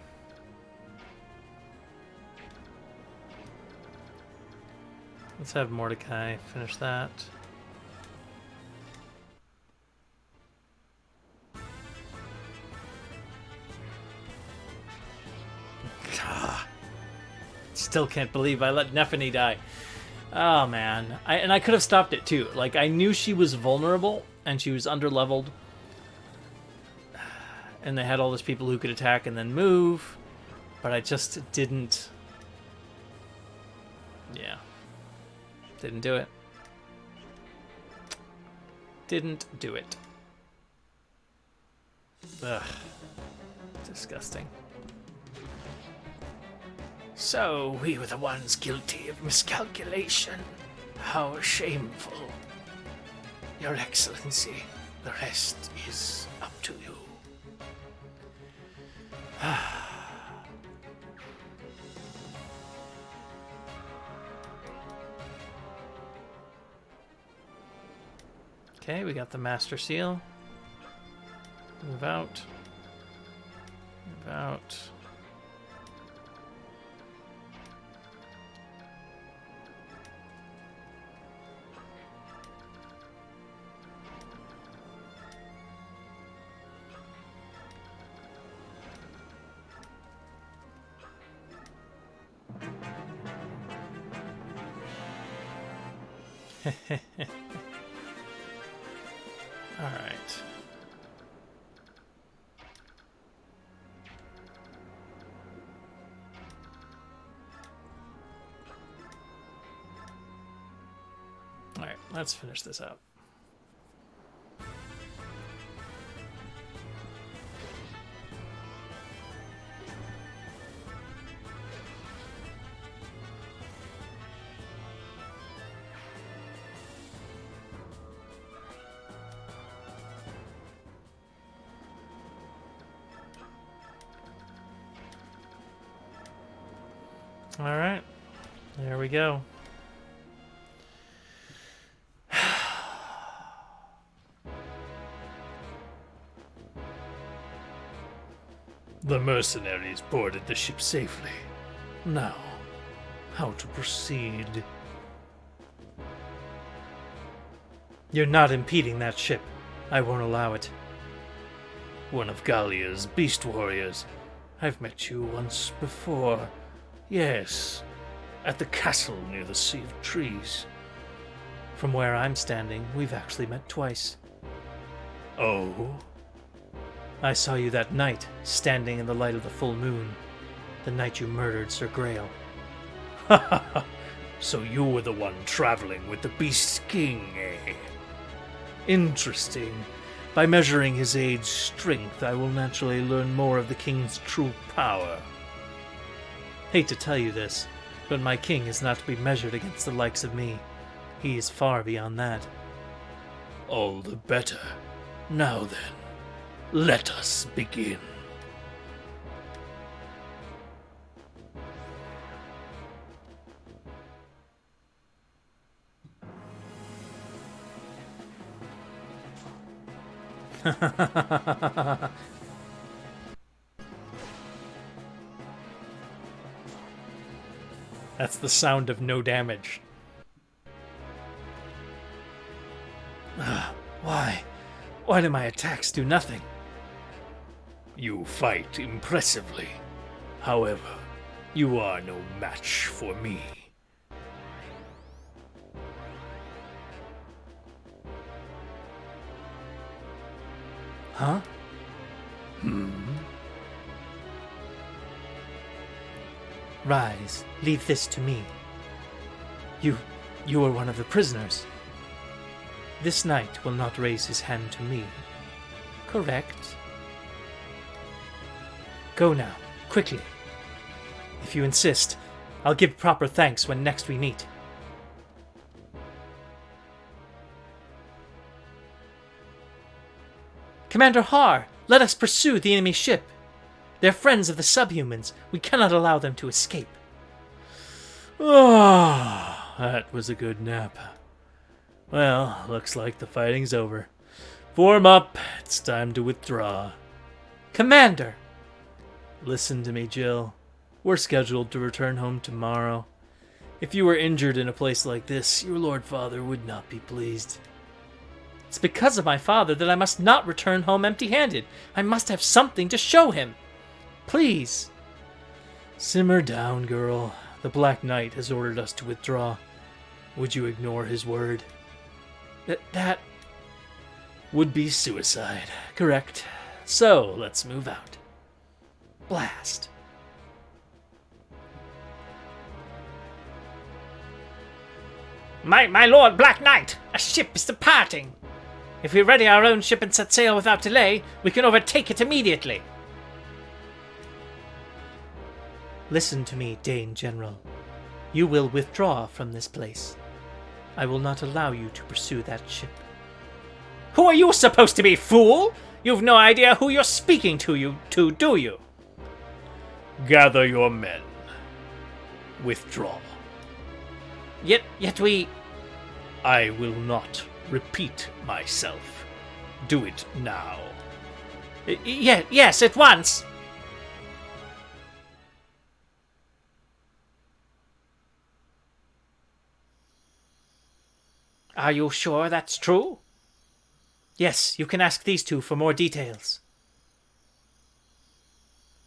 Let's have Mordecai finish that. Still can't believe I let Nephany die. Oh man. I could have stopped it too. Like, I knew she was vulnerable and she was underleveled. And they had all those people who could attack and then move. But I just didn't... yeah. Didn't do it. Didn't do it. Ugh. Disgusting. So, we were the ones guilty of miscalculation. How shameful. Your Excellency, the rest is up to you. Okay, we got the Master Seal. Move out. Move out. All right. All right, let's finish this up. All right, there we go. The mercenaries boarded the ship safely. Now, how to proceed? You're not impeding that ship. I won't allow it. One of Gallia's beast warriors. I've met you once before. Yes, at the castle near the Sea of Trees. From where I'm standing, we've actually met twice. Oh? I saw you that night, standing in the light of the full moon. The night you murdered Sir Grail. Ha ha ha! So you were the one traveling with the Beast King, eh? Interesting. By measuring his age's strength, I will naturally learn more of the king's true power. Hate to tell you this, but my king is not to be measured against the likes of me. He is far beyond that. All the better. Now then, let us begin. That's the sound of no damage. Why? Why do my attacks do nothing? You fight impressively. However, you are no match for me. Huh? Rise, leave this to me. You are one of the prisoners. This knight will not raise his hand to me. Correct. Go now, quickly. If you insist, I'll give proper thanks when next we meet. Commander Har, let us pursue the enemy ship. They're friends of the subhumans. We cannot allow them to escape. Ah, that was a good nap. Well, looks like the fighting's over. Form up. It's time to withdraw. Commander! Listen to me, Jill. We're scheduled to return home tomorrow. If you were injured in a place like this, your Lord Father would not be pleased. It's because of my father that I must not return home empty-handed. I must have something to show him. Please. Simmer down, girl. The Black Knight has ordered us to withdraw. Would you ignore his word? That would be suicide, correct? So, let's move out. Blast. My lord Black Knight, a ship is departing. If we ready our own ship and set sail without delay, we can overtake it immediately. Listen to me, Dane General. You will withdraw from this place. I will not allow you to pursue that ship. Who are you supposed to be, fool? You've no idea who you're speaking to, do you? Gather your men. Withdraw. Yet we... I will not repeat myself. Do it now. Yes, at once. Are you sure that's true? Yes, you can ask these two for more details.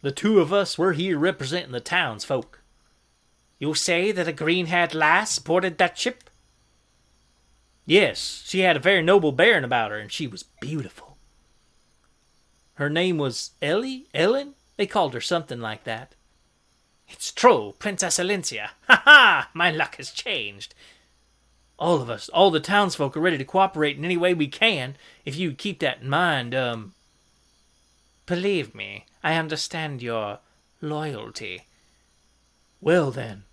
The two of us, we're here representing the townsfolk. You say that a green-haired lass boarded that ship? Yes, she had a very noble bearing about her, and she was beautiful. Her name was Ellen? They called her something like that. It's true, Princess Alencia. Ha ha! My luck has changed. All of us, all the townsfolk are ready to cooperate in any way we can, if you keep that in mind, Believe me, I understand your loyalty. Well then.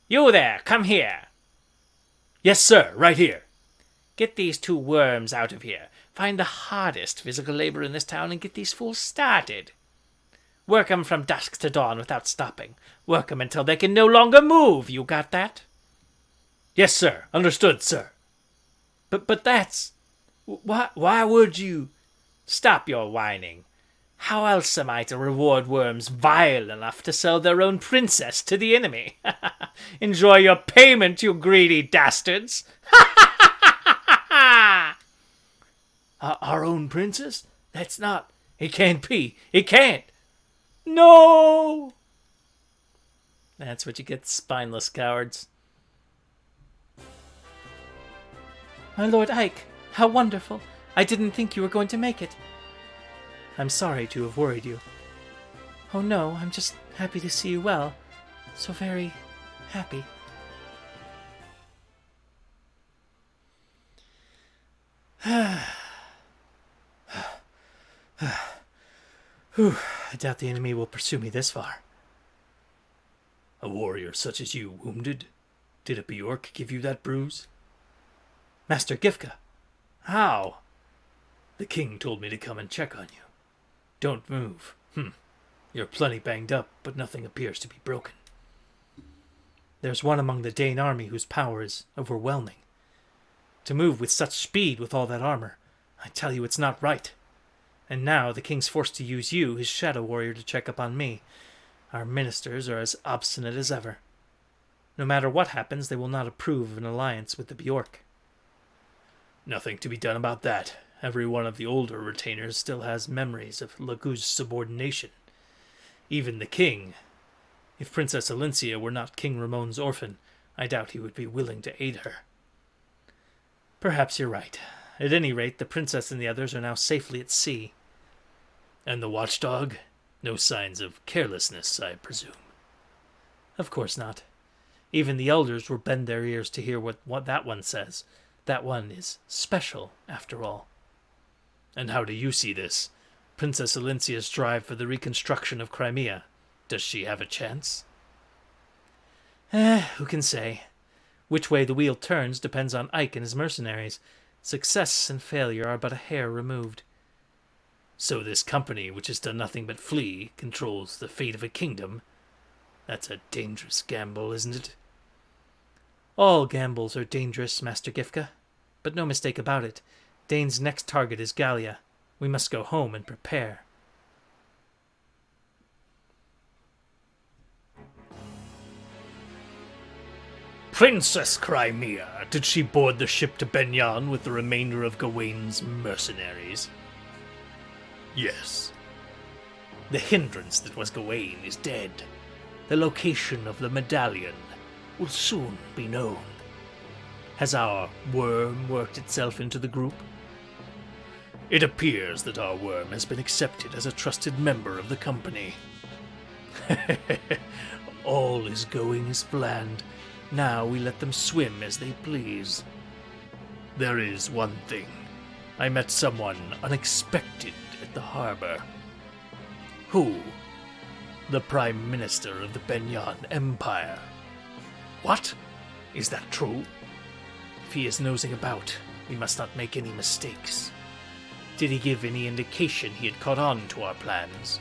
You there, come here. Yes, sir, right here. Get these two worms out of here. Find the hardest physical labor in this town and get these fools started. Work 'em from dusk to dawn without stopping. Work 'em until they can no longer move. You got that? Yes, sir. Understood, sir. But that's... Why would you... Stop your whining. How else am I to reward worms vile enough to sell their own princess to the enemy? Enjoy your payment, you greedy dastards! Our own princess? That's not... It can't be. It can't. No! That's what you get, spineless cowards. My Lord Ike, how wonderful. I didn't think you were going to make it. I'm sorry to have worried you. Oh no, I'm just happy to see you well. So very happy. Whew, I doubt the enemy will pursue me this far. A warrior such as you wounded? Did a Bjork give you that bruise? Master Gifka. How? The king told me to come and check on you. Don't move. You're plenty banged up, but nothing appears to be broken. There's one among the Dane army whose power is overwhelming. To move with such speed with all that armor, I tell you it's not right. And now the king's forced to use you, his shadow warrior, to check up on me. Our ministers are as obstinate as ever. No matter what happens, they will not approve of an alliance with the Bjork. Nothing to be done about that. Every one of the older retainers still has memories of Laguz's subordination. Even the king. If Princess Alencia were not King Ramon's orphan, I doubt he would be willing to aid her. Perhaps you're right. At any rate, the princess and the others are now safely at sea. And the watchdog? No signs of carelessness, I presume. Of course not. Even the elders will bend their ears to hear what that one says. That one is special, after all. And how do you see this? Princess Alencia's drive for the reconstruction of Crimea. Does she have a chance? Who can say? Which way the wheel turns depends on Ike and his mercenaries. Success and failure are but a hair removed. So this company, which has done nothing but flee, controls the fate of a kingdom? That's a dangerous gamble, isn't it? All gambles are dangerous, Master Gifka. But no mistake about it. Dane's next target is Gallia. We must go home and prepare. Princess Crimea, did she board the ship to Benyan with the remainder of Gawain's mercenaries? Yes. The hindrance that was Gawain is dead. The location of the medallion will soon be known. Has our worm worked itself into the group? It appears that our worm has been accepted as a trusted member of the company. All is going as planned. Now we let them swim as they please. There is one thing. I met someone unexpected at the harbor. Who? The Prime Minister of the Benyan Empire. What? Is that true? If he is nosing about, we must not make any mistakes. Did he give any indication he had caught on to our plans?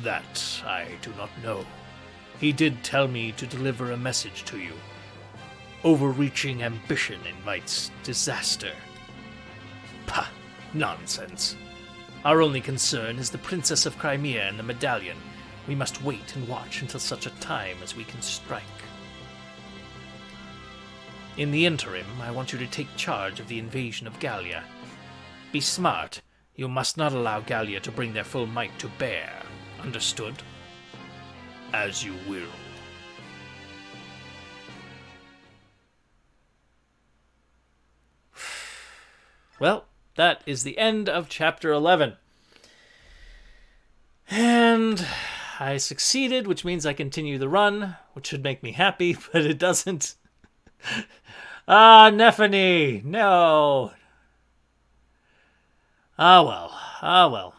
That I do not know. He did tell me to deliver a message to you. Overreaching ambition invites disaster. Pah! Nonsense. Our only concern is the Princess of Crimea and the medallion. We must wait and watch until such a time as we can strike. In the interim, I want you to take charge of the invasion of Gallia. Be smart. You must not allow Gallia to bring their full might to bear. Understood? As you will. Well, that is the end of chapter 11. And I succeeded, which means I continue the run, which should make me happy, but it doesn't. Nephany! No! Well.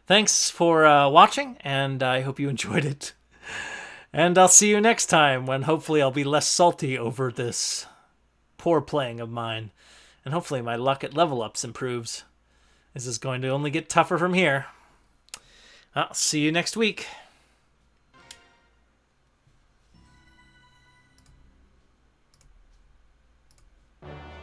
Thanks for watching, and I hope you enjoyed it. And I'll see you next time, when hopefully I'll be less salty over this poor playing of mine. And hopefully my luck at level ups improves. This is going to only get tougher from here. I'll see you next week.